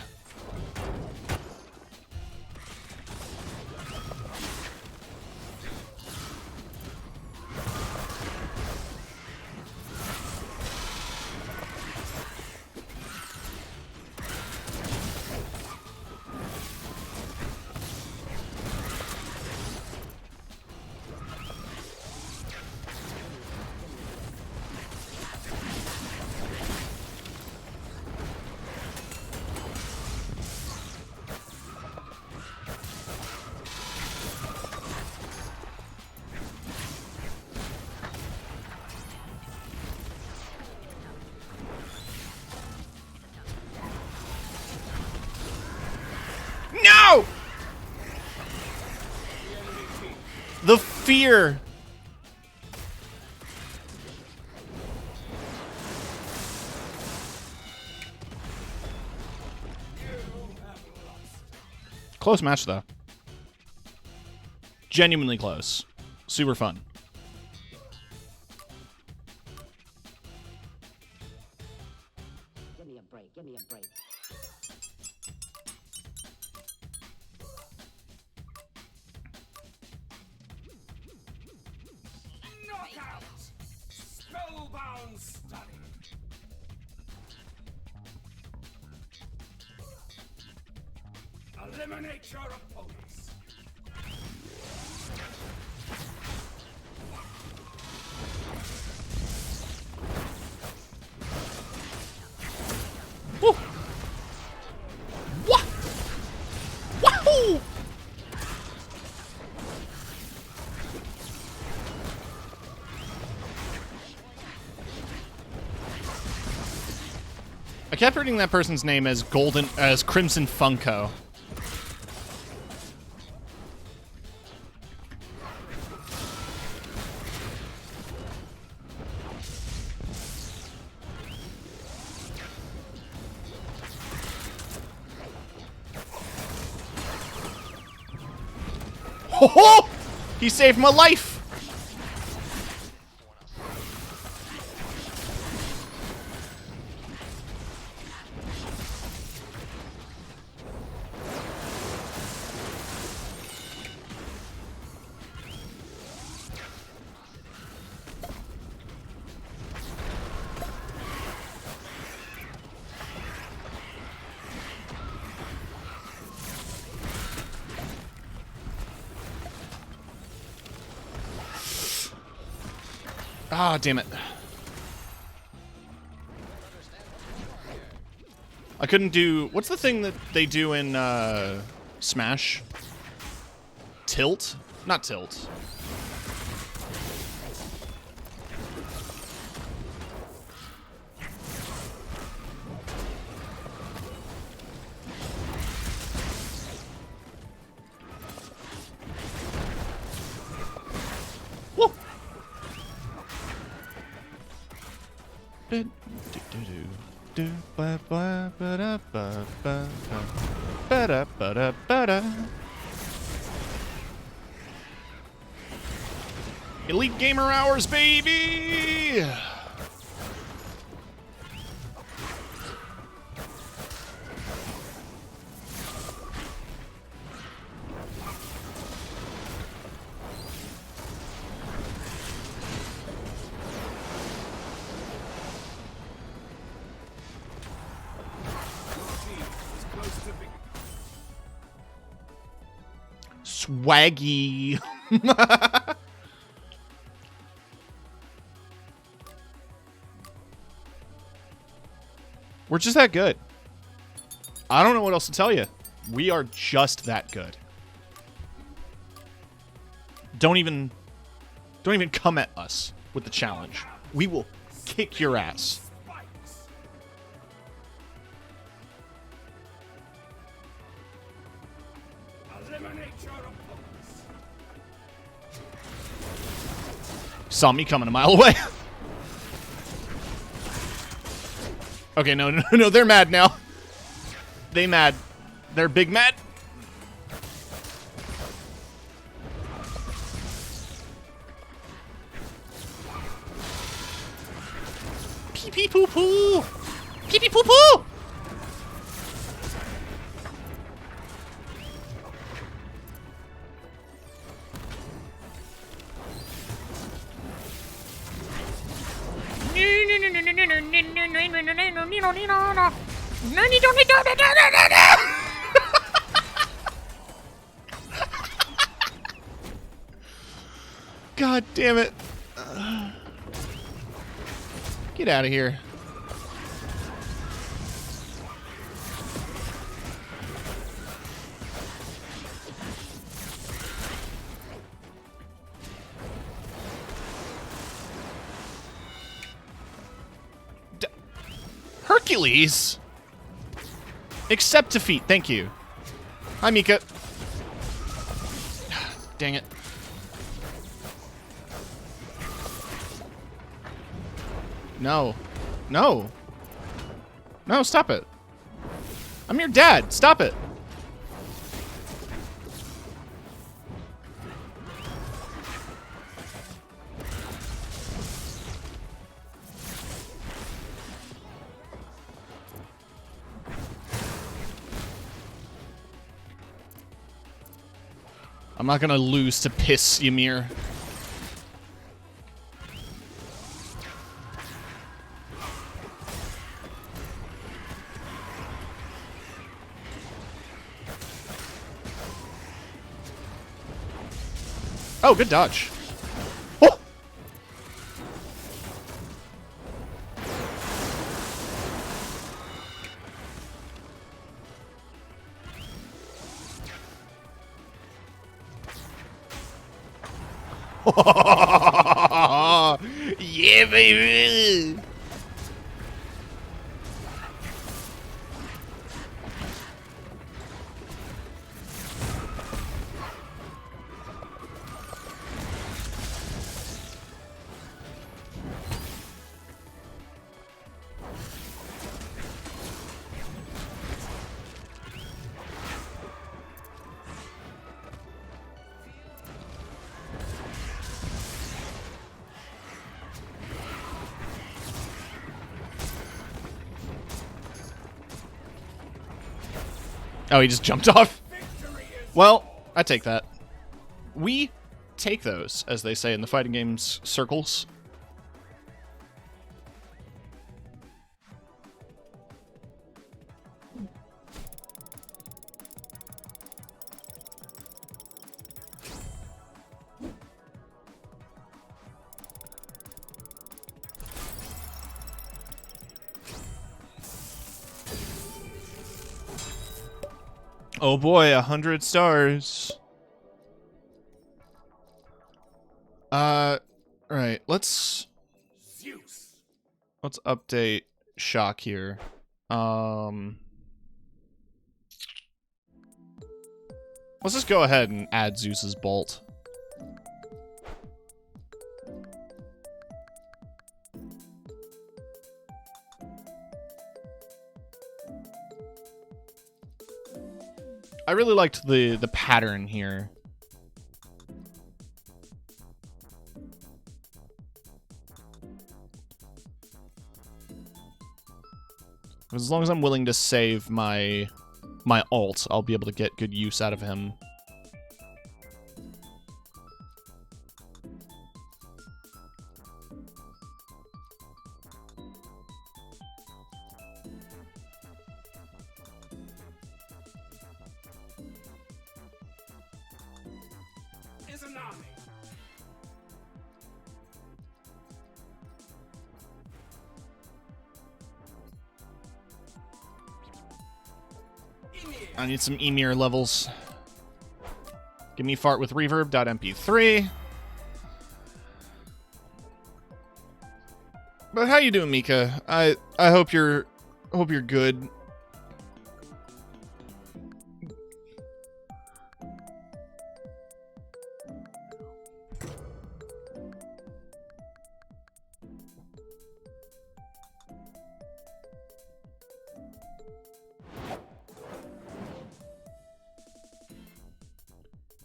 No! The fear. Close match, though. Genuinely close. Super fun. Give me a break. Give me a break. Knockout! Spellbound study! Eliminate your opponents! Woo! Wah! Wahoo! I kept reading that person's name as Crimson Funko. Ho ho! He saved my life! Ah, damn it. I couldn't do... What's the thing that they do in, Smash? Tilt? Not tilt. Woo! Elite Gamer Hours, baby! swaggy. We're just that good. I don't know what else to tell you. We are just that good. Don't even come at us with the challenge. We will kick your ass. Spikes. Eliminate your opponents. Saw me coming a mile away. Okay, no, they're mad now. They mad. They're big mad. Pee pee poo poo. Pee pee poo poo. God damn it. Get out of here. Hercules? Accept defeat, thank you. Hi, Mika. Dang it. No. No. No, stop it. I'm your dad. Stop it. I'm not gonna lose to piss Ymir. Oh, good dodge. Oh! Yeah, baby! Oh, he just jumped off. Well, I take that. We take those, as they say in the fighting games circles. Oh boy, 100 stars. Right, let's Zeus. update Shock here. Let's just go ahead and add Zeus's bolt. I really liked the pattern here. As long as I'm willing to save my ult, I'll be able to get good use out of him. Here's an army. I need some Emir levels. Give me fart with reverb.mp3. But how you doing, Mika? I hope you're good.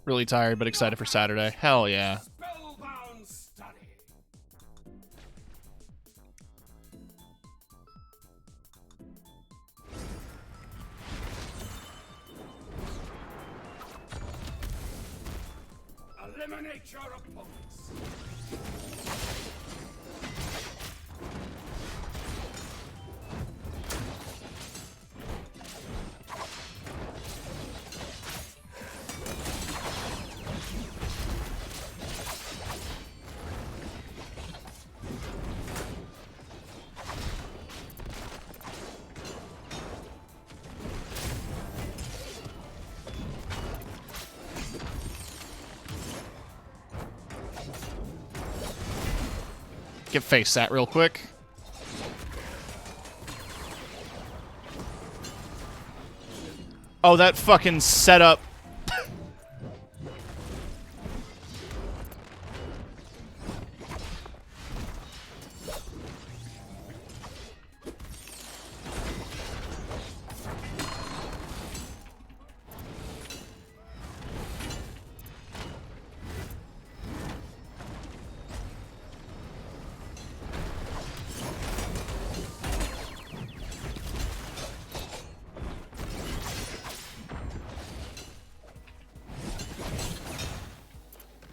Really tired, but excited for Saturday. Hell yeah. Spellbound study. Eliminate your opponents. Get face that real quick. Oh, that fucking setup.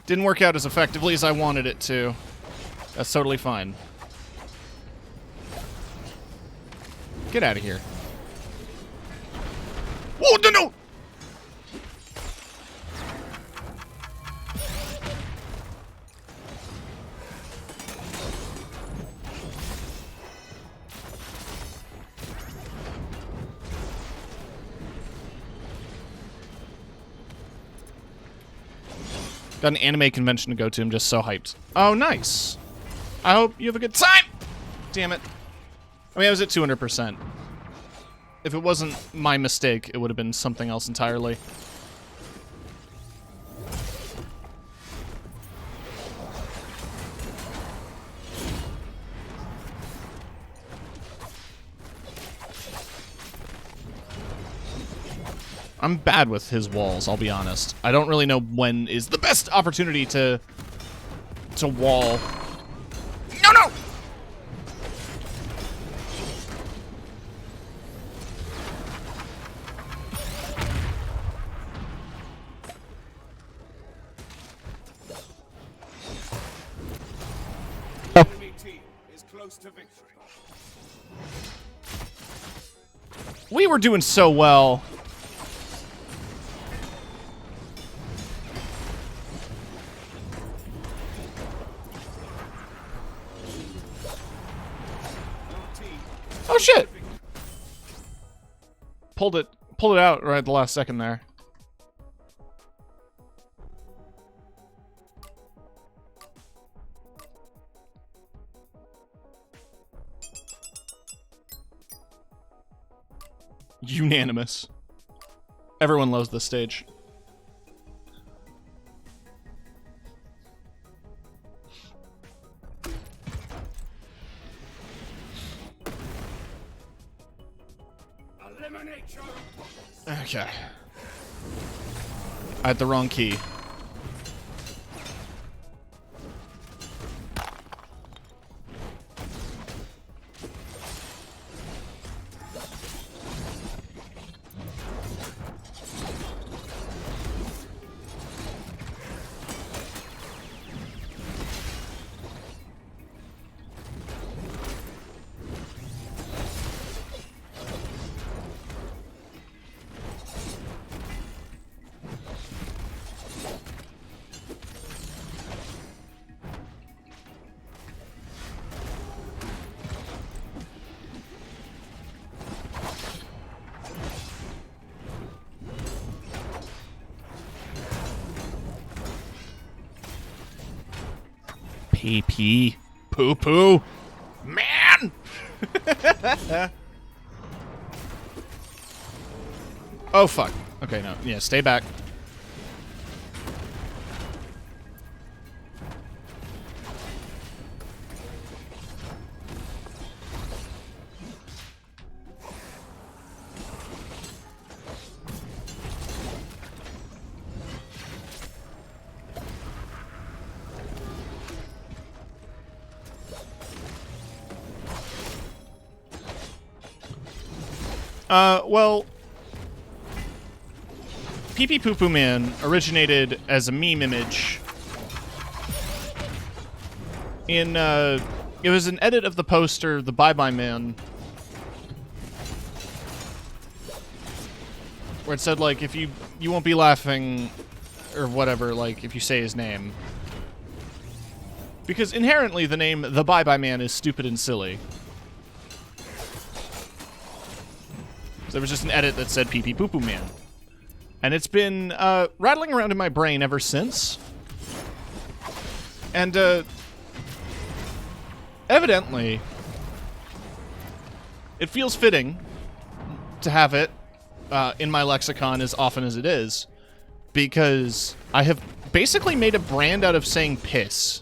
Didn't work out as effectively as I wanted it to. That's totally fine. Get out of here. Whoa, no! Got an anime convention to go to. I'm just so hyped. Oh, nice. I hope you have a good time. Damn it. I mean, I was at 200%. If it wasn't my mistake, it would have been something else entirely. I'm bad with his walls, I'll be honest. I don't really know when is the best opportunity to wall. No, no! Enemy team is close to victory. We were doing so well. Oh shit! Pulled it out right at the last second there. Unanimous. Everyone loves this stage. Eliminate your opponents. Okay. I had the wrong key. Pee pee. Poo poo. Man! Oh, fuck. Okay, no. Yeah, stay back. Well, Pee Pee Poo Poo Man originated as a meme image in, it was an edit of the poster, The Bye Bye Man, where it said, like, if you won't be laughing, or whatever, like, if you say his name. Because inherently the name The Bye Bye Man is stupid and silly. There was just an edit that said Pee Pee Poo Poo Man. And it's been rattling around in my brain ever since. And evidently, it feels fitting to have it in my lexicon as often as it is, because I have basically made a brand out of saying piss.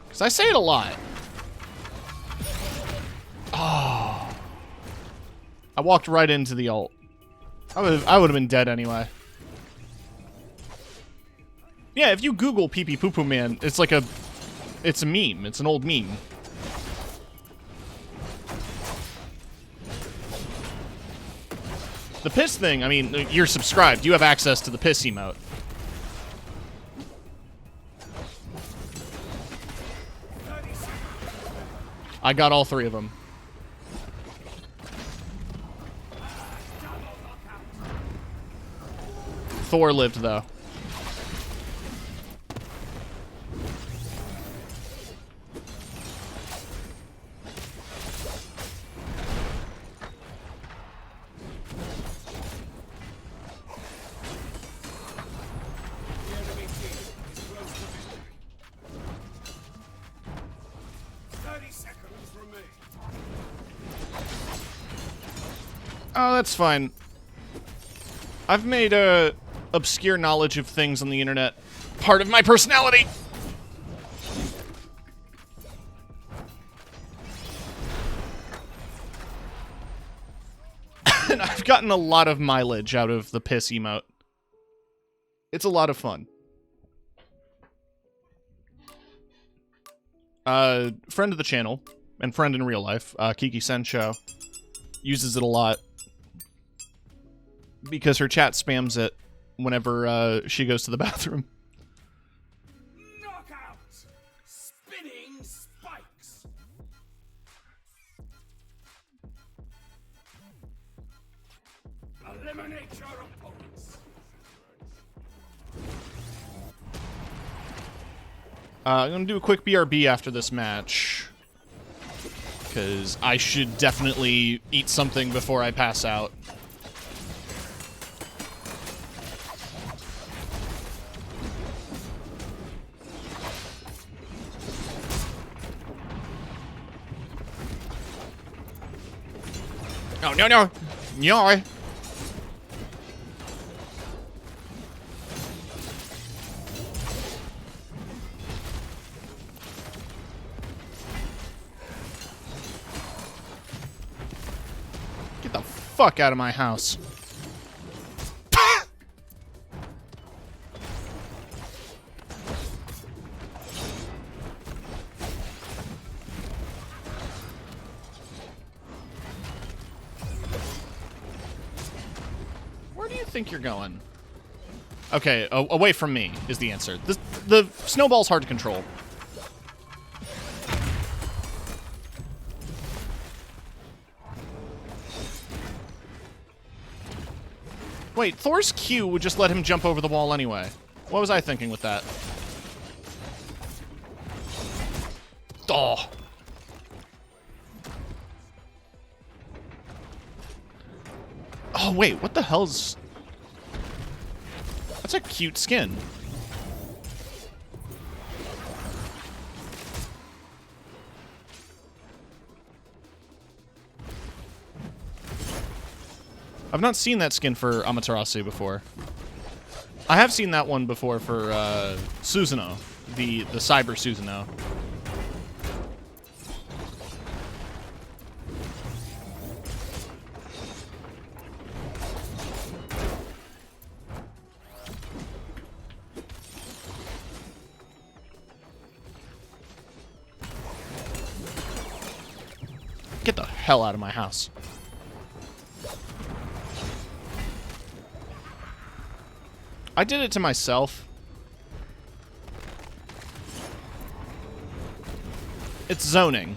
Because I say it a lot. Oh. I walked right into the ult. I would have been dead anyway. Yeah, if you Google Pee Pee Poo Poo Man, it's like it's a meme. It's an old meme. The piss thing, I mean, you're subscribed. You have access to the piss emote. I got all three of them. Thor lived, though. The enemy team is close to victory. 30 seconds remain. Oh, that's fine. I've made obscure knowledge of things on the internet part of my personality. And I've gotten a lot of mileage out of the piss emote. It's a lot of fun. Friend of the channel, and friend in real life, Kiki Sensho, uses it a lot because her chat spams it whenever she goes to the bathroom. Knockout! Spinning spikes! Eliminate your opponents! I'm gonna do a quick BRB after this match, because I should definitely eat something before I pass out. No, no, no! No! Get the fuck out of my house. Where do you think you're going? Okay, away from me is the answer. The snowball's hard to control. Wait, Thor's Q would just let him jump over the wall anyway. What was I thinking with that? Oh. Oh, wait, what the hell's... That's a cute skin. I've not seen that skin for Amaterasu before. I have seen that one before for Susanoo, the Cyber Susanoo. Get the hell out of my house. I did it to myself. It's zoning.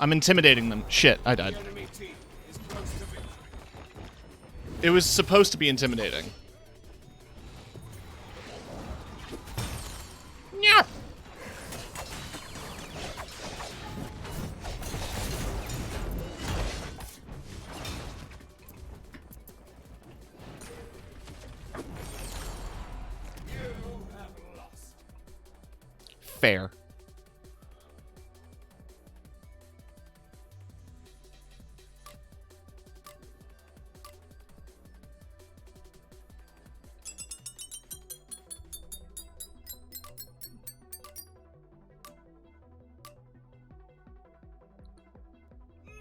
I'm intimidating them. Shit, I died. The enemy team is close to victory. It was supposed to be intimidating. Yeah. You have lost. Fair.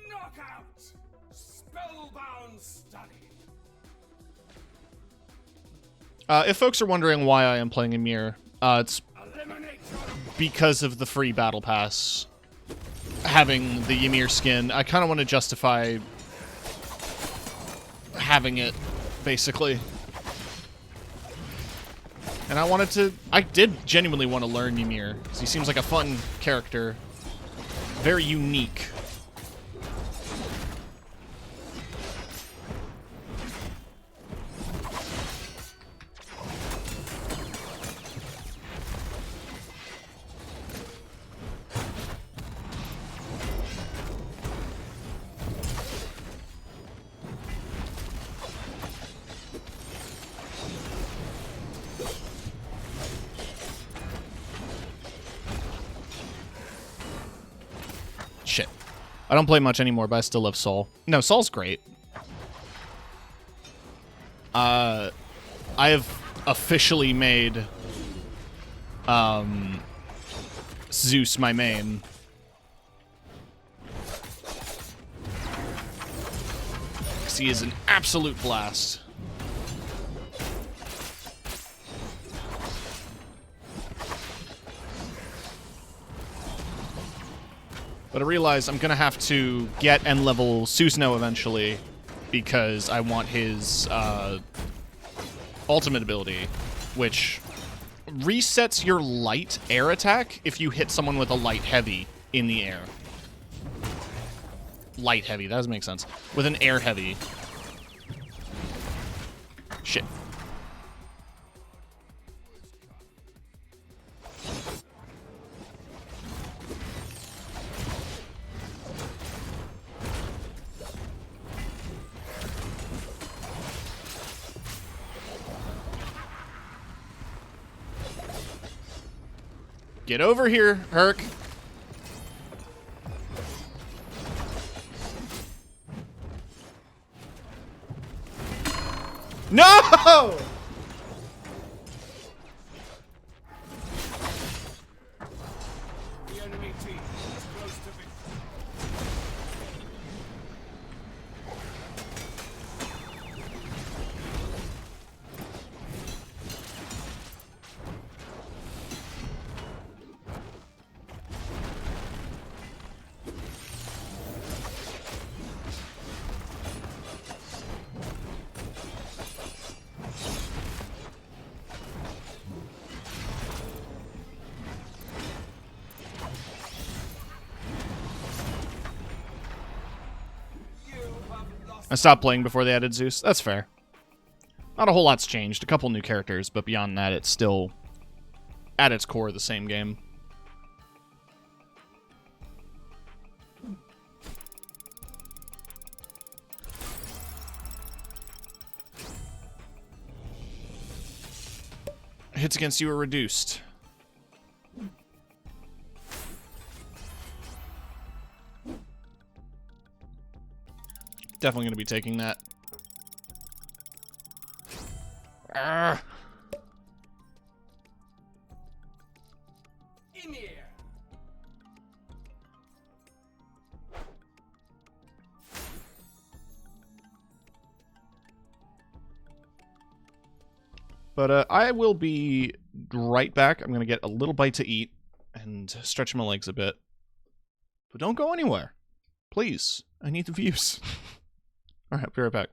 Knockout! Spellbound study. If folks are wondering why I am playing Ymir, it's Eliminate your because of the free battle pass. Having the Ymir skin, I kind of want to justify having it, basically. And I did genuinely want to learn Ymir, because he seems like a fun character. Very unique. Shit. I don't play much anymore, but I still love Sol. No, Sol's great. I have officially made Zeus my main. 'Cause he is an absolute blast. But I realize I'm going to have to get end level Susanoo eventually because I want his ultimate ability, which resets your light air attack if you hit someone with a light heavy in the air. Light heavy, that doesn't make sense. With an air heavy. Shit. Get over here, Herc. No! The enemy team is close to victory. I stopped playing before they added Zeus. That's fair. Not a whole lot's changed. A couple new characters, but beyond that, it's still, at its core, the same game. Hits against you are reduced. Definitely going to be taking that. Arrgh. Emir. But I will be right back. I'm going to get a little bite to eat and stretch my legs a bit. But don't go anywhere. Please. I need the views. Alright, I'll be right back.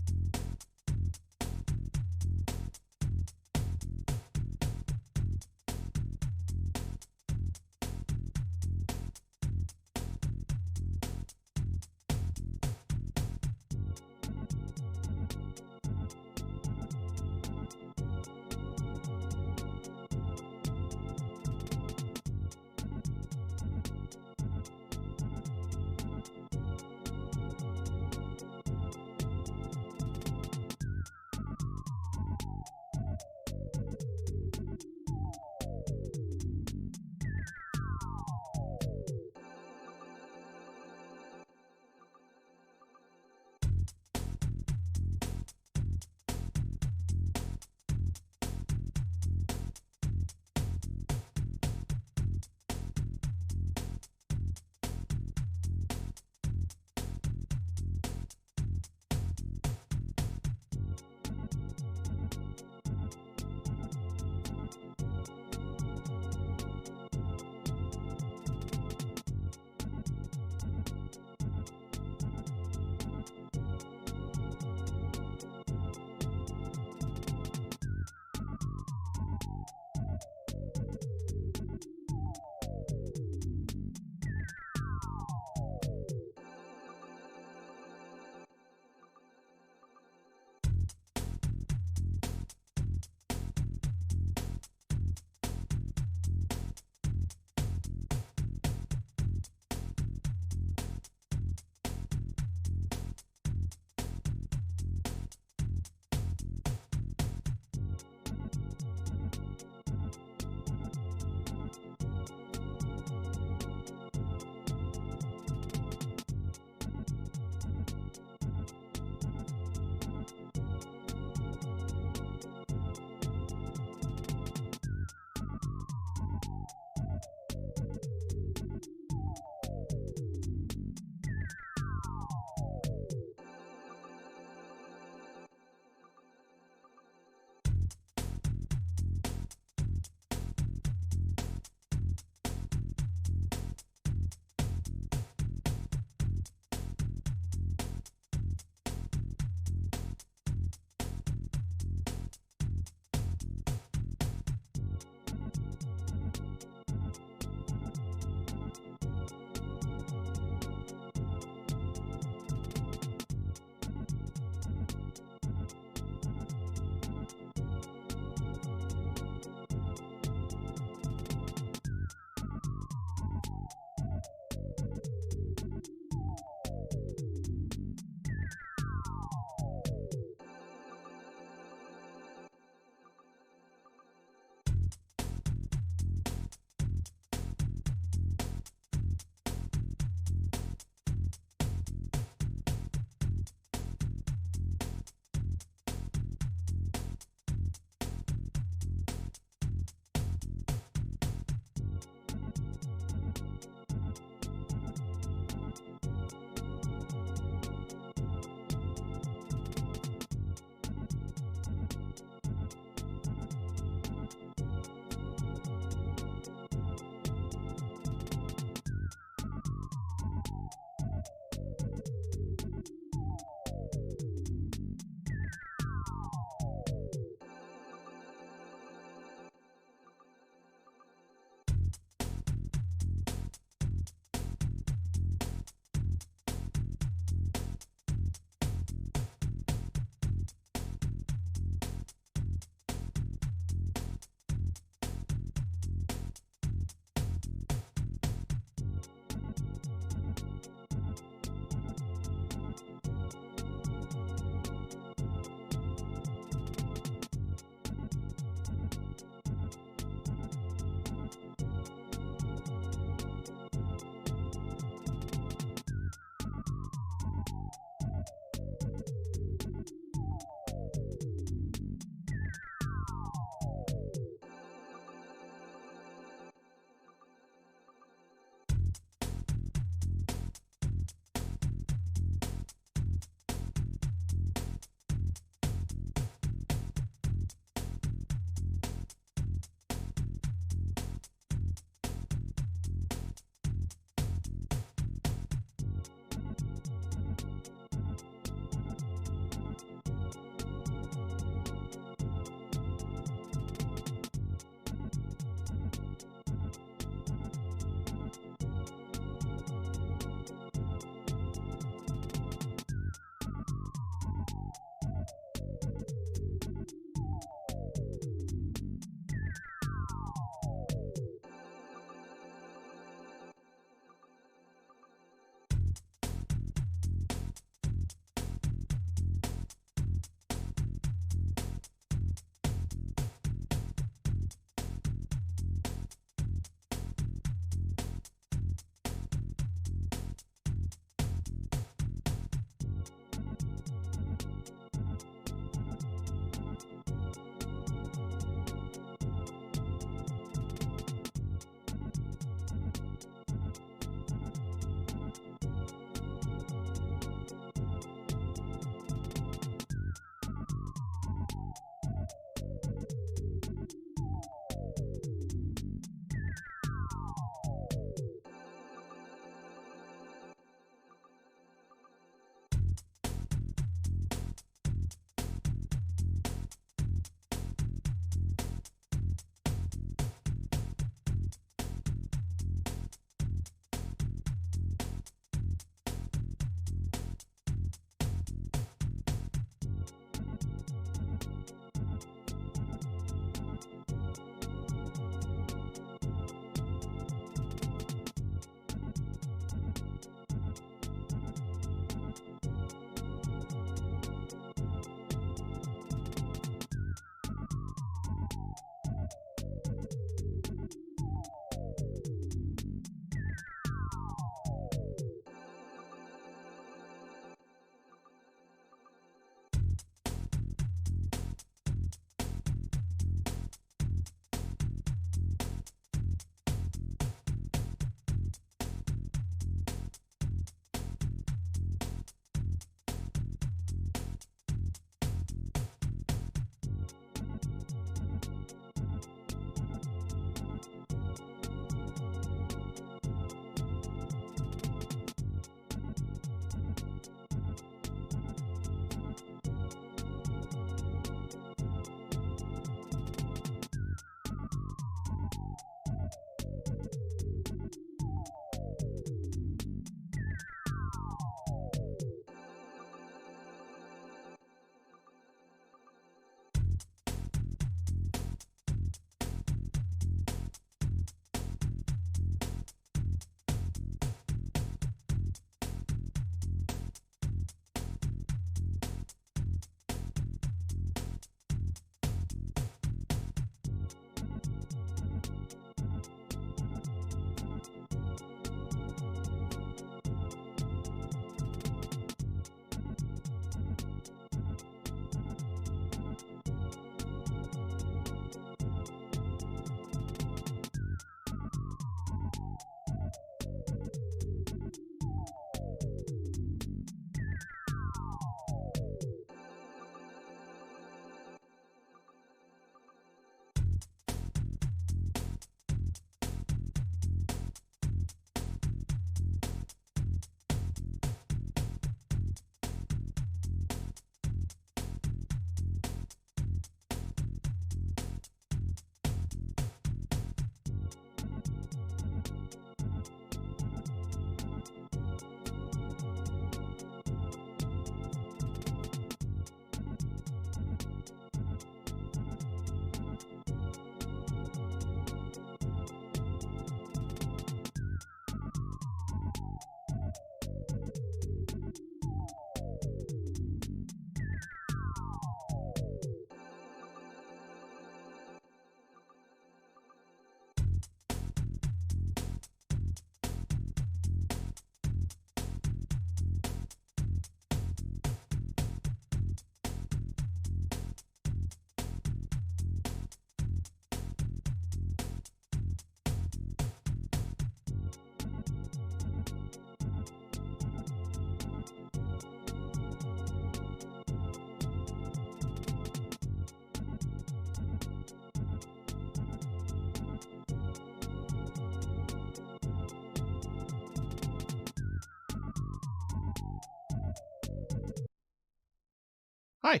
Hi.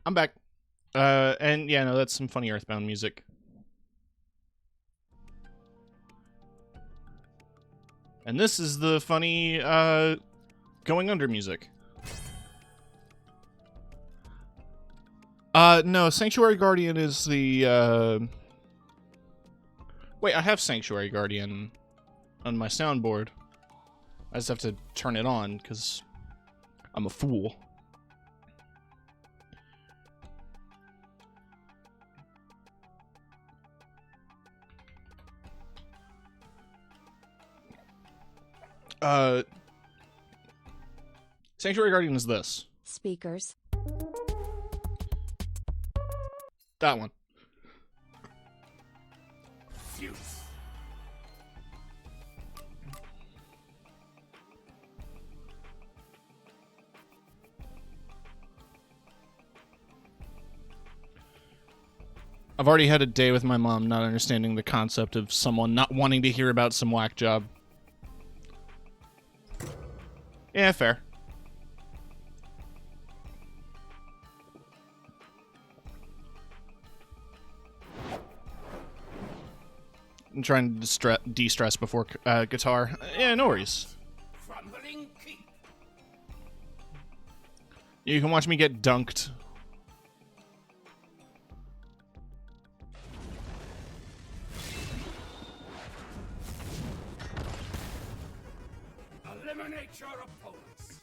I'm back. And yeah, no, that's some funny Earthbound music. And this is the funny, Going Under music. No, Sanctuary Guardian is the, Wait, I have Sanctuary Guardian on my soundboard. I just have to turn it on, because I'm a fool. Sanctuary Guardian is this. Speakers. That one. Fuse. I've already had a day with my mom not understanding the concept of someone not wanting to hear about some whack job. Yeah, fair. I'm trying to de-stress before guitar. Yeah, no worries. Crumbling keep. You can watch me get dunked. Eliminate your opponents.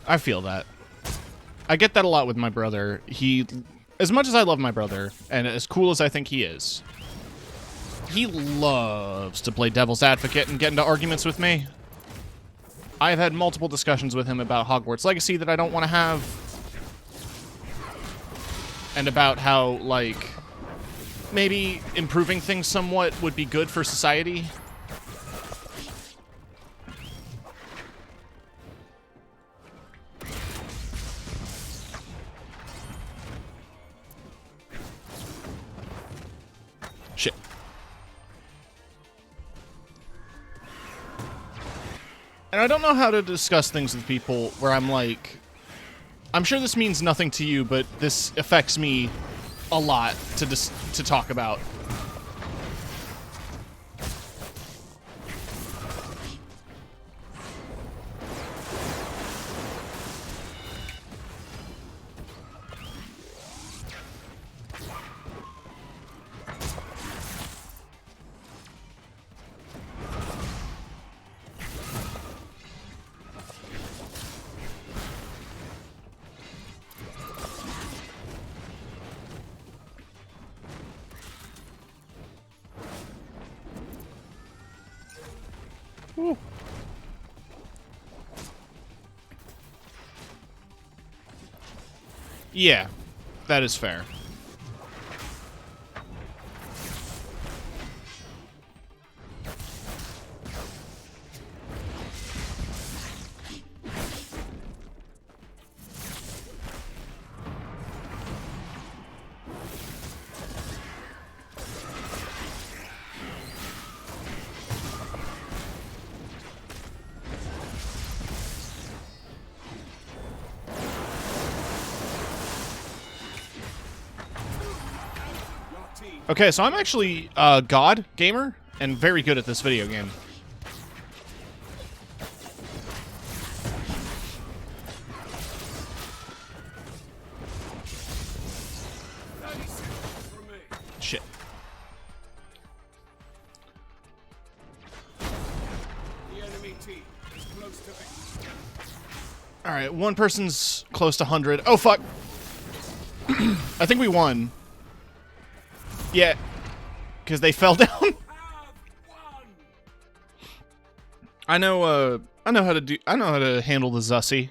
I feel that. I get that a lot with my brother. As much as I love my brother, and as cool as I think he is, he loves to play devil's advocate and get into arguments with me. I've had multiple discussions with him about Hogwarts Legacy that I don't want to have. And about how, like, maybe improving things somewhat would be good for society. Shit. And I don't know how to discuss things with people where I'm like, I'm sure this means nothing to you, but this affects me a lot to talk about. Ooh. Yeah, that is fair. Okay, so I'm actually God gamer and very good at this video game. Shit. The enemy team is close to victory. All right, one person's close to 100. Oh, fuck. I think we won. Yeah, because they fell down. I know how to handle the Zussi.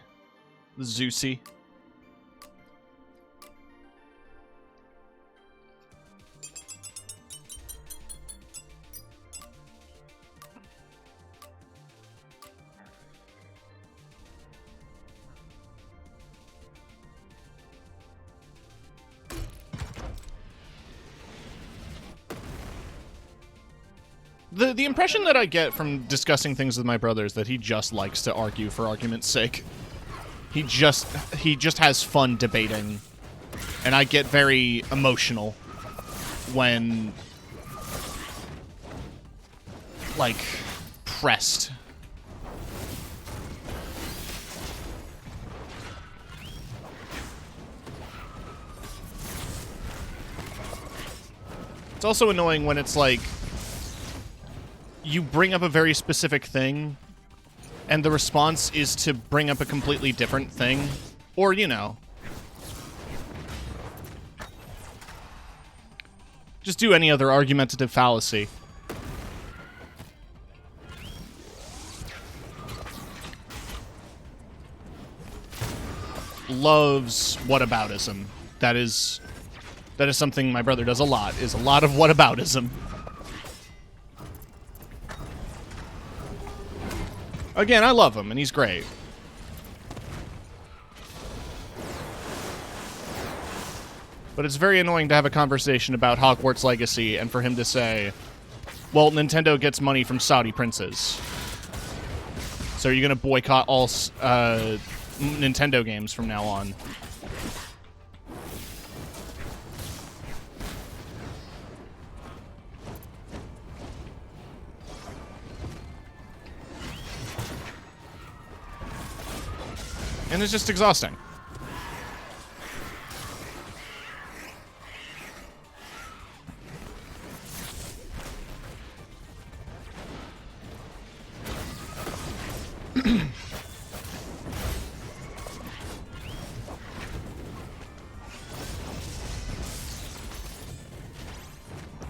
The Zeusy. The impression that I get from discussing things with my brother is that he just likes to argue for argument's sake. He just has fun debating, and I get very emotional when, like, pressed. It's also annoying when it's like, you bring up a very specific thing, and the response is to bring up a completely different thing. Or, you know, just do any other argumentative fallacy. Loves whataboutism. That is something my brother does a lot, is a lot of whataboutism. Again, I love him, and he's great. But it's very annoying to have a conversation about Hogwarts Legacy and for him to say, well, Nintendo gets money from Saudi princes. So are you going to boycott all Nintendo games from now on? And it's just exhausting.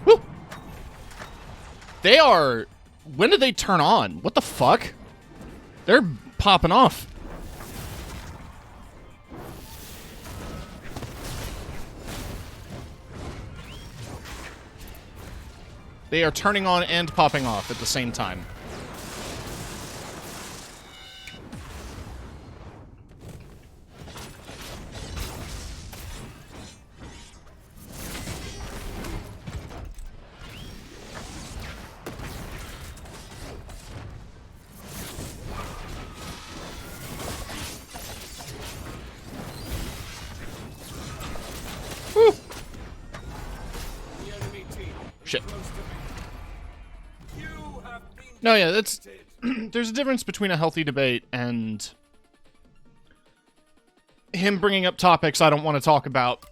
Woo! They are... When did they turn on? What the fuck? They're popping off. They are turning on and popping off at the same time. Whew. The enemy team Shit. close to victory. You have been No, yeah, that's... defeated. There's a difference between a healthy debate and him bringing up topics I don't want to talk about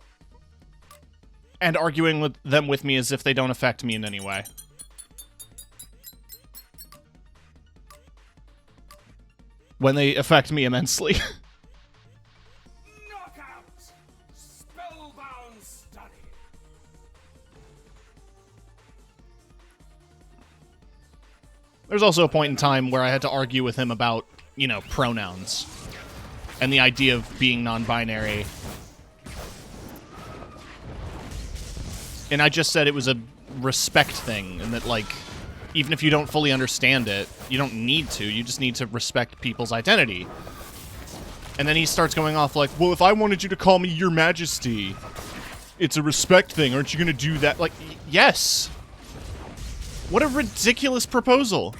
and arguing with them with me as if they don't affect me in any way. When they affect me immensely. Knockout! Spellbound study. There's also a point in time where I had to argue with him about, you know, pronouns and the idea of being non-binary. And I just said it was a respect thing, and that, like, even if you don't fully understand it, you don't need to. You just need to respect people's identity. And then he starts going off like, well, if I wanted you to call me Your Majesty, it's a respect thing. Aren't you going to do that? Like, yes. What a ridiculous proposal.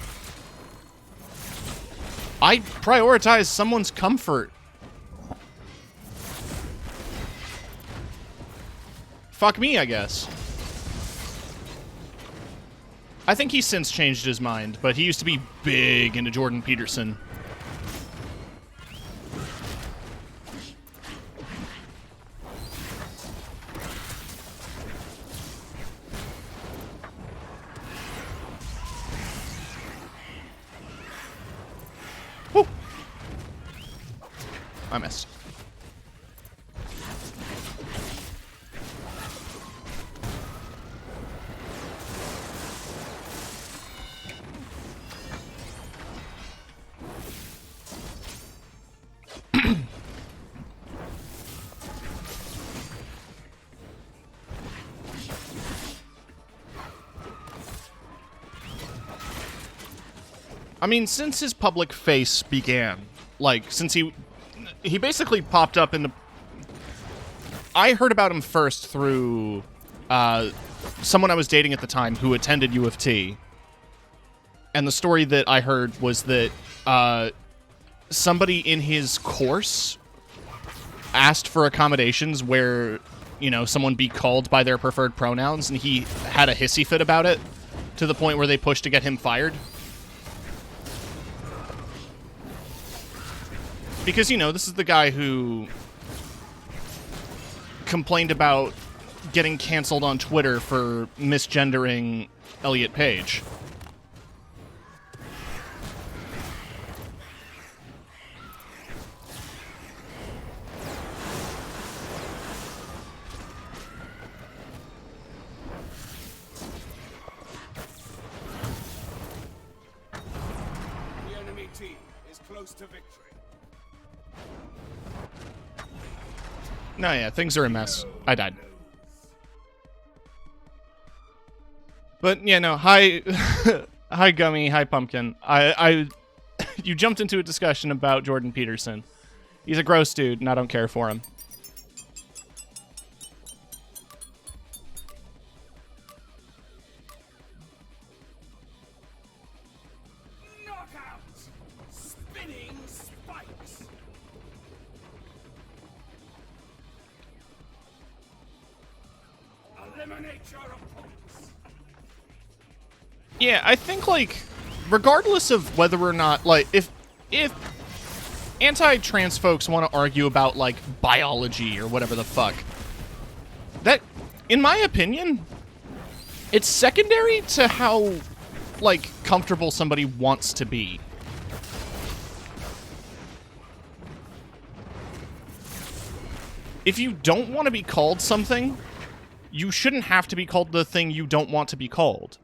I prioritize someone's comfort. Fuck me, I guess. I think he's since changed his mind, but he used to be big into Jordan Peterson. Woo! I missed. I mean, since his public face began, like, since he basically popped up in the... I heard about him first through someone I was dating at the time who attended U of T. And the story that I heard was that somebody in his course asked for accommodations where, you know, someone be called by their preferred pronouns, and he had a hissy fit about it to the point where they pushed to get him fired. Because, you know, this is the guy who complained about getting canceled on Twitter for misgendering Elliot Page. The enemy team is close to victory. No, yeah, things are a mess. I died. But, yeah, no, hi, hi, Gummy, hi, Pumpkin. You jumped into a discussion about Jordan Peterson. He's a gross dude, and I don't care for him. Knockout! Spinning spikes! Eliminate your opponents! Yeah, I think, like, regardless of whether or not, like, if anti-trans folks want to argue about, like, biology or whatever the fuck, that, in my opinion, it's secondary to how, like, comfortable somebody wants to be. If you don't want to be called something, you shouldn't have to be called the thing you don't want to be called.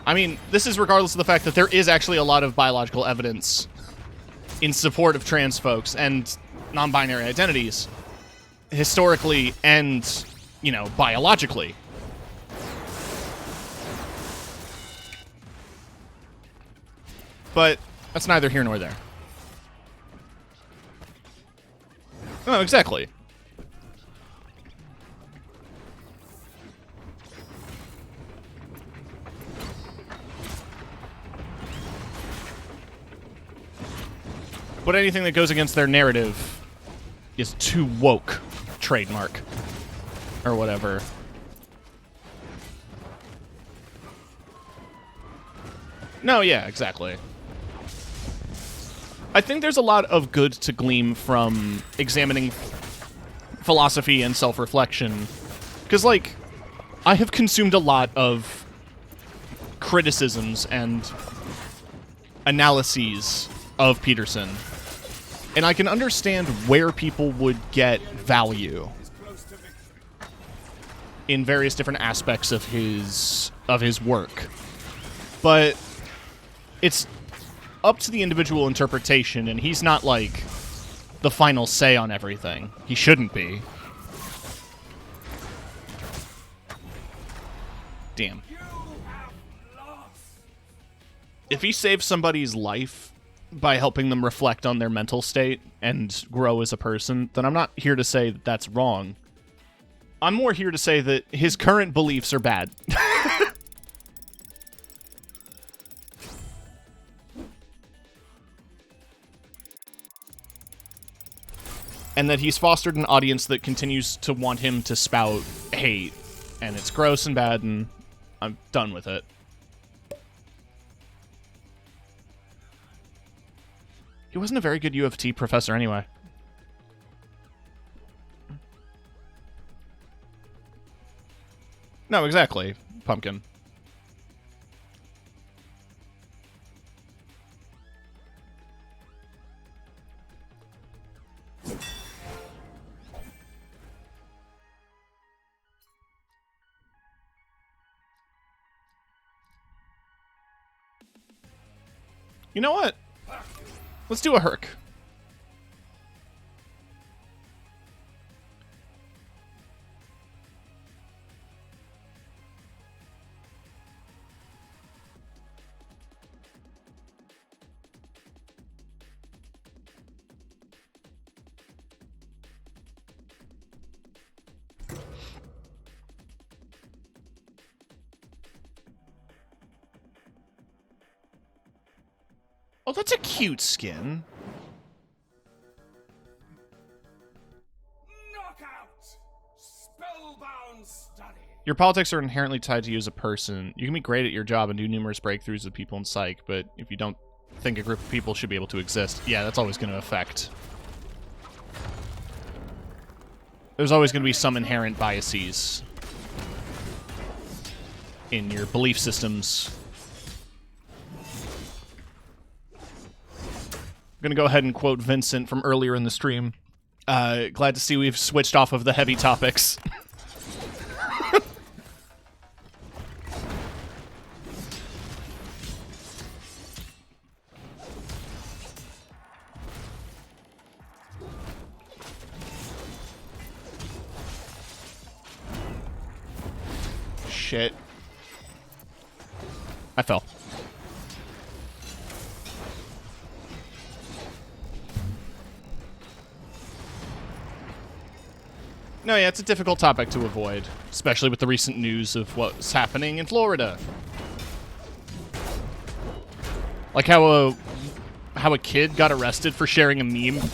I mean, this is regardless of the fact that there is actually a lot of biological evidence in support of trans folks and non-binary identities, historically and, you know, biologically. But that's neither here nor there. Oh, exactly. But anything that goes against their narrative is too woke, trademark, or whatever. No, yeah, exactly. I think there's a lot of good to glean from examining philosophy and self-reflection. Because, like, I have consumed a lot of criticisms and analyses of Peterson. And I can understand where people would get value in various different aspects of his work. But it's up to the individual interpretation, and he's not, like, the final say on everything. He shouldn't be. Damn. If he saves somebody's life by helping them reflect on their mental state and grow as a person, then I'm not here to say that that's wrong. I'm more here to say that his current beliefs are bad. And that he's fostered an audience that continues to want him to spout hate. And it's gross and bad, and I'm done with it. He wasn't a very good U of T professor anyway. No, exactly, Pumpkin. You know what? Let's do a Herc. Oh, that's a cute skin. Knockout! Spellbound study! Your politics are inherently tied to you as a person. You can be great at your job and do numerous breakthroughs with people in psych, but if you don't think a group of people should be able to exist, yeah, that's always going to affect. There's always going to be some inherent biases in your belief systems. I'm going to go ahead and quote Vincent from earlier in the stream. Glad to see we've switched off of the heavy topics. Shit. I fell. No, yeah, it's a difficult topic to avoid, especially with the recent news of what's happening in Florida. Like how a kid got arrested for sharing a meme.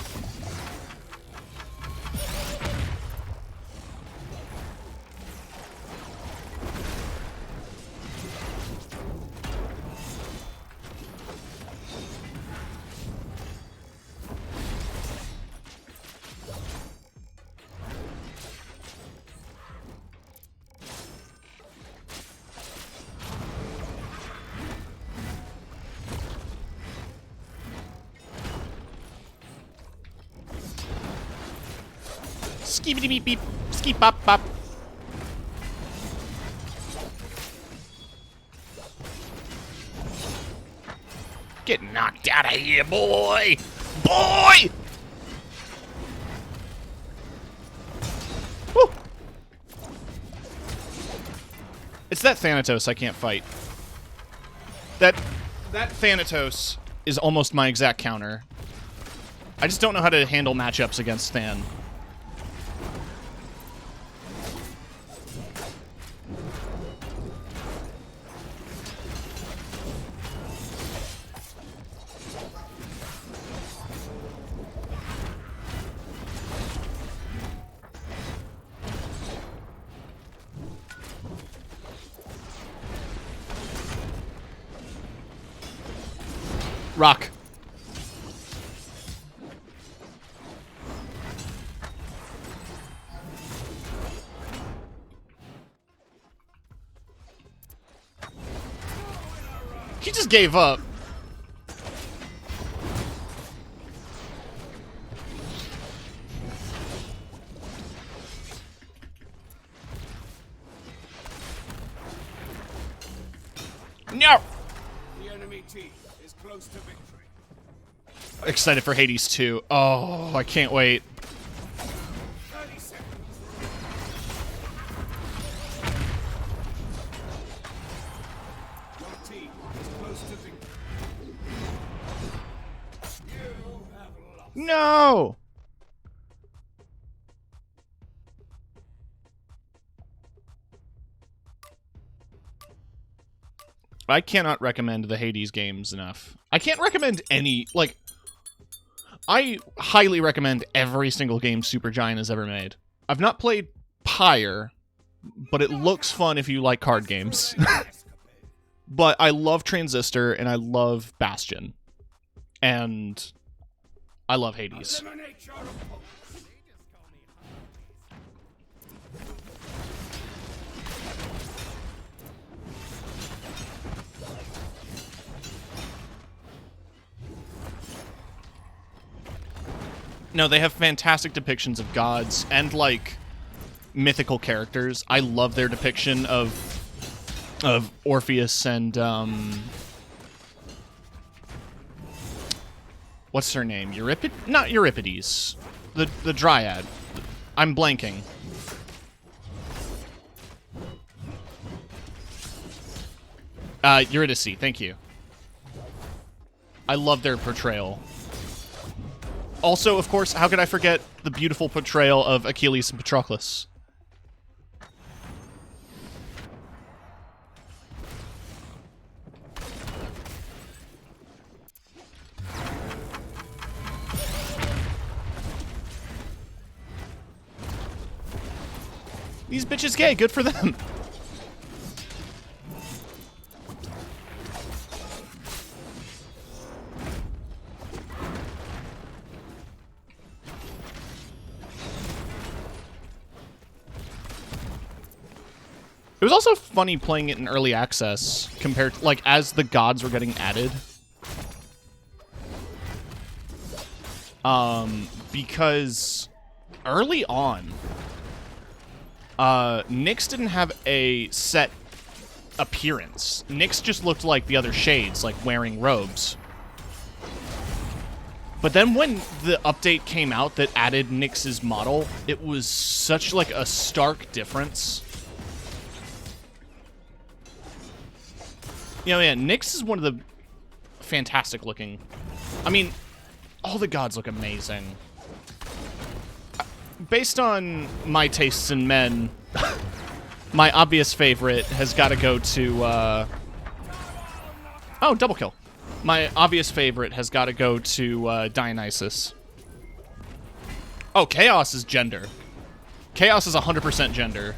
Skeepity beep beep, skeep bop bop. Get knocked out of here, boy! Boy! Woo! It's that Thanatos I can't fight. That Thanatos is almost my exact counter. I just don't know how to handle matchups against Than. Rock. He just gave up. No! The enemy team is close to victory. Excited for Hades 2. Oh, I can't wait. 30 seconds. Your team is close to victory. You have lost. No! I cannot recommend the Hades games enough. I can't recommend any, like... I highly recommend every single game Supergiant has ever made. I've not played Pyre, but it looks fun if you like card games. But I love Transistor, and I love Bastion. And I love Hades. Eliminate your opponent. No, they have fantastic depictions of gods and, like, mythical characters. I love their depiction of What's her name? Not Euripides. The Dryad. I'm blanking. Eurydice, thank you. I love their portrayal. Also, of course, how could I forget the beautiful portrayal of Achilles and Patroclus? These bitches gay, good for them. It was also funny playing it in early access compared to, like, as the gods were getting added. Because early on, Nyx didn't have a set appearance. Nyx just looked like the other shades, like wearing robes. But then when the update came out that added Nyx's model, it was such like a stark difference. You know, yeah, Nyx is one of the fantastic looking. I mean, all the gods look amazing. Based on my tastes in men, my obvious favorite has got to go to, oh, double kill. My obvious favorite has got to go to Dionysus. Oh, Chaos is gender. Chaos is 100% gender.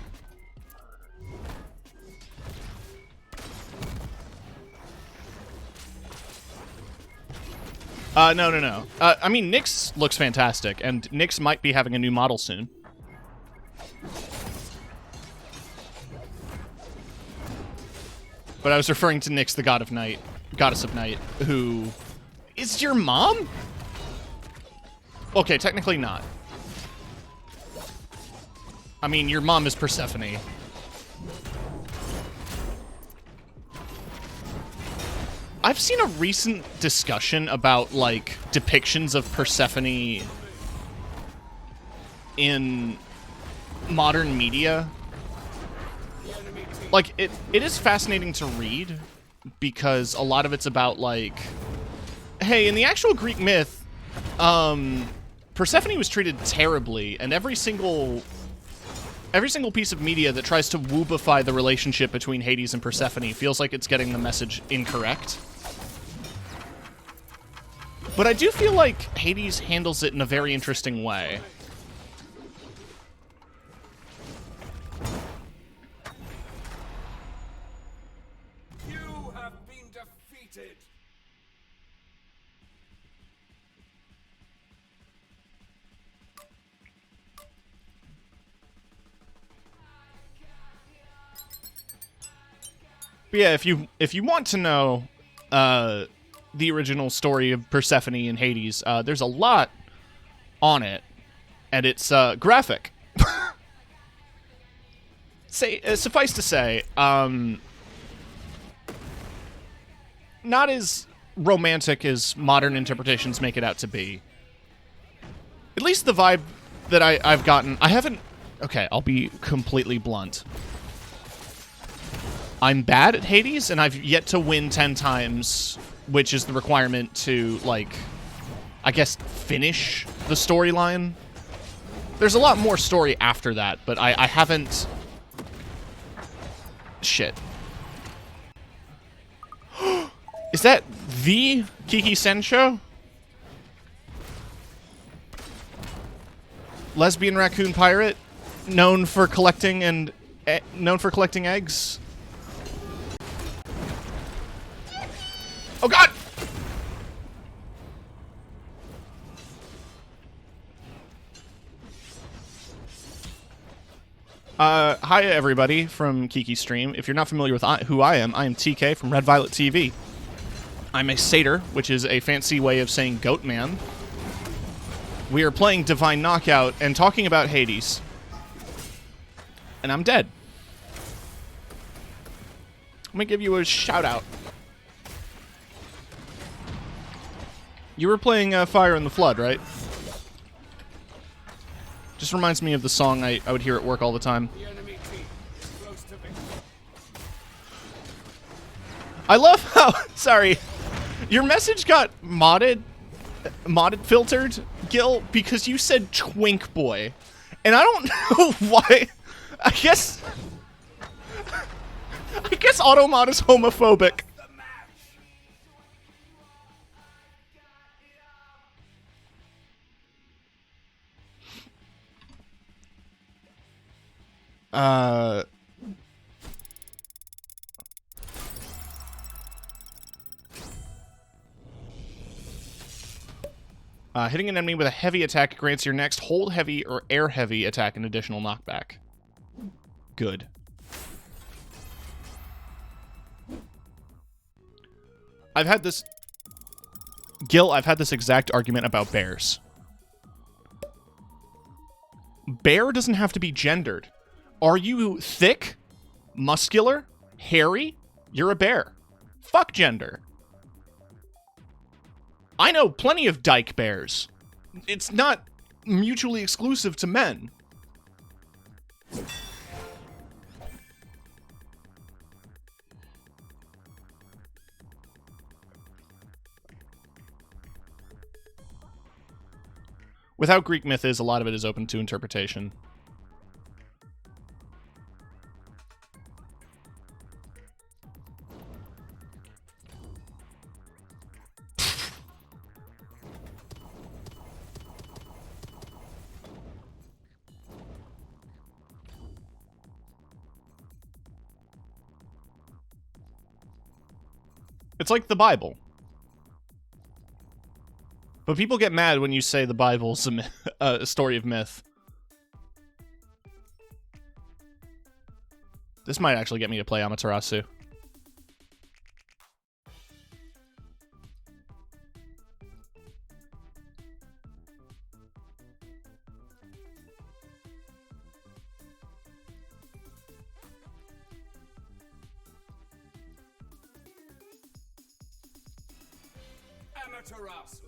No. I mean, Nyx looks fantastic, and Nyx might be having a new model soon. But I was referring to Nyx, the god of night, goddess of night, who is your mom? Okay, technically not. I mean, your mom is Persephone. I've seen a recent discussion about, like, depictions of Persephone in modern media. Like, it is fascinating to read, because a lot of it's about, like, hey, in the actual Greek myth, Persephone was treated terribly, and every single piece of media that tries to woobify the relationship between Hades and Persephone feels like it's getting the message incorrect. But I do feel like Hades handles it in a very interesting way. You have been defeated. But yeah, if you want to know the original story of Persephone and Hades, there's a lot on it, and it's graphic. Suffice to say, not as romantic as modern interpretations make it out to be. At least the vibe that I've gotten, I haven't... Okay, I'll be completely blunt. I'm bad at Hades, and I've yet to win 10 times, which is the requirement to, like, I guess, finish the storyline. There's a lot more story after that, but I haven't... Shit. Is that the Kiki Sen show? Lesbian raccoon pirate, known for collecting eggs. Oh god! Hi everybody from Kiki Stream. If you're not familiar with who I am TK from Red Violet TV. I'm a satyr, which is a fancy way of saying goat man. We are playing Divine Knockout and talking about Hades. And I'm dead. Let me give you a shout out. You were playing Fire in the Flood, right? Just reminds me of the song I would hear at work all the time. The enemy team is close to victory. I love how... Sorry. Your message got modded filtered, Gil, because you said twink boy. And I don't know why. I guess Automod is homophobic. Hitting an enemy with a heavy attack grants your next hold heavy or air heavy attack an additional knockback. Good. Gil, I've had this exact argument about bears. Bear doesn't have to be gendered. Are you thick, muscular, hairy? You're a bear. Fuck gender. I know plenty of dyke bears. It's not mutually exclusive to men. With how Greek myth is, a lot of it is open to interpretation. It's like the Bible. But people get mad when you say the Bible's a, a story of myth. This might actually get me to play Amaterasu. Amaterasu.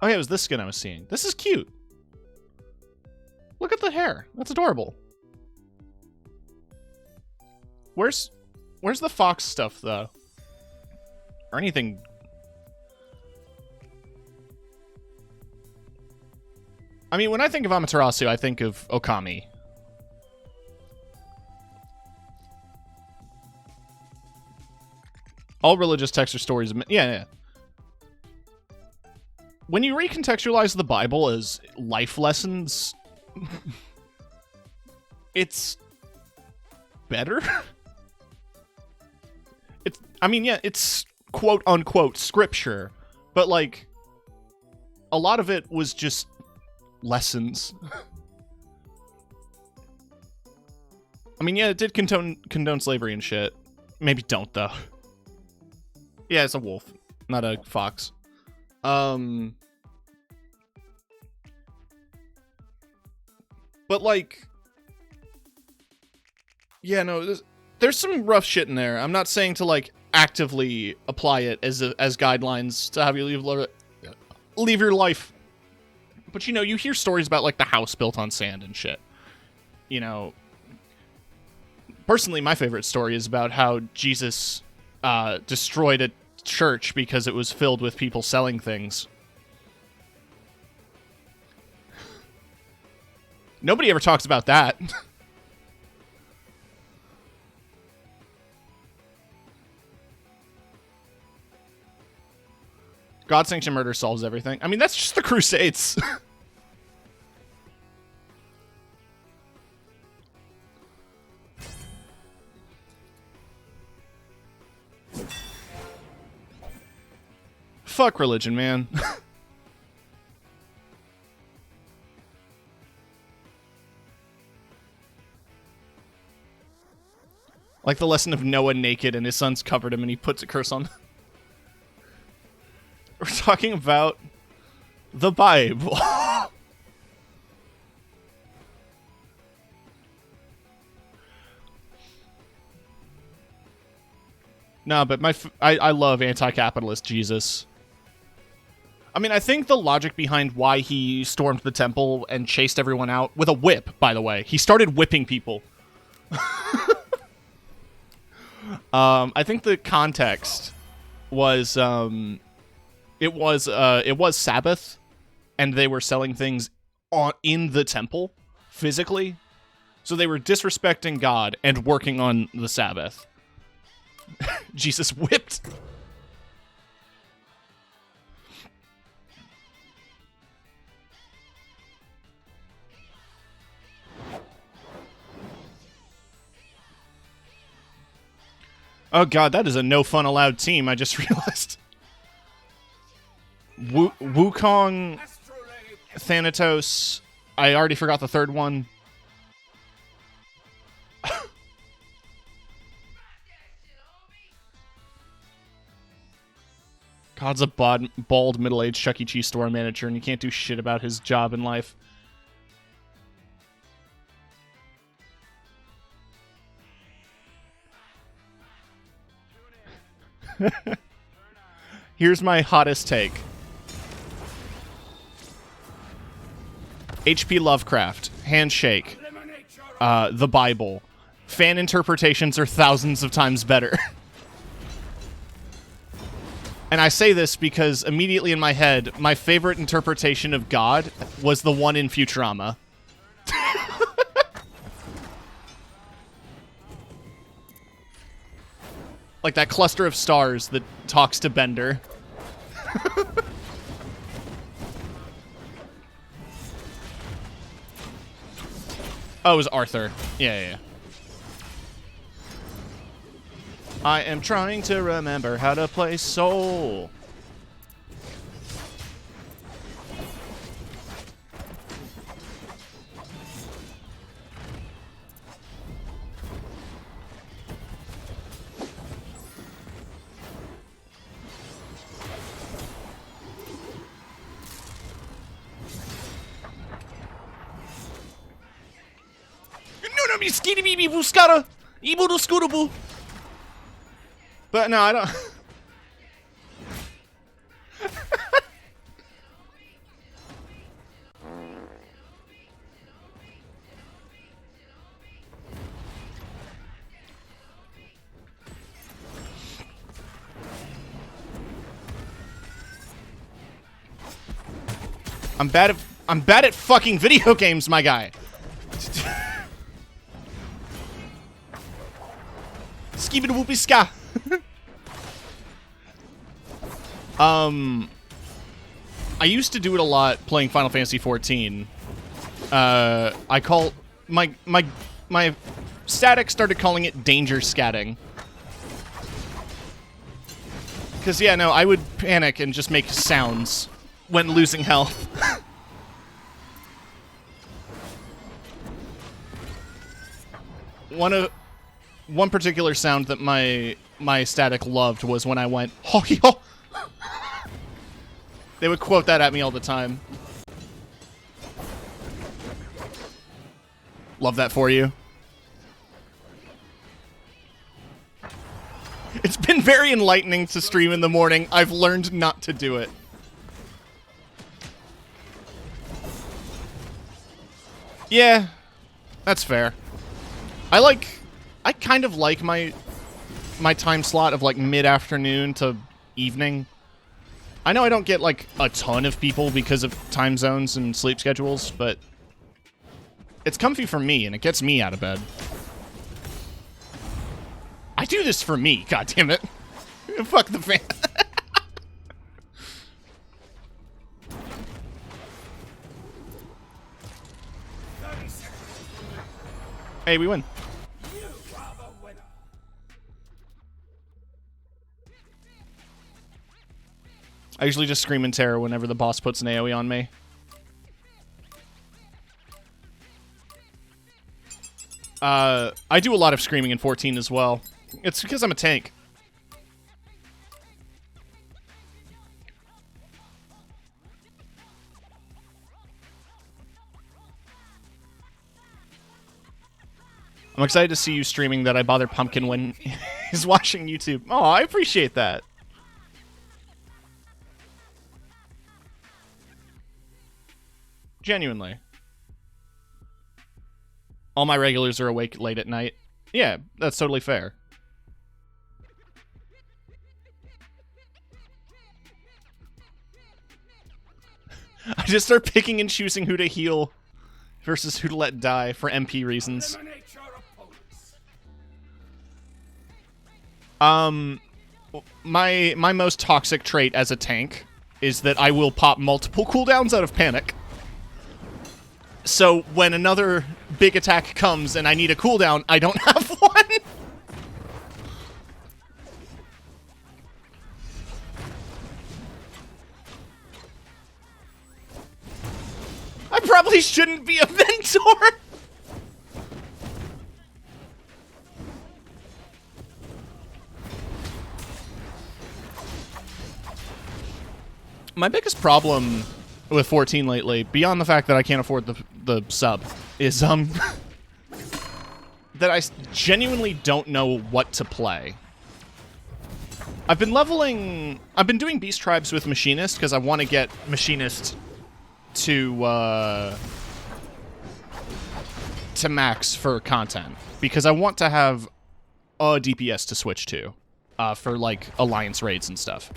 Oh yeah, it was this skin I was seeing. This is cute. Look at the hair. That's adorable. Where's the fox stuff, though? Or anything... I mean, when I think of Amaterasu, I think of Okami. All religious texts or stories... Yeah. When you recontextualize the Bible as life lessons, it's better. It's quote-unquote scripture, but, like, a lot of it was just lessons. I mean, yeah, it did condone slavery and shit. Maybe don't, though. Yeah, it's a wolf, not a fox. But, like, yeah, no, there's some rough shit in there. I'm not saying to, like, actively apply it as guidelines to have you leave your life. But, you know, you hear stories about, like, the house built on sand and shit. You know, personally, my favorite story is about how Jesus destroyed a church because it was filled with people selling things. Nobody ever talks about that. God-sanctioned murder solves everything. I mean, that's just the Crusades. Fuck religion, man. Like the lesson of Noah naked and his sons covered him and he puts a curse on. We're talking about the Bible. No, but I love anti-capitalist Jesus. I mean, I think the logic behind why he stormed the temple and chased everyone out with a whip, by the way. He started whipping people. I think the context was it was Sabbath, and they were selling things in the temple physically, so they were disrespecting God and working on the Sabbath. Jesus whipped. Oh god, that is a no fun allowed team, I just realized. Wukong, Thanatos, I already forgot the third one. God's a bald middle-aged Chuck E. Cheese store manager, and you can't do shit about his job in life. Here's my hottest take. H.P. Lovecraft, Handshake, the Bible. Fan interpretations are thousands of times better. And I say this because immediately in my head, my favorite interpretation of God was the one in Futurama. Like that cluster of stars that talks to Bender. Oh, it was Arthur. Yeah. I am trying to remember how to play Soul. No, me skinny baby buscara. Ibu do scootabu. But no, I don't. I'm bad at fucking video games, my guy. Skibidi whoopie ska. I used to do it a lot playing Final Fantasy XIV. I call my static started calling it danger scatting. Cause yeah, no, I would panic and just make sounds when losing health. One particular sound that my static loved was when I went ho. They would quote that at me all the time. Love that for you. It's been very enlightening to stream in the morning. I've learned not to do it. Yeah, that's fair. I kind of like my time slot of like mid-afternoon to evening. I know I don't get like a ton of people because of time zones and sleep schedules, but it's comfy for me and it gets me out of bed. I do this for me, goddammit. Fuck the fan. Hey, we win. I usually just scream in terror whenever the boss puts an AoE on me. I do a lot of screaming in 14 as well. It's because I'm a tank. I'm excited to see you streaming that I bother Pumpkin when He's watching YouTube. Oh, I appreciate that. Genuinely. All my regulars are awake late at night. Yeah, that's totally fair. I just start picking and choosing who to heal versus who to let die for MP reasons. Eliminate your opponents. My most toxic trait as a tank is that I will pop multiple cooldowns out of panic. So when another big attack comes and I need a cooldown, I don't have one. I probably shouldn't be a mentor. My biggest problem with 14 lately, beyond the fact that I can't afford the sub, is that I genuinely don't know what to play. I've been doing Beast Tribes with Machinist because I want to get Machinist to max for content, because I want to have a DPS to switch to for like Alliance raids and stuff.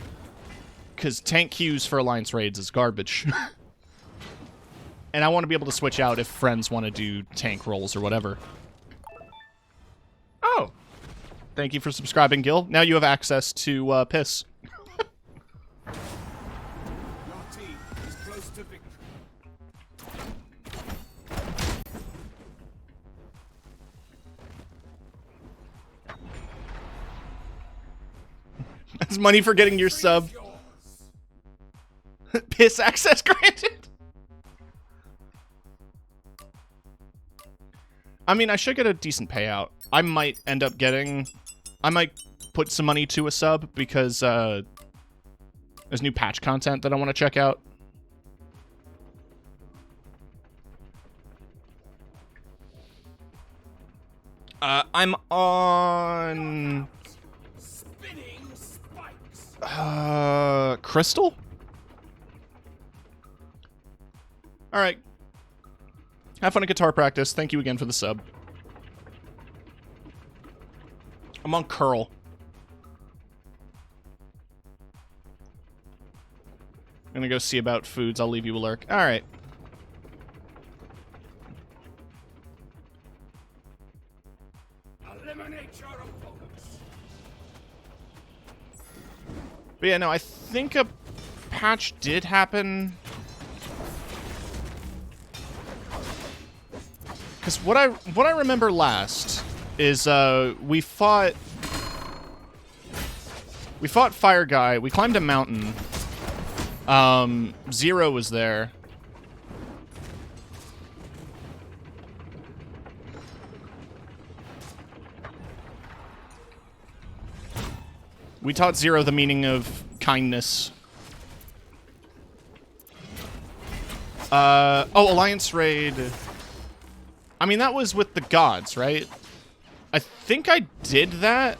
Because tank queues for Alliance raids is garbage. And I want to be able to switch out if friends want to do tank rolls or whatever. Oh. Thank you for subscribing, Gil. Now you have access to piss. Your team is close to victory. That's money for getting your sub. Piss access granted. I mean, I should get a decent payout. I might end up getting... I might put some money to a sub because there's new patch content that I want to check out. I'm on... Spinning spikes. Crystal? Alright. Have fun at guitar practice. Thank you again for the sub. I'm on Curl. I'm gonna go see about foods. I'll leave you a lurk. Alright. Eliminate your opponents. But yeah, no, I think a patch did happen. Because what I remember last is we fought Fire Guy. We climbed a mountain. Zero was there. We taught Zero the meaning of kindness. Oh, Alliance Raid. I mean, that was with the gods, right? I think I did that.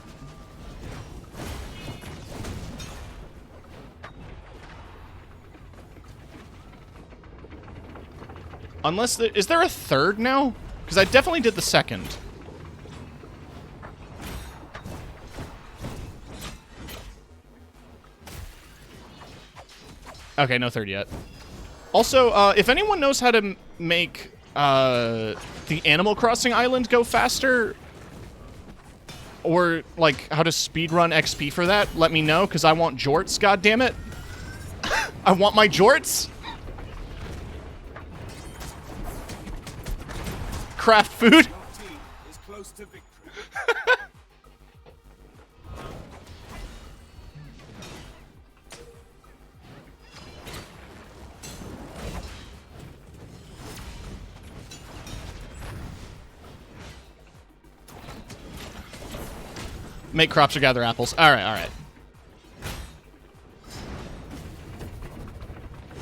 Unless is there a third now? Because I definitely did the second. Okay, no third yet. Also, if anyone knows how to make the Animal Crossing island go faster, or like how to speedrun XP for that, let me know, because I want jorts, goddammit. I want my jorts. Craft food. Your team is close to victory. Make crops or gather apples. Alright, alright.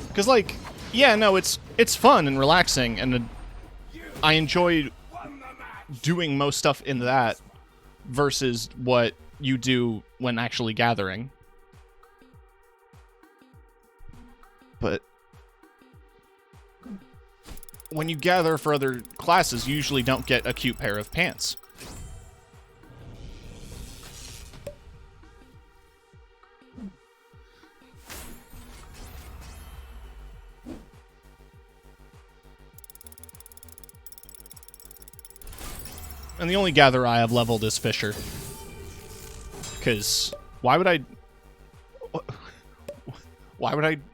Because, like, yeah, no, it's fun and relaxing, and I enjoy Won the match. doing most stuff in that versus what you do when actually gathering. But when you gather for other classes, you usually don't get a cute pair of pants. And the only gatherer I have leveled is Fisher. Because why would I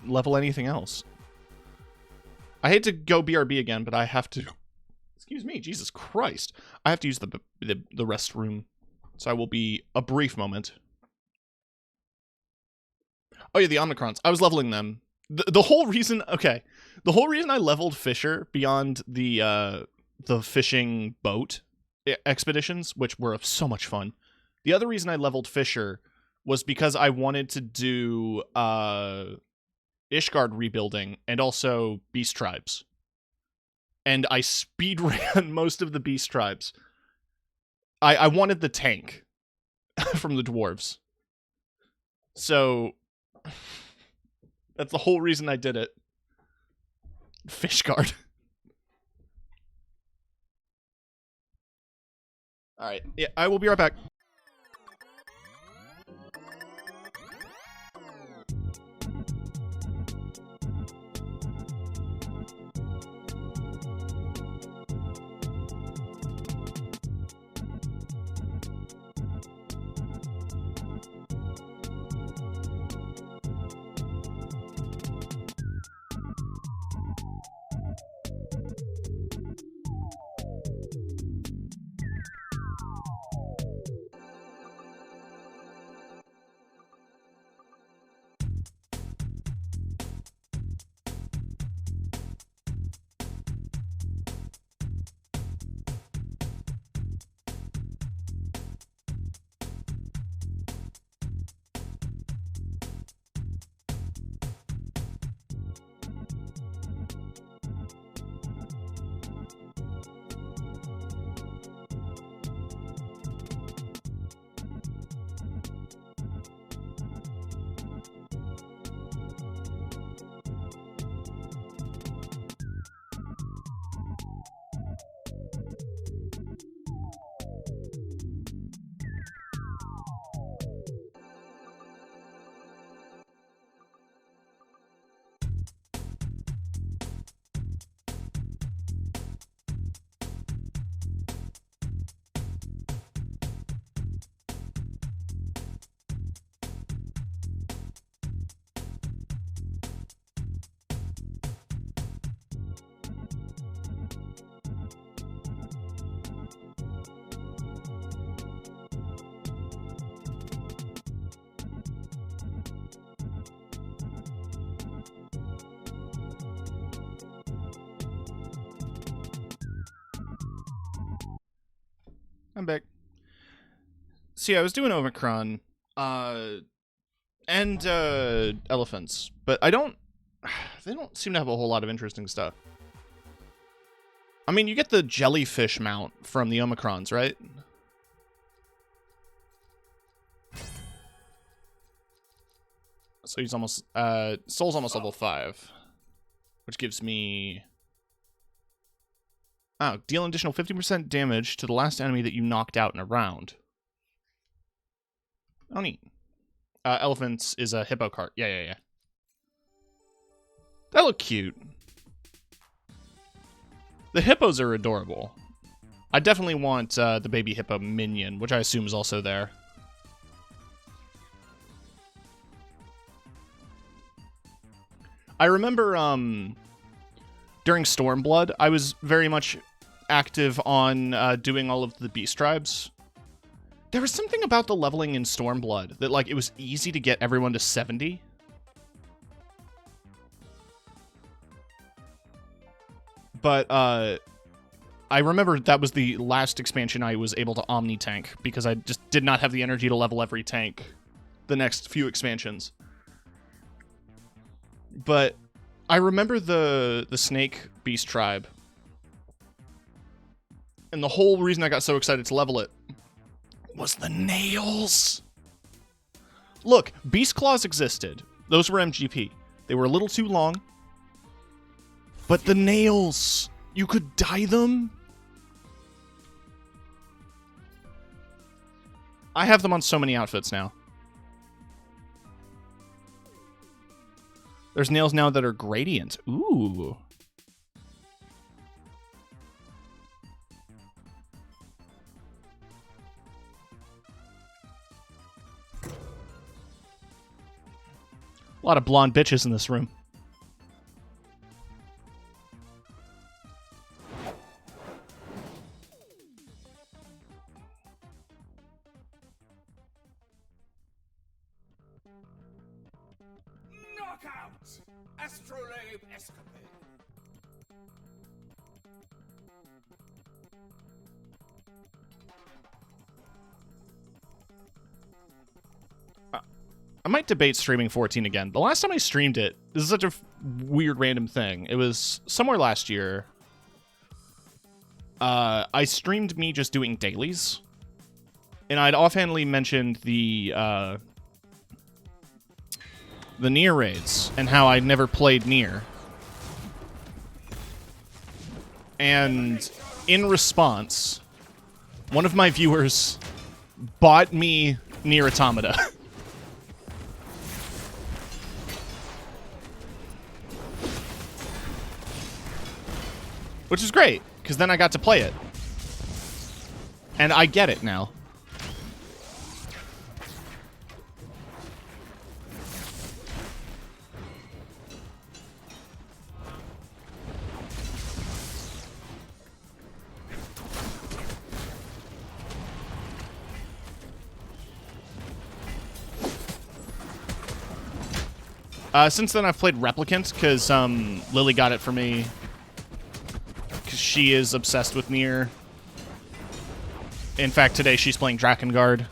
level anything else? I hate to go BRB again, but I have to. Excuse me, Jesus Christ! I have to use the restroom, so I will be a brief moment. Oh yeah, the Omicrons. I was leveling them. The whole reason. Okay, the whole reason I leveled Fisher beyond the fishing boat expeditions, which were so much fun. The other reason I leveled Fisher was because I wanted to do Ishgard rebuilding and also Beast Tribes. And I speedran most of the Beast Tribes. I wanted the tank from the dwarves. So that's the whole reason I did it. Fishguard. Alright, yeah, I will be right back. I'm back. See, I was doing Omicron, and elephants, but they don't seem to have a whole lot of interesting stuff. I mean, you get the jellyfish mount from the Omicrons, right? So he's almost, Soul's almost level 5, which gives me... Oh, deal an additional 50% damage to the last enemy that you knocked out in a round. Oh, neat. Elephants is a hippo cart. Yeah. That look cute. The hippos are adorable. I definitely want the baby hippo minion, which I assume is also there. I remember during Stormblood, I was very much active on doing all of the beast tribes. There was something about the leveling in Stormblood that, like, it was easy to get everyone to 70. But I remember that was the last expansion I was able to Omni-tank, because I just did not have the energy to level every tank the next few expansions. But I remember the Snake Beast Tribe. And the whole reason I got so excited to level it was the nails. Look, Beast Claws existed. Those were MGP. They were a little too long. But the nails, you could dye them. I have them on so many outfits now. There's nails now that are gradient. Ooh. A lot of blonde bitches in this room. Knockout! Astrolabe Escapade. I might debate streaming 14 again. The last time I streamed it, this is such a weird random thing. It was somewhere last year. I streamed me just doing dailies. And I'd offhandedly mentioned the Nier raids and how I'd never played Nier. And in response, one of my viewers bought me Nier Automata. Which is great, because then I got to play it. And I get it now. Since then, I've played Replicant, because Lily got it for me. Because she is obsessed with Nier. In fact, today she's playing Drakengard.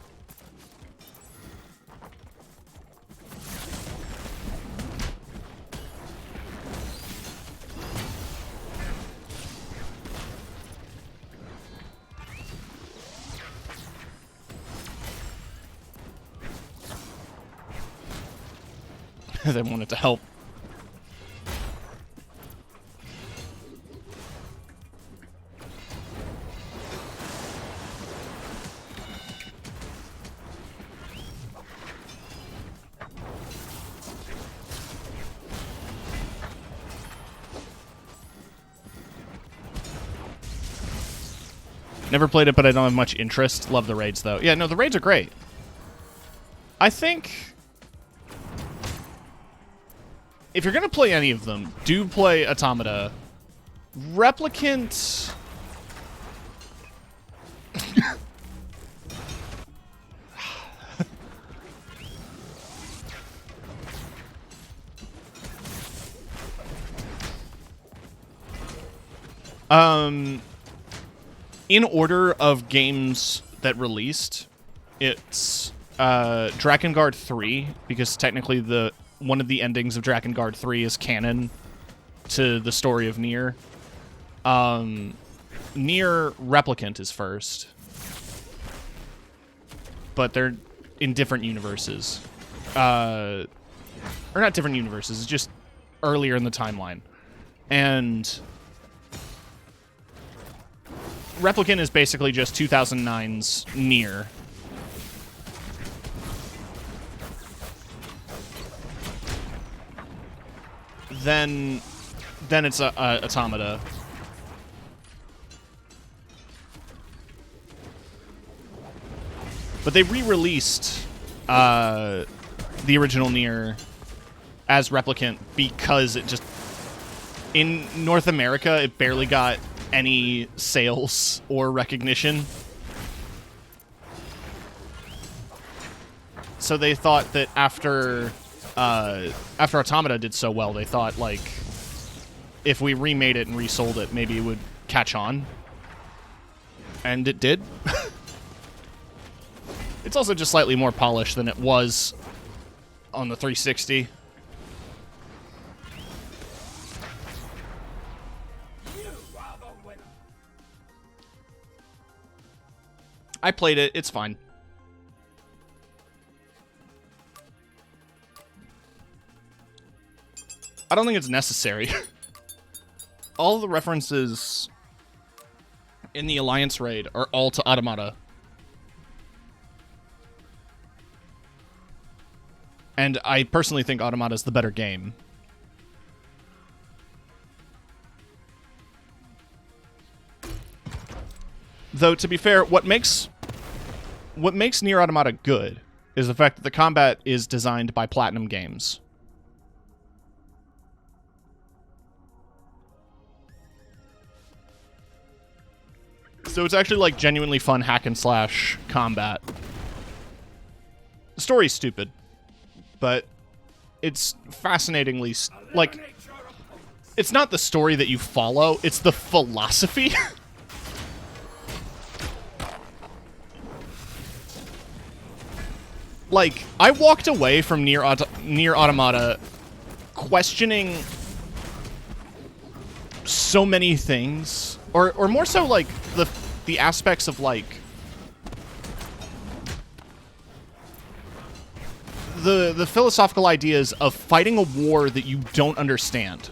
They wanted to help. Never played it, but I don't have much interest. Love the raids, though. Yeah, no, the raids are great. I think if you're going to play any of them, do play Automata. Replicant... in order of games that released, it's Drakengard 3, because technically one of the endings of Drakengard 3 is canon to the story of Nier. Nier Replicant is first. But they're in different universes. Or not different universes, it's just earlier in the timeline. And Replicant is basically just 2009's Nier. Then it's Automata. But they re-released the original Nier as Replicant because it just... in North America, it barely got any sales or recognition. So they thought that after Automata did so well, they thought, like, if we remade it and resold it, maybe it would catch on. And it did. It's also just slightly more polished than it was on the 360. I played it. It's fine. I don't think it's necessary. All the references in the Alliance raid are all to Automata. And I personally think Automata is the better game. Though, to be fair, what makes Nier Automata good is the fact that the combat is designed by Platinum Games. So it's actually like genuinely fun hack and slash combat. The story's stupid, but it's fascinatingly like it's not the story that you follow, it's the philosophy. Like, I walked away from Nier Automata questioning so many things, or more so like the aspects of like the philosophical ideas of fighting a war that you don't understand.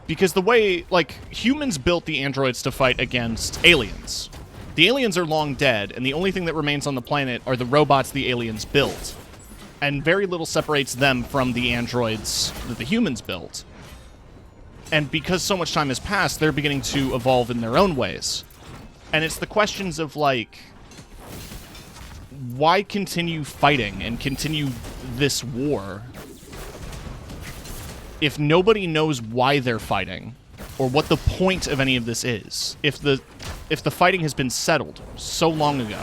Because the way, like, humans built the androids to fight against aliens. The aliens are long dead, and the only thing that remains on the planet are the robots the aliens built. And very little separates them from the androids that the humans built. And because so much time has passed, they're beginning to evolve in their own ways. And it's the questions of, like, why continue fighting and continue this war if nobody knows why they're fighting or what the point of any of this is? If the fighting has been settled so long ago.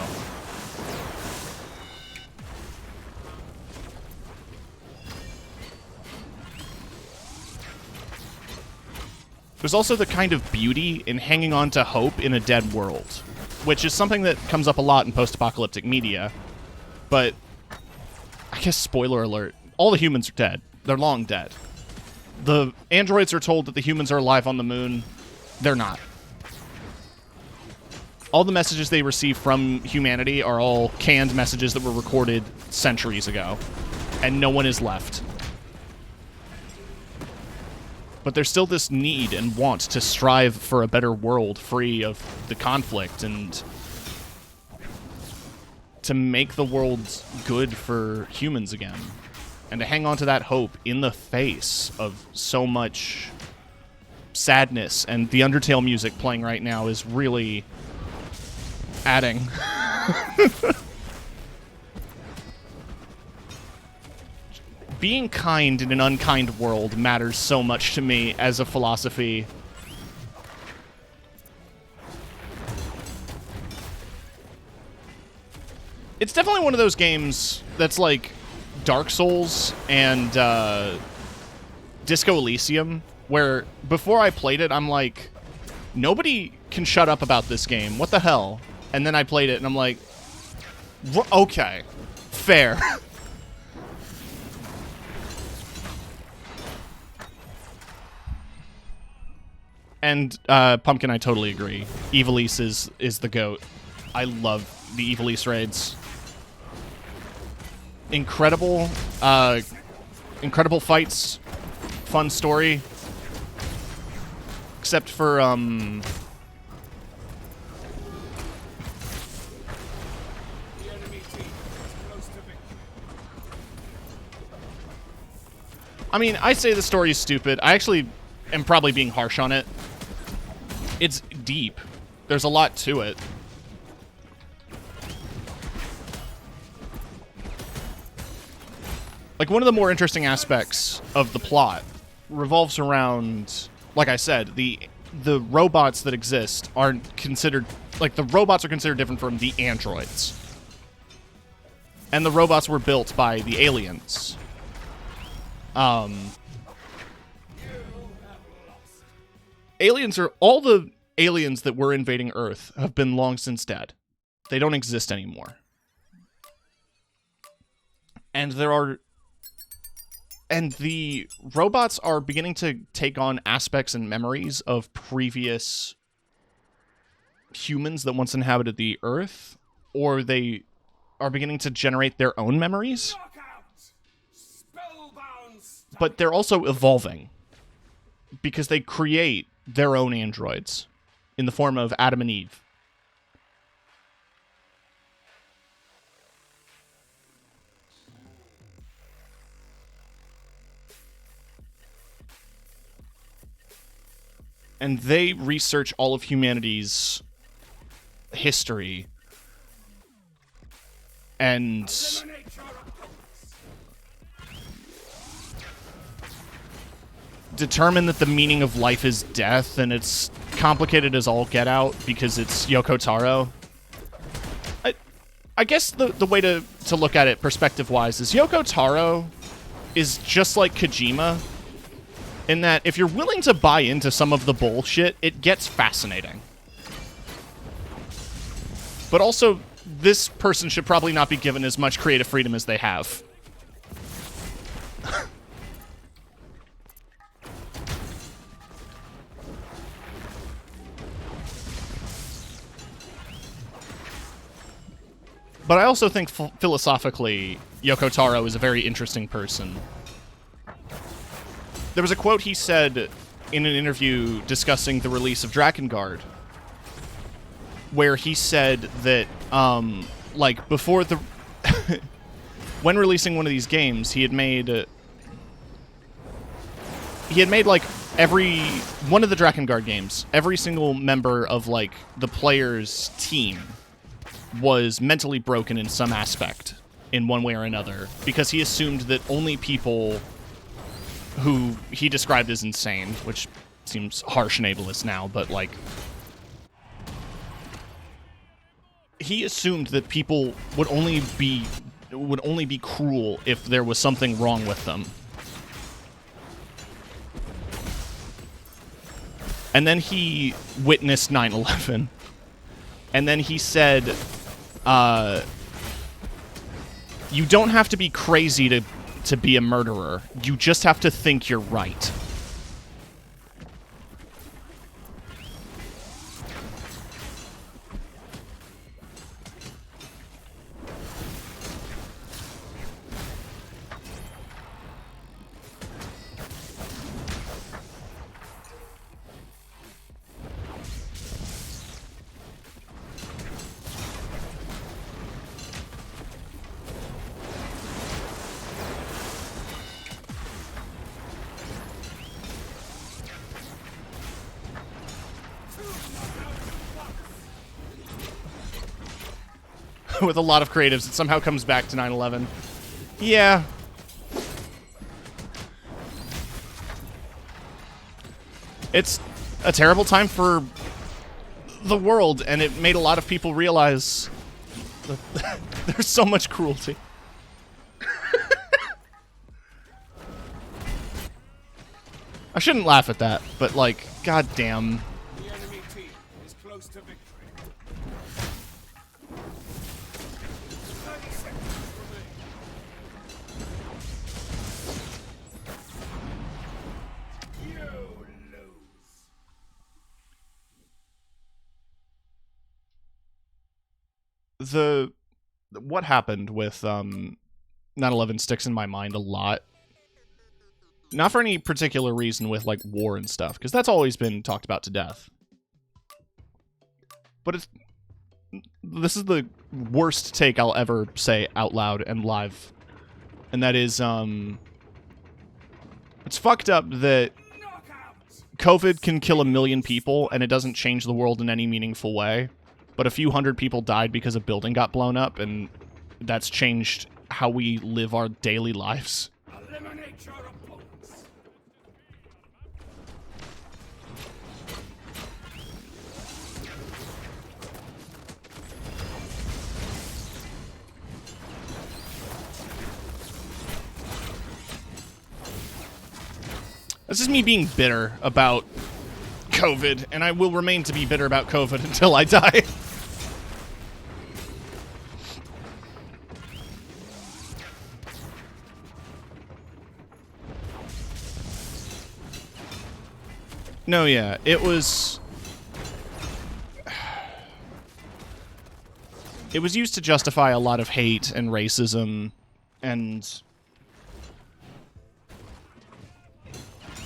There's also the kind of beauty in hanging on to hope in a dead world, which is something that comes up a lot in post-apocalyptic media. But I guess spoiler alert, all the humans are dead. They're long dead. The androids are told that the humans are alive on the moon. They're not. All the messages they receive from humanity are all canned messages that were recorded centuries ago, and no one is left. But there's still this need and want to strive for a better world free of the conflict and to make the world good for humans again. And to hang on to that hope in the face of so much sadness. And the Undertale music playing right now is really adding. Being kind in an unkind world matters so much to me as a philosophy. It's definitely one of those games that's like Dark Souls and Disco Elysium, where before I played it, I'm like, nobody can shut up about this game. What the hell? And then I played it, and I'm like, okay, fair. And Pumpkin, I totally agree. Ivalice is the GOAT. I love the Ivalice raids. Incredible, incredible fights, fun story. Except for The enemy team is close to victory. I mean, I say the story is stupid. I actually am probably being harsh on it. It's deep. There's a lot to it. Like, one of the more interesting aspects of the plot revolves around, like I said, the robots that exist aren't considered, like, the robots are considered different from the androids. And the robots were built by the aliens. Aliens are, all the aliens that were invading Earth have been long since dead. They don't exist anymore. And the robots are beginning to take on aspects and memories of previous humans that once inhabited the Earth, or they are beginning to generate their own memories. Knockout! Spellbound but they're also evolving because they create their own androids in the form of Adam and Eve. And they research all of humanity's history and determine that the meaning of life is death, and it's complicated as all get out because it's Yoko Taro. I guess the way to look at it perspective-wise is Yoko Taro is just like Kojima in that if you're willing to buy into some of the bullshit, it gets fascinating. But also, this person should probably not be given as much creative freedom as they have. But I also think philosophically, Yoko Taro is a very interesting person. There was a quote he said in an interview discussing the release of Drakengard, where he said that, like, before the... when releasing one of these games, he had made, like, every... one of the Drakengard games, every single member of, like, the player's team was mentally broken in some aspect, in one way or another, because he assumed that only people who he described as insane, which seems harsh and ableist now, but, like... he assumed that people would only be cruel if there was something wrong with them. And then he witnessed 9/11. And then he said, you don't have to be crazy to be a murderer. You just have to think you're right. With a lot of creatives, it somehow comes back to 9/11. Yeah. It's a terrible time for the world, and it made a lot of people realize that there's so much cruelty. I shouldn't laugh at that, but, like, goddamn. The enemy team is close to victory. 30 seconds remain. You lose. What happened with 9/11 sticks in my mind a lot. Not for any particular reason with, like, war and stuff, because that's always been talked about to death. But this is the worst take I'll ever say out loud and live. And that is, it's fucked up that COVID can kill 1 million people and it doesn't change the world in any meaningful way. But a few hundred people died because a building got blown up, and that's changed how we live our daily lives. Eliminate your opponents. This is me being bitter about COVID, and I will remain to be bitter about COVID until I die. No, yeah, it was... it was used to justify a lot of hate and racism and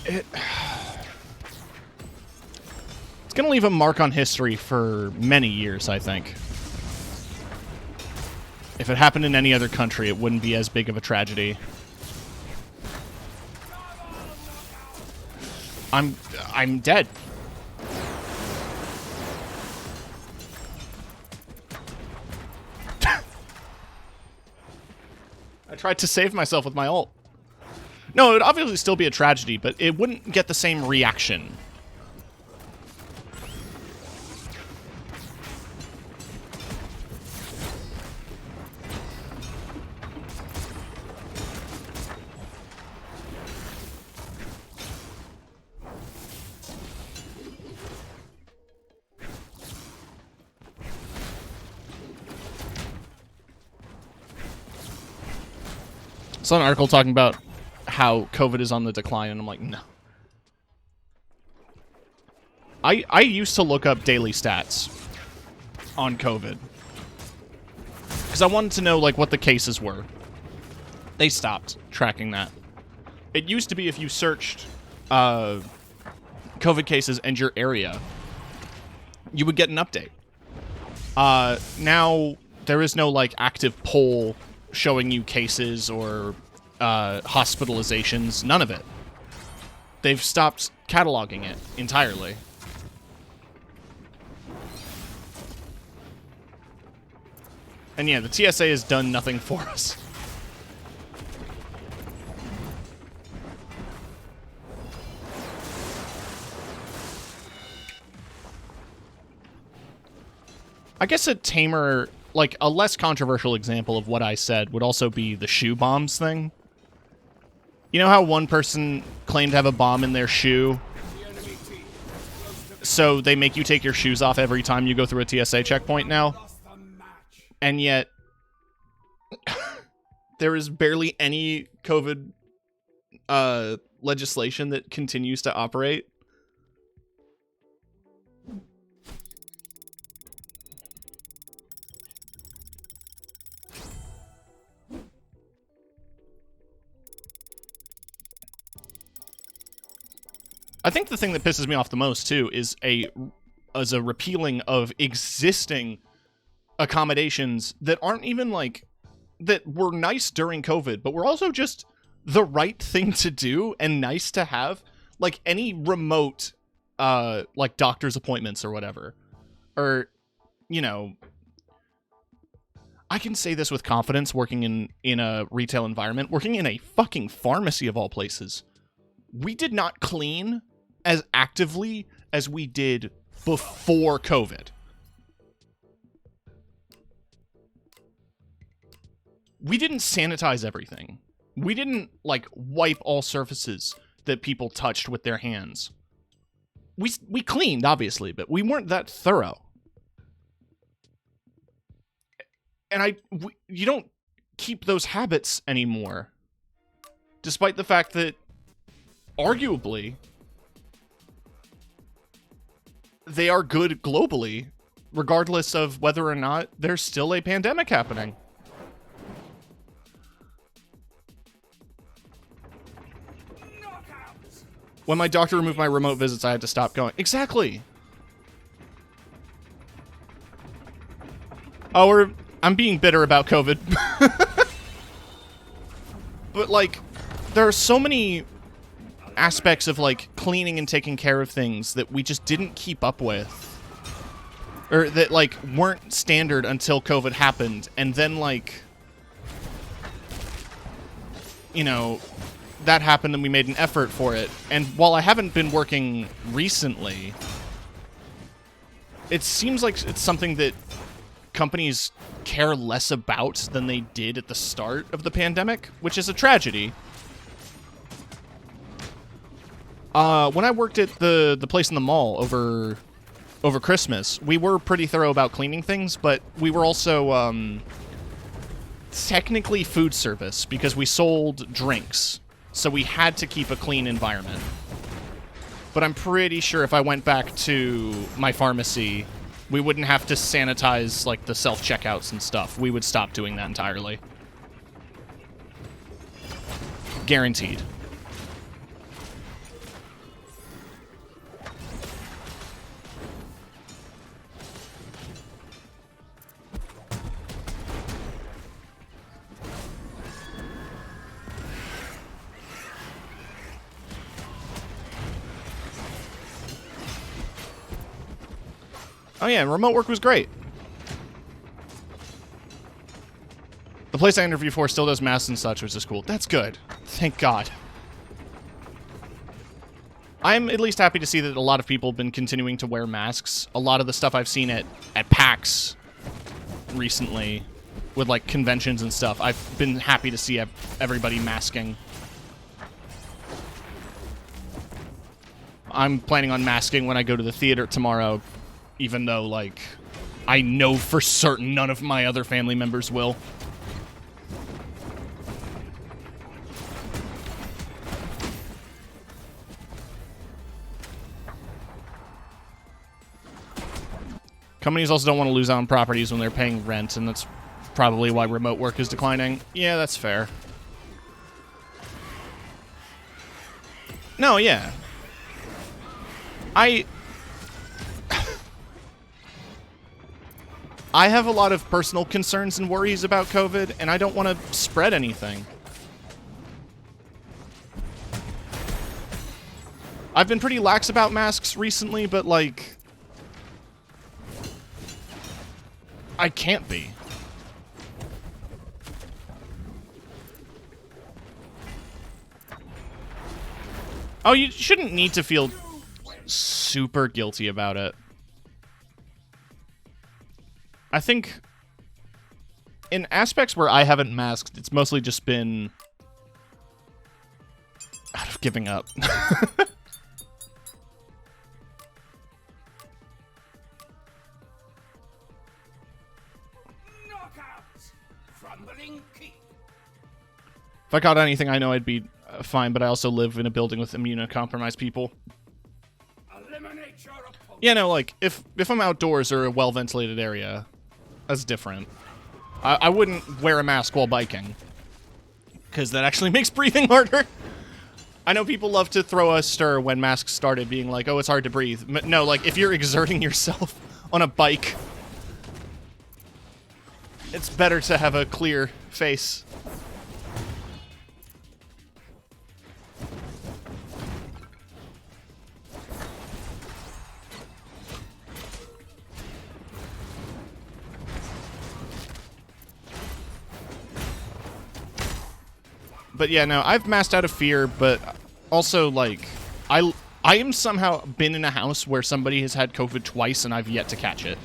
It's gonna leave a mark on history for many years, I think. If it happened in any other country, it wouldn't be as big of a tragedy. I'm dead. I tried to save myself with my ult. No, it would obviously still be a tragedy, but it wouldn't get the same reaction. I saw an article talking about how COVID is on the decline, and I'm like, no. I used to look up daily stats on COVID because I wanted to know like what the cases were. They stopped tracking that. It used to be if you searched COVID cases and your area, you would get an update. Now there is no like active poll showing you cases or hospitalizations, none of it. They've stopped cataloging it entirely. And yeah, the TSA has done nothing for us. I guess a tamer, like a less controversial example of what I said would also be the shoe bombs thing. You know how one person claimed to have a bomb in their shoe? So they make you take your shoes off every time you go through a TSA checkpoint now? And yet, there is barely any COVID legislation that continues to operate. I think the thing that pisses me off the most, too, is a repealing of existing accommodations that aren't even, like, that were nice during COVID, but were also just the right thing to do and nice to have. Like, any remote, like, doctor's appointments or whatever. Or, you know, I can say this with confidence working in a retail environment, working in a fucking pharmacy of all places. We did not clean as actively as we did before COVID. We didn't sanitize everything. We didn't, like, wipe all surfaces that people touched with their hands. We cleaned, obviously, but we weren't that thorough. And you don't keep those habits anymore. Despite the fact that, arguably, they are good globally, regardless of whether or not there's still a pandemic happening. When my doctor removed my remote visits, I had to stop going. Exactly. Oh, I'm being bitter about COVID. But, like, there are so many aspects of, like, cleaning and taking care of things that we just didn't keep up with. Or that, like, weren't standard until COVID happened. And then, like, you know, that happened and we made an effort for it. And while I haven't been working recently, it seems like it's something that companies care less about than they did at the start of the pandemic, which is a tragedy. When I worked at the place in the mall over Christmas, we were pretty thorough about cleaning things, but we were also technically food service because we sold drinks, so we had to keep a clean environment. But I'm pretty sure if I went back to my pharmacy, we wouldn't have to sanitize, like, the self-checkouts and stuff. We would stop doing that entirely. Guaranteed. Oh yeah, remote work was great. The place I interviewed for still does masks and such, which is cool. That's good. Thank God. I'm at least happy to see that a lot of people have been continuing to wear masks. A lot of the stuff I've seen at PAX recently, with like conventions and stuff, I've been happy to see everybody masking. I'm planning on masking when I go to the theater tomorrow, even though, like, I know for certain none of my other family members will. Companies also don't want to lose out on properties when they're paying rent, and that's probably why remote work is declining. Yeah, that's fair. No, yeah. I have a lot of personal concerns and worries about COVID, and I don't want to spread anything. I've been pretty lax about masks recently, but, like, I can't be. Oh, you shouldn't need to feel super guilty about it. I think in aspects where I haven't masked, it's mostly just been out of giving up. If I caught anything, I know I'd be fine, but I also live in a building with immunocompromised people. Yeah, no, like, if I'm outdoors or a well-ventilated area, that's different. I wouldn't wear a mask while biking, because that actually makes breathing harder. I know people love to throw a stir when masks started, being like, oh, it's hard to breathe. No, like, if you're exerting yourself on a bike, it's better to have a clear face. But yeah, no, I've masked out of fear, but also, like, I am somehow been in a house where somebody has had COVID twice and I've yet to catch it.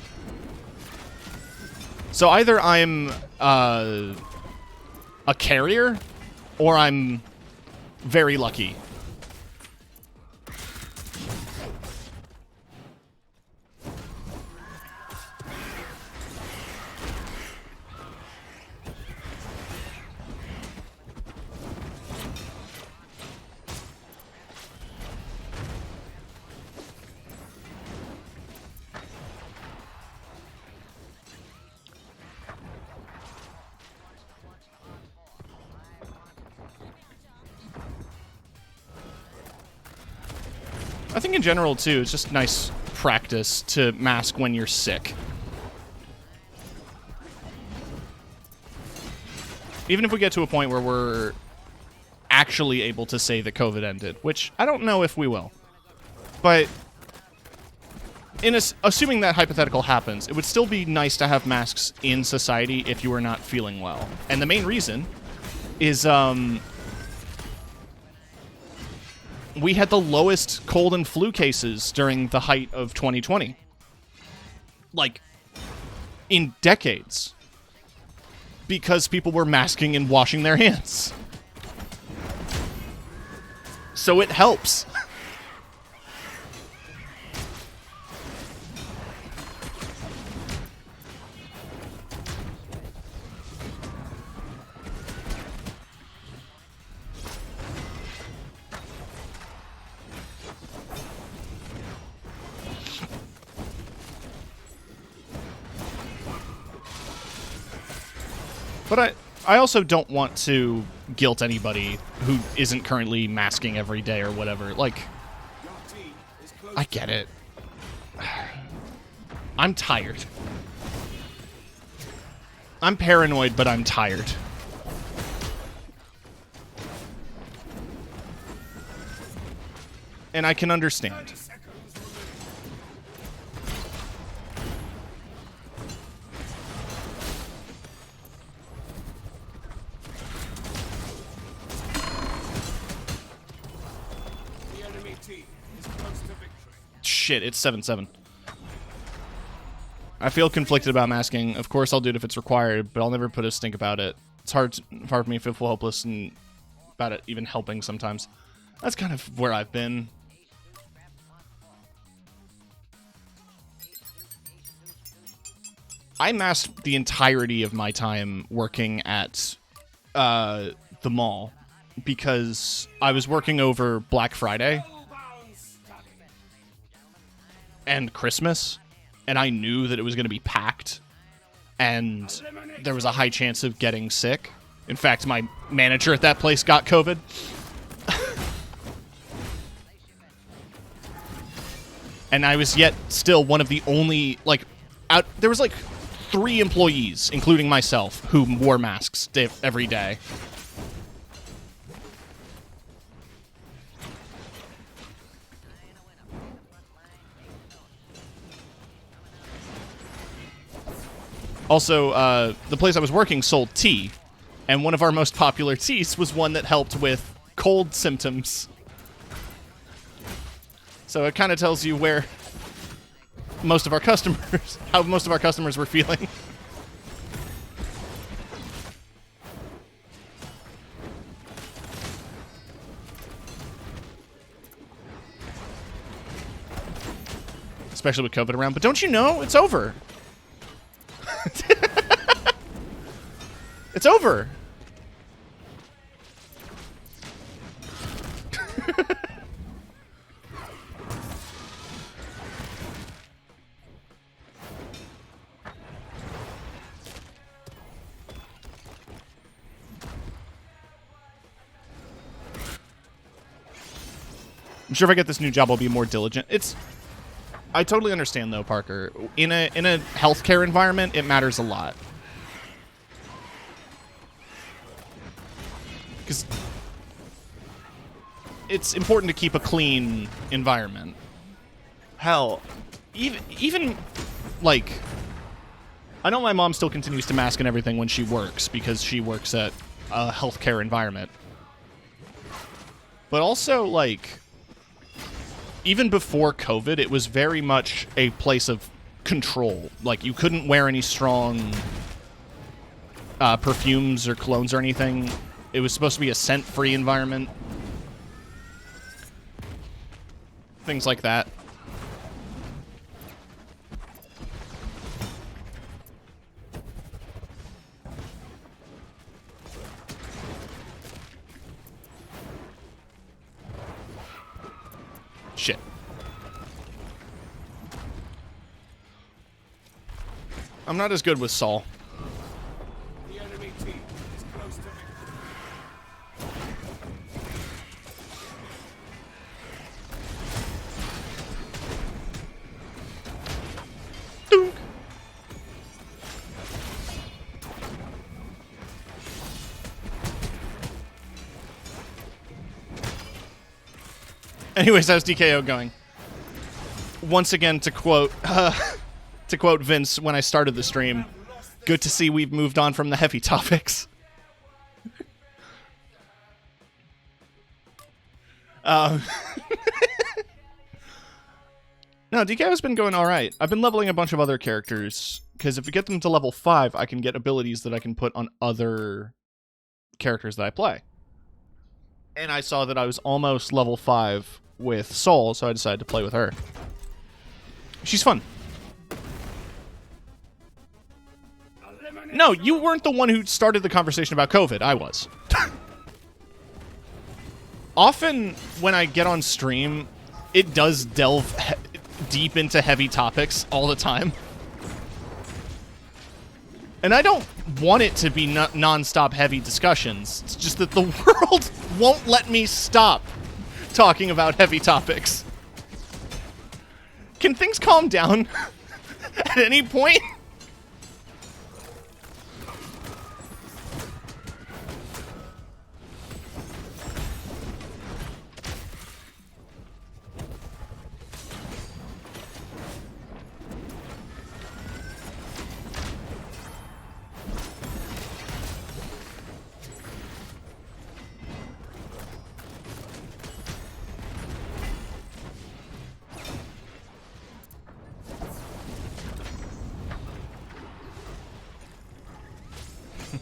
So either I'm a carrier or I'm very lucky. I think in general, too, it's just nice practice to mask when you're sick. Even if we get to a point where we're actually able to say that COVID ended, which I don't know if we will. But assuming that hypothetical happens, it would still be nice to have masks in society if you are not feeling well. And the main reason is, we had the lowest cold and flu cases during the height of 2020. Like, in decades. Because people were masking and washing their hands. So it helps. But I also don't want to guilt anybody who isn't currently masking every day or whatever. Like, I get it. I'm tired. I'm paranoid, but I'm tired. And I can understand. shit, it's 7-7. I feel conflicted about masking. Of course I'll do it if it's required, but I'll never put a stink about it. It's hard for me to feel hopeless and about it even helping sometimes. That's kind of where I've been. I masked the entirety of my time working at the mall because I was working over Black Friday and Christmas, and I knew that it was going to be packed, and there was a high chance of getting sick. In fact, my manager at that place got COVID. And I was yet still one of the only, like, there was like 3 employees, including myself, who wore masks every day. Also, the place I was working sold tea, and one of our most popular teas was one that helped with cold symptoms. So it kind of tells you where most of our customers, how most of our customers were feeling. Especially with COVID around. But don't you know, it's over. It's over. I'm sure if I get this new job, I'll be more diligent. I totally understand, though, Parker. In a healthcare environment, it matters a lot. Because it's important to keep a clean environment. Hell, even like, I know my mom still continues to mask and everything when she works, because she works at a healthcare environment. But also, like, even before COVID, it was very much a place of control. Like, you couldn't wear any strong perfumes or colognes or anything. It was supposed to be a scent-free environment. Things like that. Shit. I'm not as good with Saul. The enemy team is close to victory. Dunk. Anyways, how's DKO going? Once again, to quote Vince when I started the stream, good to see we've moved on from the heavy topics. No, DKO's been going all right. I've been leveling a bunch of other characters, because if we get them to level 5, I can get abilities that I can put on other characters that I play. And I saw that I was almost level 5 with Soul, so I decided to play with her. She's fun. No, you weren't the one who started the conversation about COVID. I was. Often, when I get on stream, it does delve deep into heavy topics all the time. And I don't want it to be non-stop heavy discussions. It's just that the world won't let me stop talking about heavy topics. Can things calm down at any point?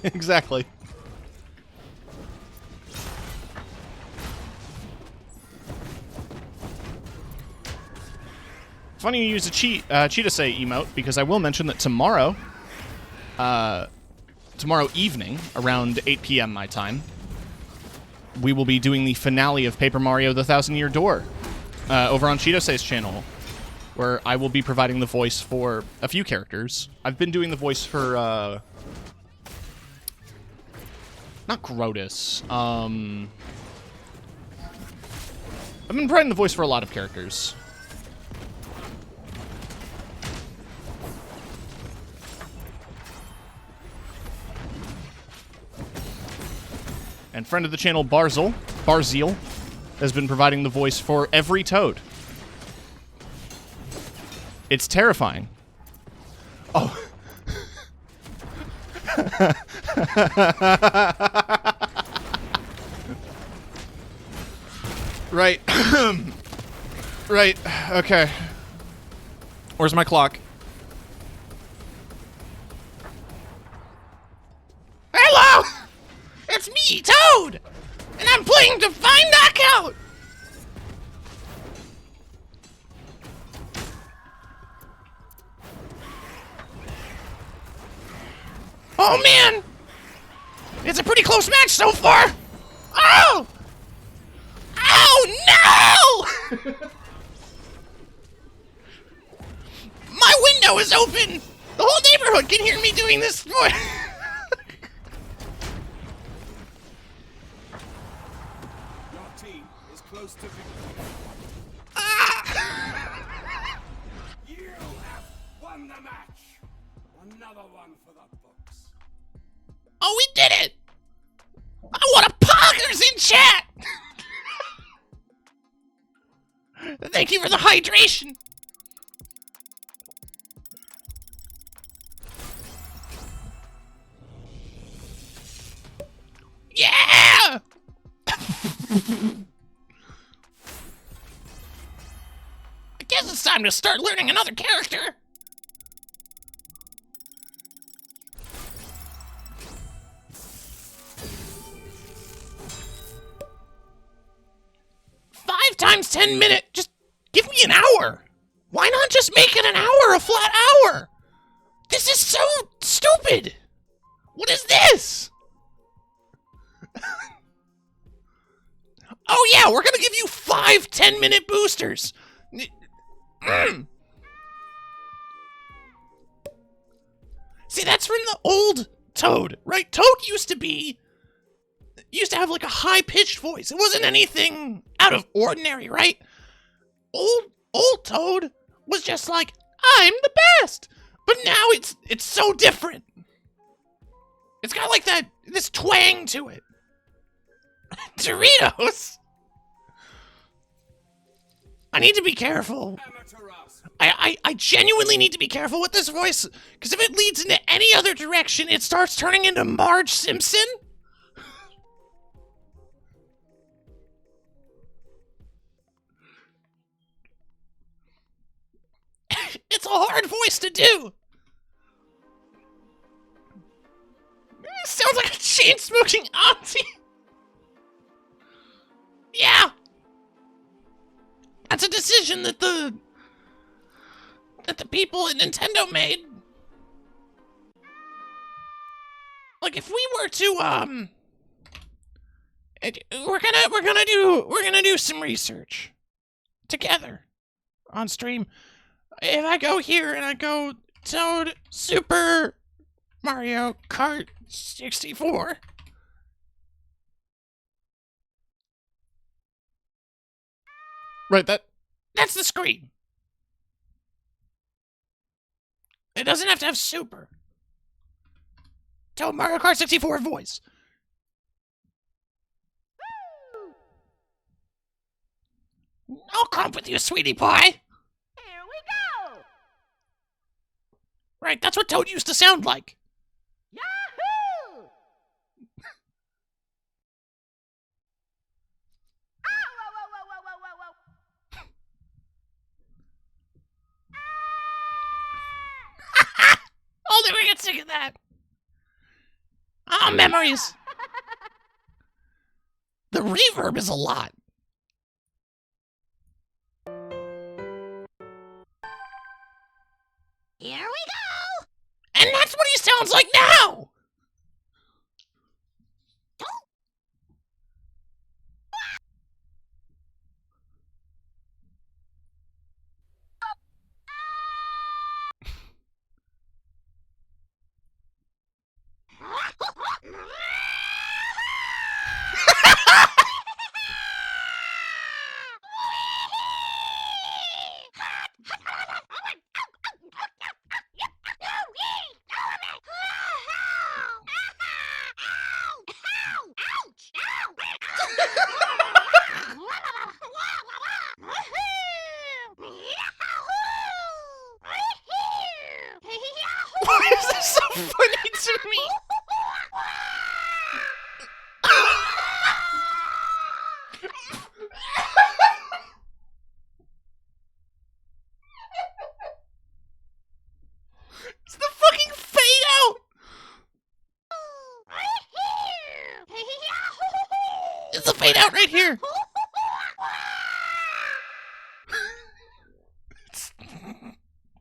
Exactly. Funny you use a cheetah say emote, because I will mention that tomorrow evening, around 8 p.m. my time, we will be doing the finale of Paper Mario: The Thousand Year Door over on Cheetah Say's channel, where I will be providing the voice for a few characters. I've been doing the voice for, not Grotus. I've been providing the voice for a lot of characters. And friend of the channel, Barzil, has been providing the voice for every Toad. It's terrifying. Oh. Right. Right. Okay. Where's my clock? Hello! It's me, Toad! And I'm playing Divine Knockout! Oh, man! It's a pretty close match so far! Oh! Oh, no! My window is open! The whole neighborhood can hear me doing this. Your team is close to victory. You have won the match. Another one for the books. Oh, we did it! I want a poggers in chat! Thank you for the hydration! Yeah! I guess it's time to start learning another character. Five times 10 minute. Just give me an hour. Why not just make it an hour, a flat hour? This is so stupid. What is this? Oh yeah, we're gonna give you 5 10-minute boosters. See, that's from the old Toad, right? Toad used to have like a high-pitched voice. It wasn't anything out of ordinary, right? Old Toad was just like, I'm the best. But now it's so different. It's got like this twang to it. Doritos. I need to be careful. I genuinely need to be careful with this voice, because if it leads into any other direction, it starts turning into Marge Simpson. It's a hard voice to do. It sounds like a chain-smoking auntie. Yeah. That's a decision that the people at Nintendo made. Like, if we were to we're gonna do some research together on stream. If I go here and I go Toad Super Mario Kart 64. Right, that's the screen. It doesn't have to have super. Toad Mario Kart 64 voice. I'll come with you, sweetie pie. Here we go! Right, that's what Toad used to sound like. Yahoo! Ah, whoa, whoa, whoa, whoa, whoa, whoa, whoa. I'll never get sick of that. Ah, memories. The reverb is a lot. Here we go! And that's what he sounds like now. Why is this so funny to me? It's the fucking fade out. It's a fade out right here.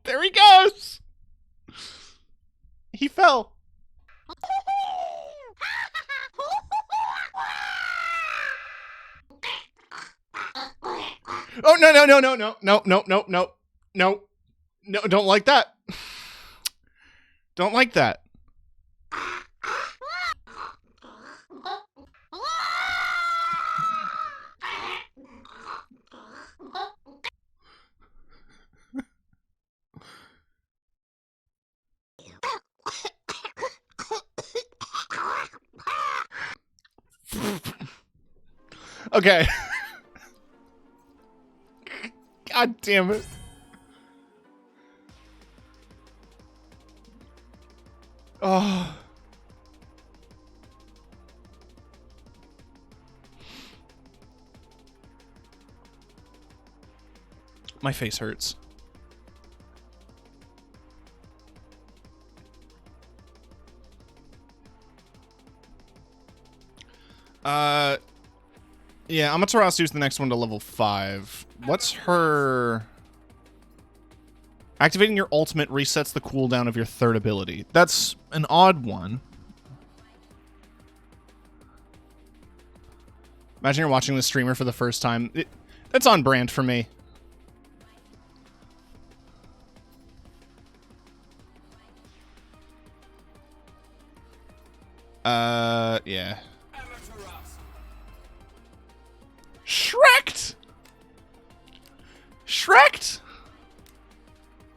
There he goes. He fell. Oh, no, no, no, no, no, no, no, no, no, no, no, don't like that. Don't like that. Okay. God damn it. Oh. My face hurts. Yeah, Amaterasu's the next one to level 5. What's her... Activating your ultimate resets the cooldown of your third ability. That's an odd one. Imagine you're watching the streamer for the first time. That's on brand for me. Yeah. Shrek'd! Shrek'd!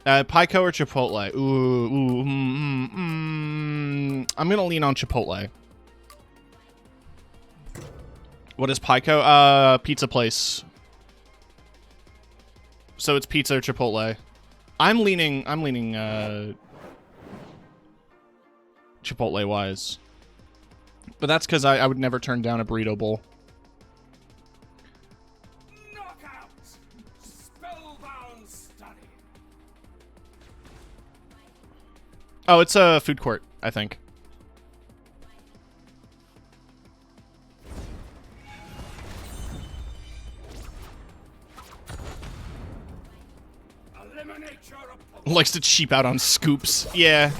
Pico or Chipotle? Ooh, I'm gonna lean on Chipotle. What is Pico? Pizza place. So it's pizza or Chipotle. I'm leaning, Chipotle wise. But that's because I would never turn down a burrito bowl. Knockout! Spellbound study. Oh, it's a food court, I think. Eliminate your opponent. Likes to cheap out on scoops. Yeah.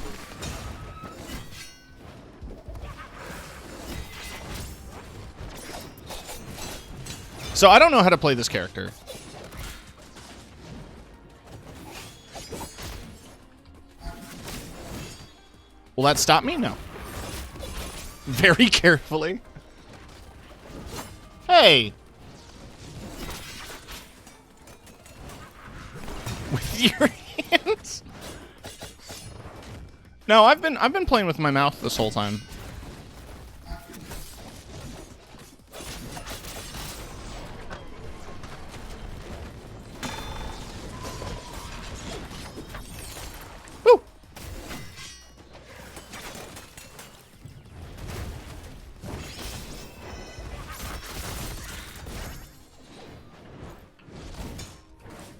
So I don't know how to play this character. Will that stop me? No. Very carefully. Hey. With your hands. No, I've been playing with my mouth this whole time. Woo.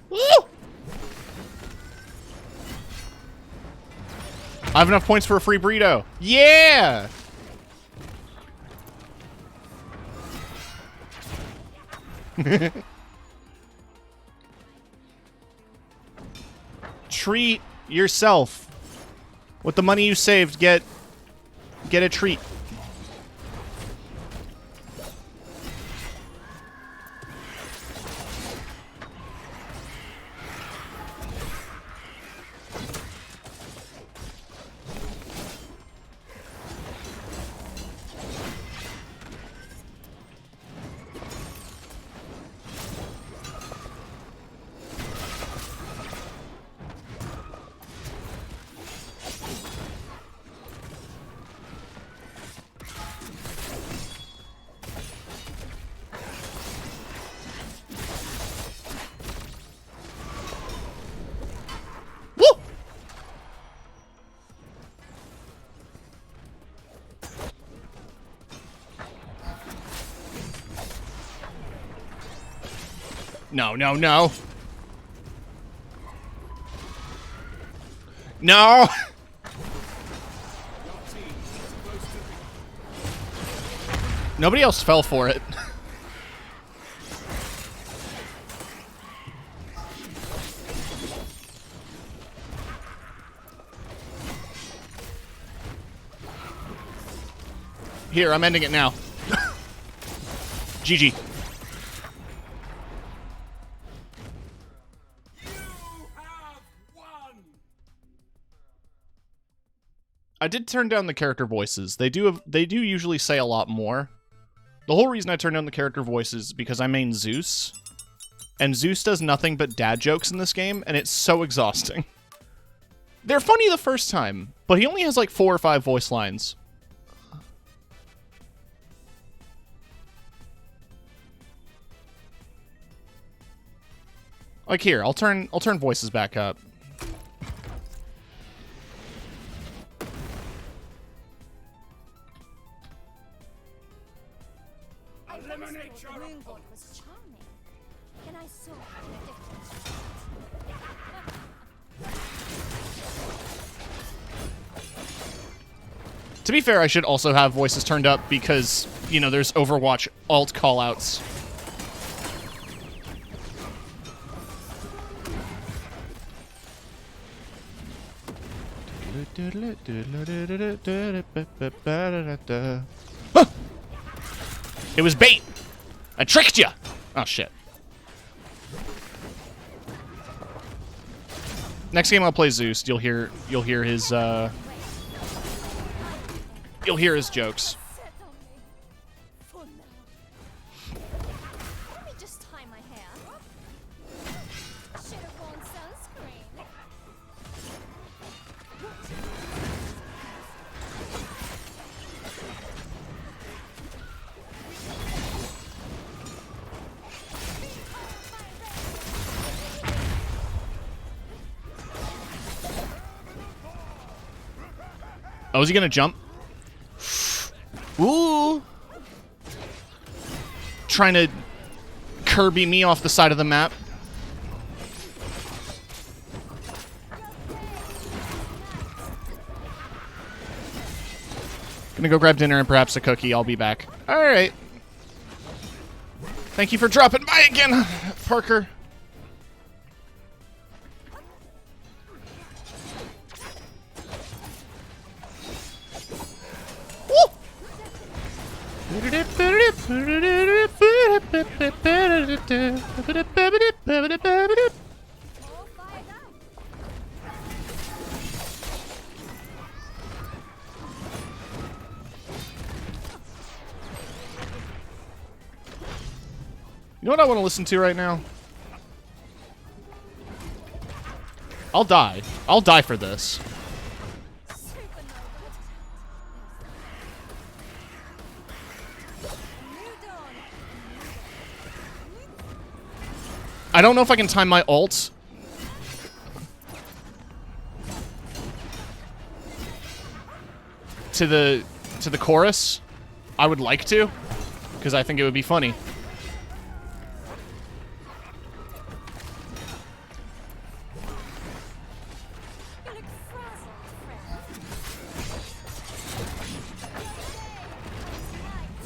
Woo. I have enough points for a free burrito. Yeah! Treat yourself. With the money you saved, get a treat. No, no, no. No! Nobody else fell for it. Here, I'm ending it now. GG. I did turn down the character voices. They do usually say a lot more. The whole reason I turned down the character voices is because I main Zeus. And Zeus does nothing but dad jokes in this game, and it's so exhausting. They're funny the first time, but he only has like 4 or 5 voice lines. Like here, I'll turn voices back up. Eliminate your Moonborn was charming. Then I saw the To be fair, I should also have voices turned up because, you know, there's Overwatch alt callouts. Huh! It was bait! I tricked you! Oh, shit. Next game I'll play Zeus. You'll hear his jokes. set on me. For now. Let me just tie my hair. Should have worn sunscreen. Oh, is he gonna jump? Ooh! Trying to Kirby me off the side of the map. Gonna go grab dinner and perhaps a cookie. I'll be back. Alright. Thank you for dropping by again, Parker. All fired up. You know what I want to listen to right now? I'll die. I'll die for this. Supernova. New dawn. I don't know if I can time my ult. To the chorus. I would like to, because I think it would be funny. You look frazzled, friend. Your day is light.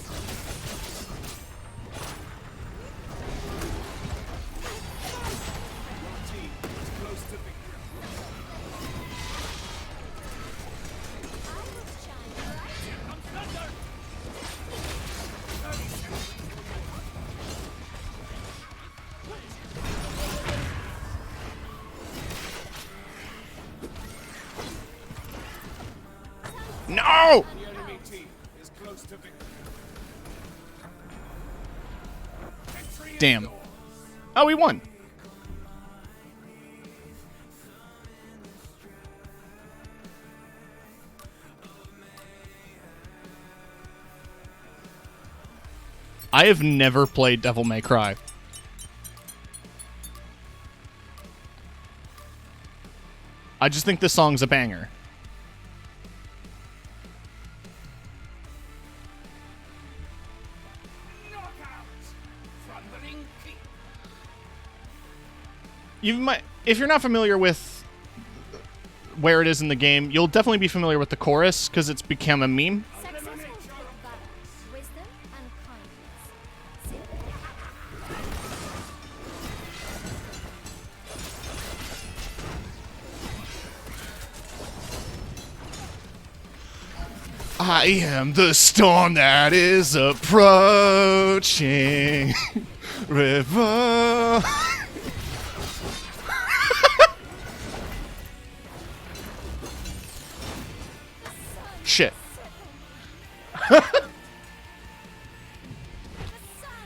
No! The enemy team is close to victory. Victory is Damn. yours. Oh, we won. I have never played Devil May Cry. I just think this song's a banger. Knockout. Thundering kick. You might, if you're not familiar with where it is in the game, you'll definitely be familiar with the chorus because it's become a meme. Successful with balance, wisdom, and kindness. Simple. I am the storm that is approaching. River. Shit. The sun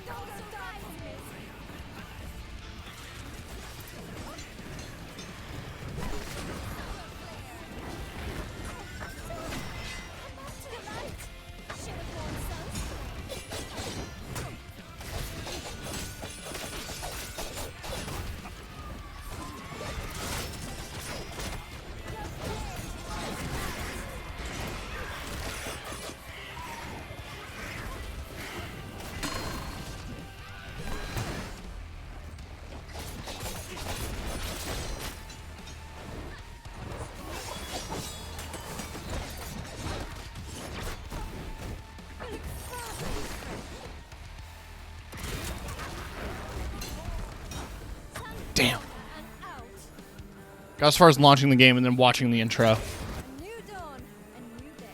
also guides me. Above to the light. Should have worn sunscreen. Damn. And out. Got as far as launching the game and then watching the intro. A new dawn, a new day.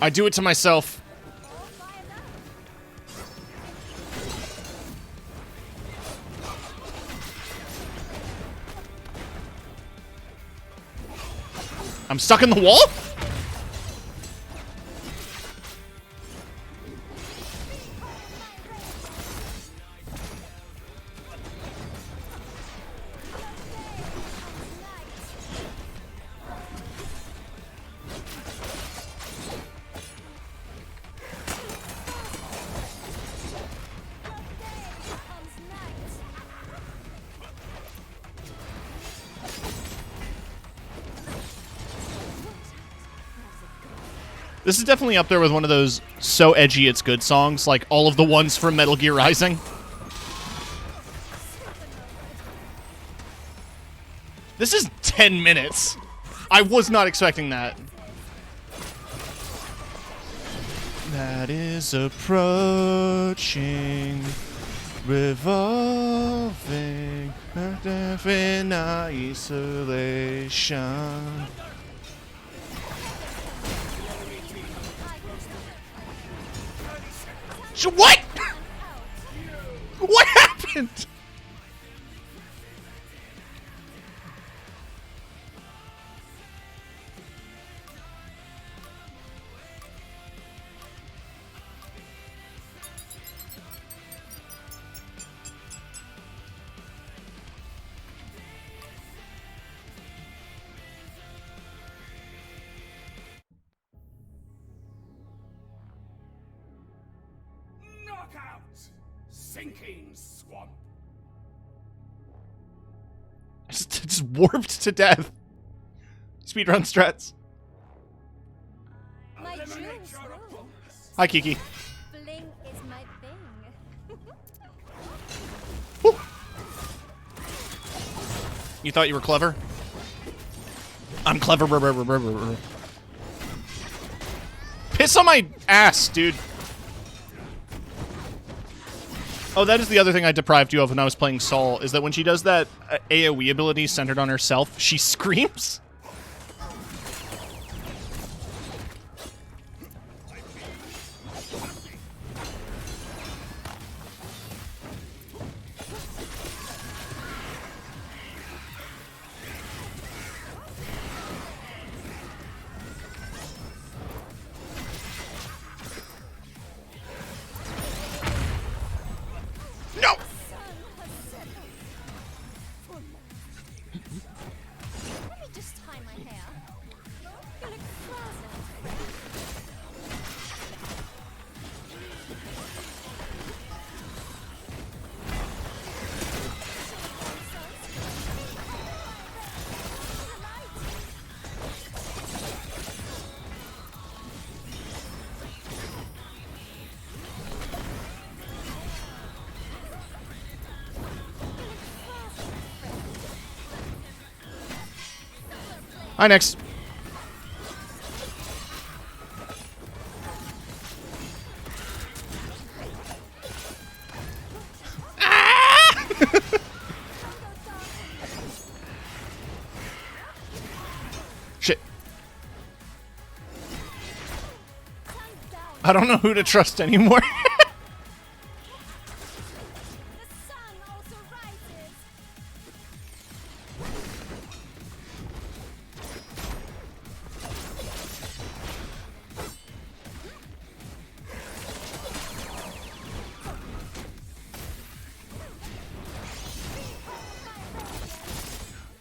I do it to myself. All fired up. I'm stuck in the wall? This is definitely up there with one of those so edgy it's good songs, like all of the ones from Metal Gear Rising. This is 10 minutes. I was not expecting that. That is approaching, revolving, death in isolation. What? What happened? Knockout. Sinking swamp. Just warped to death. Speedrun strats. My Eliminate jewels your roll. opponents. Hi, Kiki. Fling is my thing. Woo. You thought you were clever? I'm clever. Piss on my ass, dude. Oh, that is the other thing I deprived you of when I was playing Saul, is that when she does that AoE ability centered on herself, she screams. Hi, next. Shit. I don't know who to trust anymore. The sun also rises.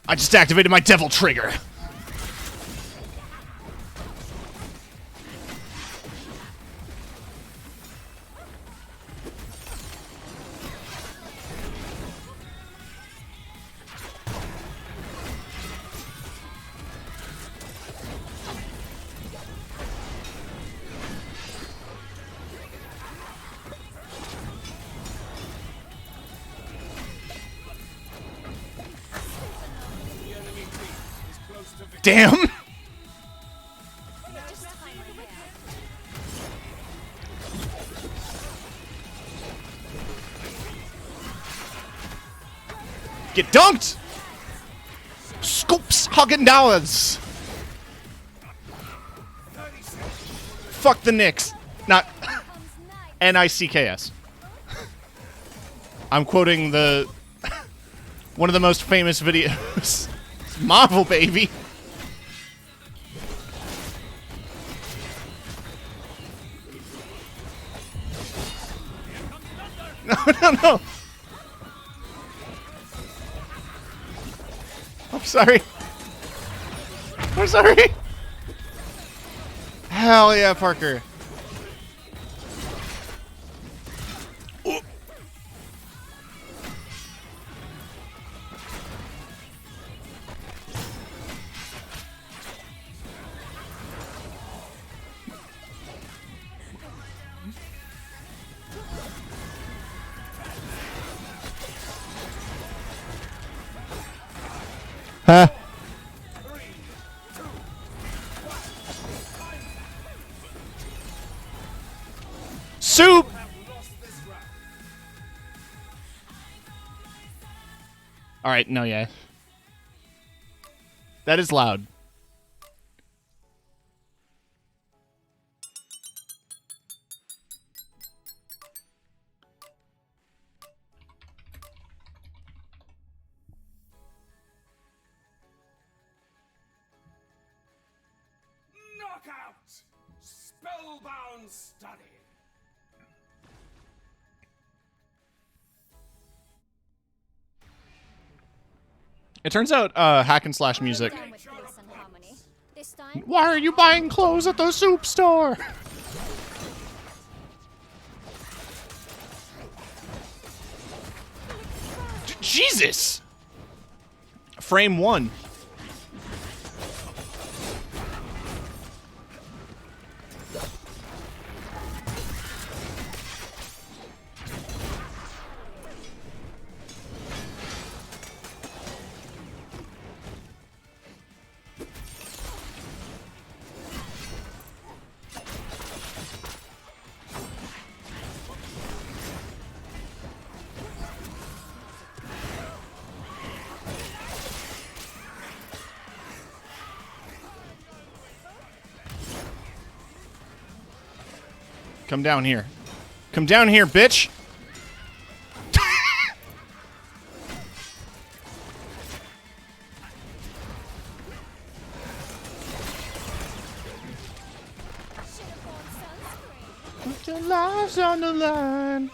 I just activated my devil trigger. The enemy team is close to victory. Damn. Just time my hair. Get dunked. Scoops Haagen-Dazs. 30 seconds. Fuck the Knicks. Not Comes night. N-I-C-K-S. I'm quoting the one of the most famous videos. Marvel, baby. No, no, no. I'm sorry. I'm sorry. Hell yeah, Parker. Ooh. Huh? Soup! Alright, no, yeah. That is loud. Knockout! Spellbound study. It turns out hack and slash music. Down with peace and harmony. This time, Why are you buying clothes at the soup store? Jesus! Frame 1. Come down here. Come down here, bitch! should have bought sunscreen. Put your lives on the line.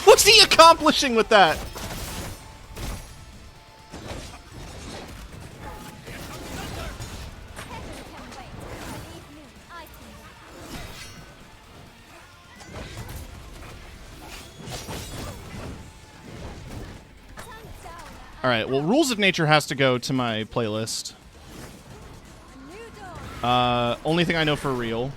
What's he accomplishing with that? Heaven can wait. Believe me, I can wait. Turn down All right. Well, Rules of Nature has to go to my playlist. a new dawn. Only thing I know for real.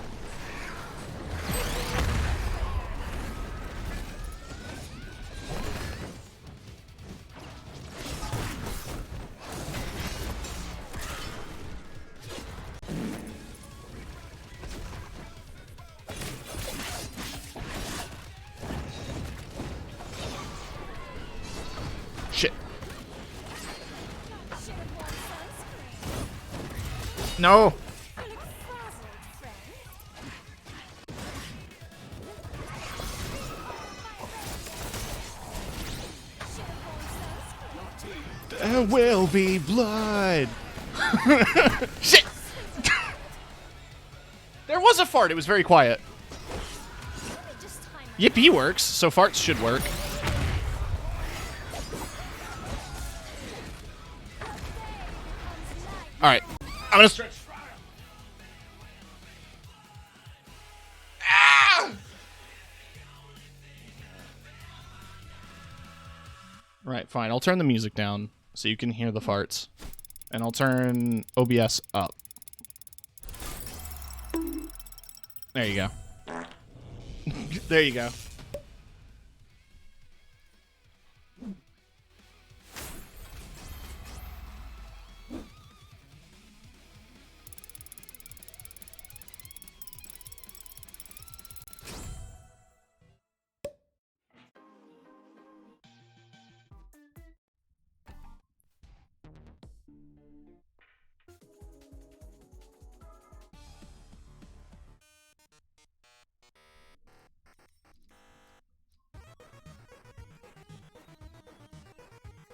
No. You look frazzled, friend. Should have worn sunscreen. There will be blood. Shit. There was a fart. It was very quiet. Just time my Yippee works, so farts should work. All right, I'm gonna stretch. Ah! Right, fine. I'll turn the music down so you can hear the farts, and I'll turn OBS up. There you go. There you go.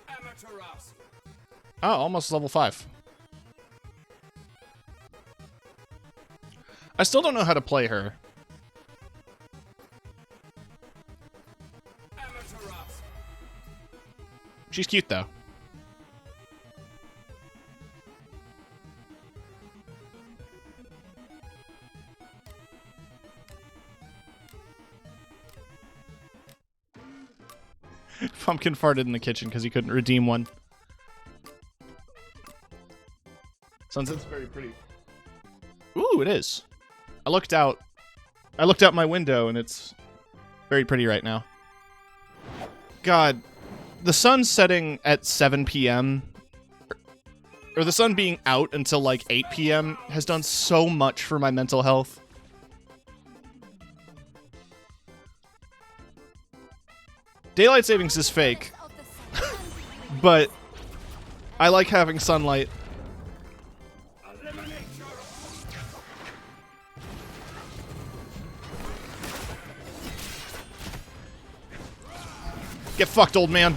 Amaterasu. Oh, almost level 5. I still don't know how to play her. Amaterasu. She's cute, though. Pumpkin farted in the kitchen because he couldn't redeem one. Sunset's very pretty. Ooh, it is. I looked out my window and it's very pretty right now. God, the sun setting at 7 p.m. or the sun being out until like 8 p.m. has done so much for my mental health. Daylight savings is fake, of the sun. but I like having sunlight. Eliminate your Get fucked, old man.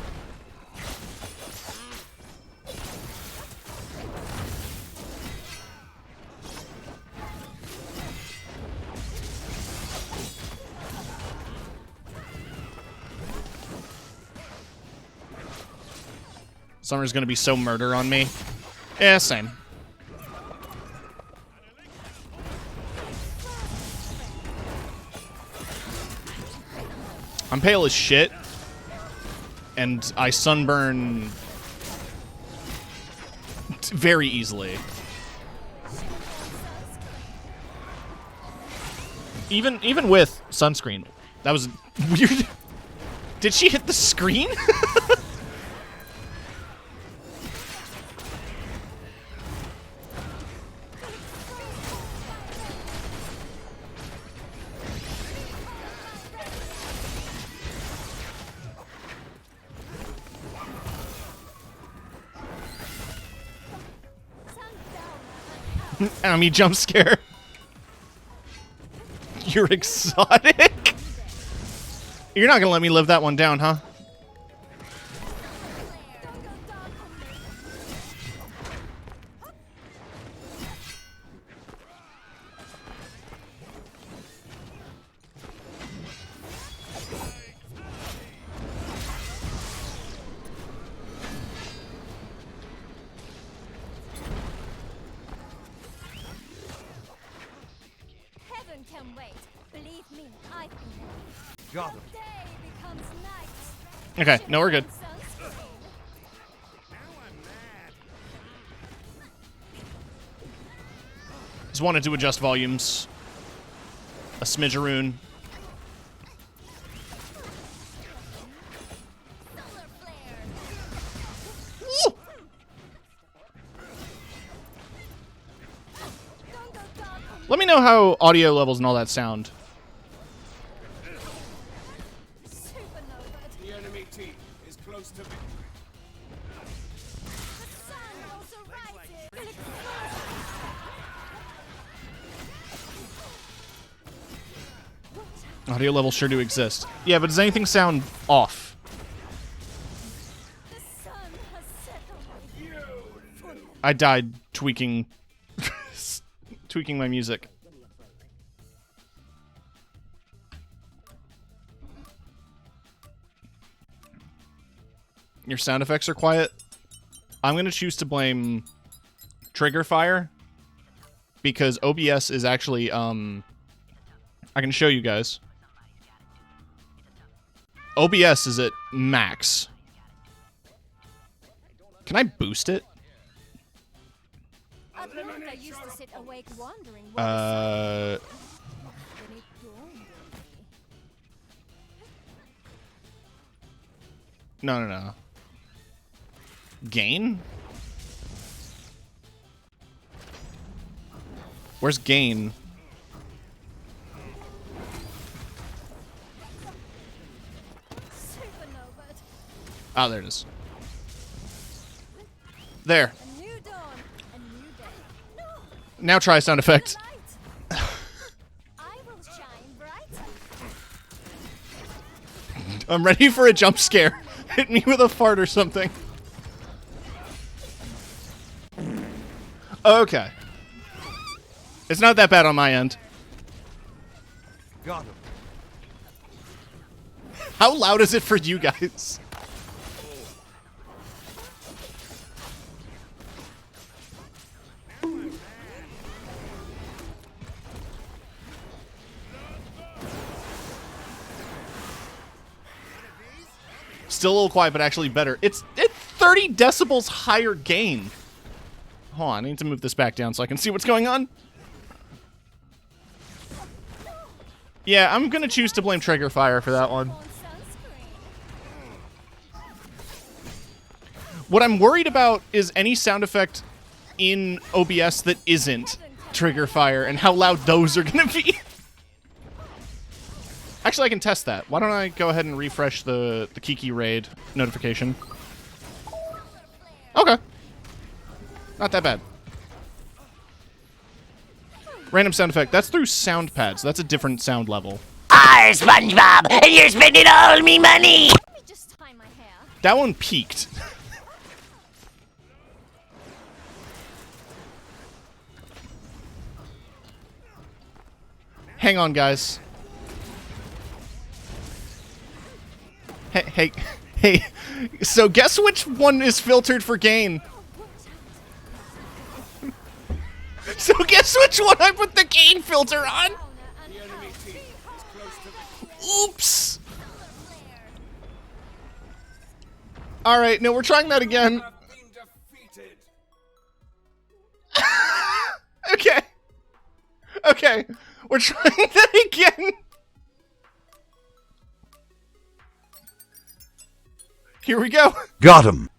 Summer's gonna be so murder on me. Yeah, same. I'm pale as shit, and I sunburn very easily. Even with sunscreen. That was weird. Did she hit the screen? Enemy jump scare. You're exotic? You're not gonna let me live that one down, huh? Heaven can wait. Believe me, I've been there. Got him. Day becomes night. Okay, no, we're good. Sunscreen. Just wanted to adjust volumes. A smidgeroon. Solar flare. Don't go dark on me. Let me know how audio levels and all that sound. Supernova. The enemy team is close to victory. The sun also rises. You look frazzled. Audio levels sure do exist. Yeah, but does anything sound off? The sun has set on me. I died tweaking tweaking my music. Your sound effects are quiet. I'm going to choose to blame trigger fire because OBS is actually I can show you guys. OBS is at max. Can I boost it? At night I used to sit awake wondering what then it dawned on me. No. Gain? Where's gain? Supernova. Ah, there it is. There. A new dawn. A new day. No! Now try a sound effect. Light! I will shine bright. I'm ready for a jump scare. Hit me with a fart or something. Okay. It's not that bad on my end. Got him. How loud is it for you guys? Still a little quiet, but actually better. It's 30 decibels higher gain. Hold on, I need to move this back down so I can see what's going on. Yeah, I'm gonna choose to blame trigger fire for that one. On sunscreen. What I'm worried about is any sound effect in OBS that isn't trigger fire and how loud those are gonna be. Actually, I can test that. Why don't I go ahead and refresh the Kiki raid notification? Okay. Not that bad. Random sound effect. That's through sound pads. That's a different sound level. Arr, SpongeBob, and you're spending all me money! Let me just tie my hair. That one peaked. Hang on, guys. Hey. So guess which one is filtered for gain? So guess which one I put the gain filter on? The enemy team is close to victory. Oops. All right, no, we're trying that again. Have been defeated. Okay. We're trying that again. Here we go. Got him.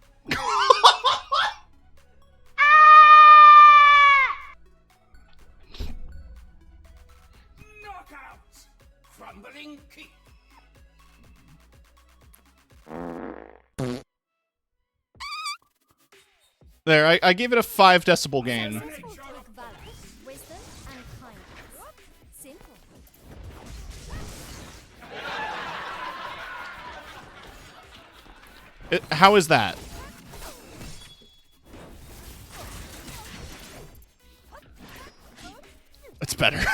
Knockout. Crumbling keep. There, I gave it a 5 decibel gain. Principles like valor, wisdom, and kindness. Simple. How is that? It's better.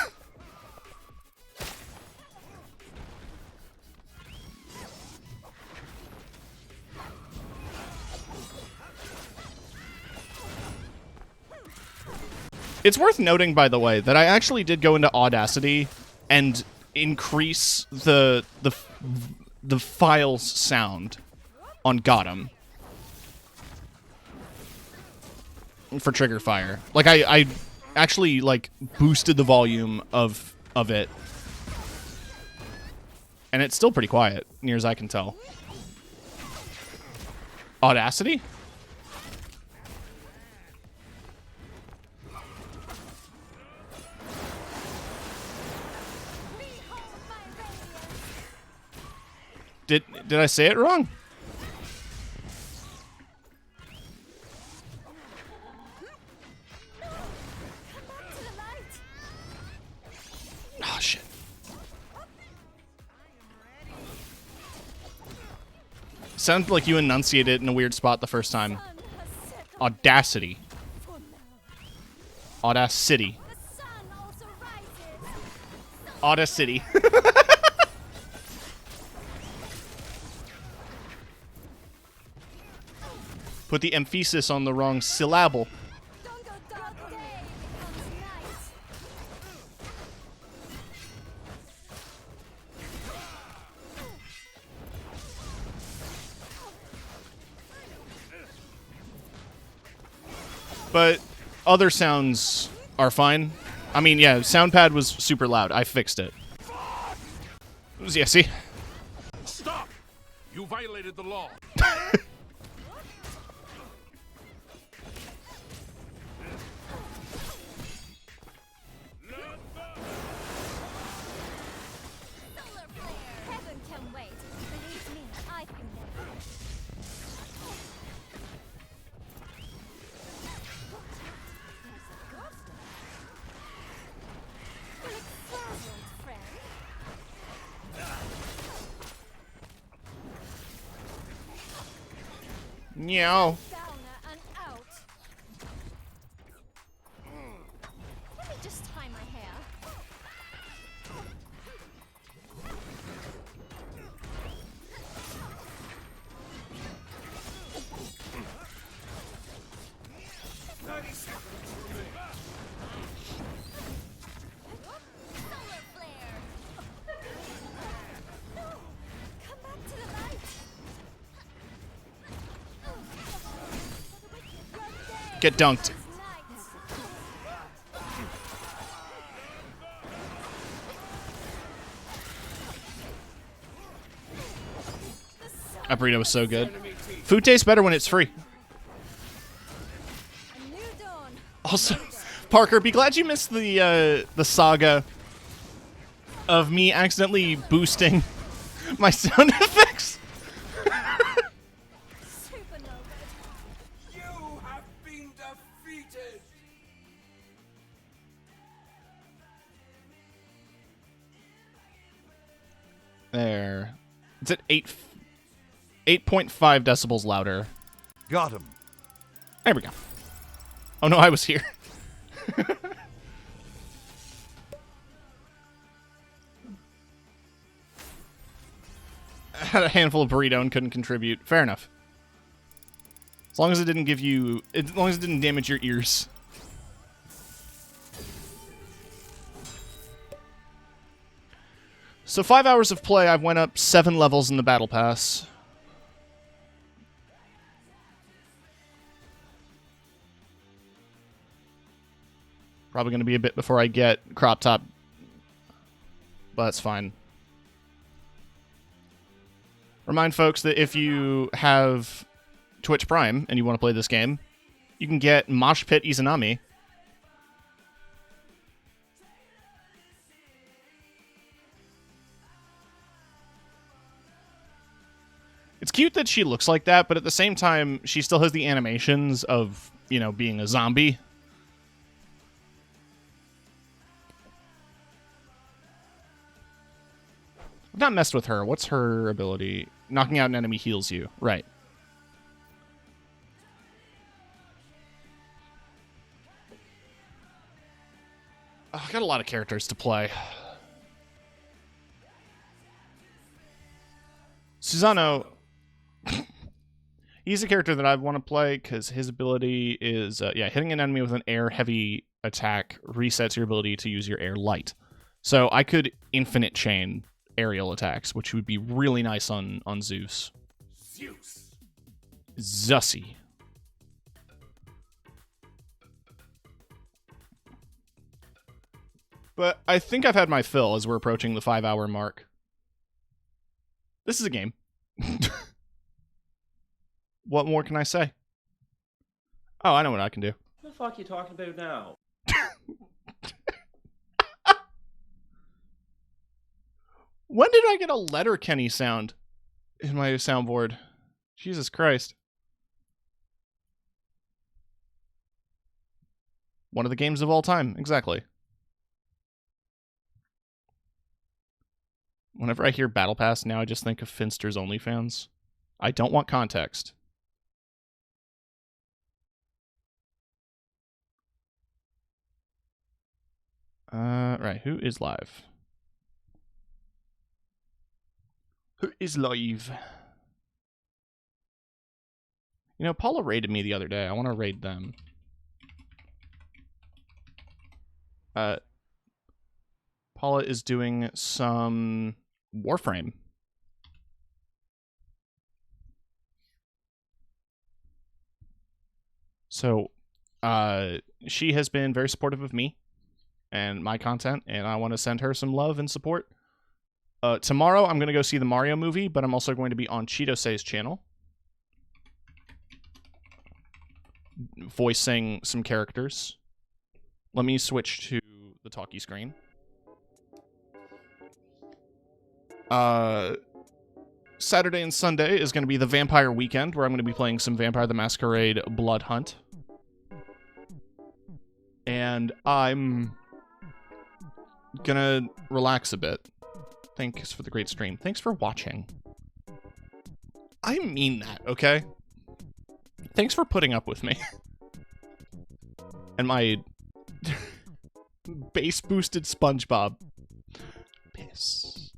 It's worth noting, by the way, that I actually did go into Audacity and increase the file's sound on Gotham for trigger fire. Like I actually like boosted the volume of it, and it's still pretty quiet, near as I can tell. Audacity? Behold my radiance. Did I say it wrong? Come back to the light. Oh shit. Sounded like you enunciated it in a weird spot the first time. Sun has set Audacity. for now. Audacity. The sun also rises. Audacity. Put the emphasis on the wrong syllable. Don't go dark day becomes night. But other sounds are fine. I mean, yeah, soundpad was super loud. I fixed it. Yeah, see? Stop! You violated the law. Solar flare. Heaven can wait. Believe me, I've been there. There's a ghost. You look frazzled, friend. Meow. Downer and out. Let me just tie my hair. Solar flare. No, come back to the light. Get dunked. That burrito was so good. Food tastes better when it's free. A new dawn. Also, Parker, be glad you missed the saga of me accidentally boosting my sound effects. Supernova. You have been defeated. There. It's at 8.5 decibels louder. Got him. There we go. Oh no, I was here. I had a handful of burrito and couldn't contribute. Fair enough. As long as it didn't give you... As long as it didn't damage your ears. So 5 hours of play, I've went up 7 levels in the Battle Pass. Probably going to be a bit before I get Crop Top. But that's fine. Remind folks that if you have Twitch Prime and you want to play this game, you can get Mosh Pit Izanami. It's cute that she looks like that, but at the same time, she still has the animations of, you know, being a zombie. I've not messed with her. What's her ability? Knocking out an enemy heals you. Right. Oh, I got a lot of characters to play. Susano. He's a character that I want to play because his ability is, hitting an enemy with an air-heavy attack resets your ability to use your air light. So I could infinite chain aerial attacks, which would be really nice on Zeus. Zeus. Zussie. But I think I've had my fill as we're approaching the 5-hour mark. This is a game. What more can I say? Oh, I know what I can do. What the fuck are you talking about now? When did I get a Letterkenny sound in my soundboard? Jesus Christ. One of the games of all time, exactly. Whenever I hear Battle Pass now, I just think of Finster's OnlyFans. I don't want context. Right, who is live? Who is live? You know, Paula raided me the other day. I want to raid them. Paula is doing some Warframe. So, she has been very supportive of me and my content, and I want to send her some love and support. Tomorrow, I'm going to go see the Mario movie, but I'm also going to be on Cheetosay's channel, voicing some characters. Let me switch to the talkie screen. Saturday and Sunday is going to be the Vampire Weekend, where I'm going to be playing some Vampire the Masquerade Blood Hunt. And I'm gonna relax a bit. Thanks for the great stream. Thanks for watching. I mean that, okay? Thanks for putting up with me. And my bass boosted SpongeBob. Piss.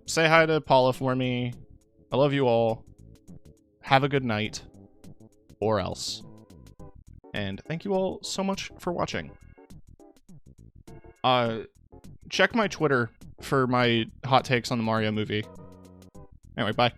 Say hi to Paula for me. I love you all. Have a good night. Or else. And thank you all so much for watching. Check my Twitter for my hot takes on the Mario movie. Anyway, bye.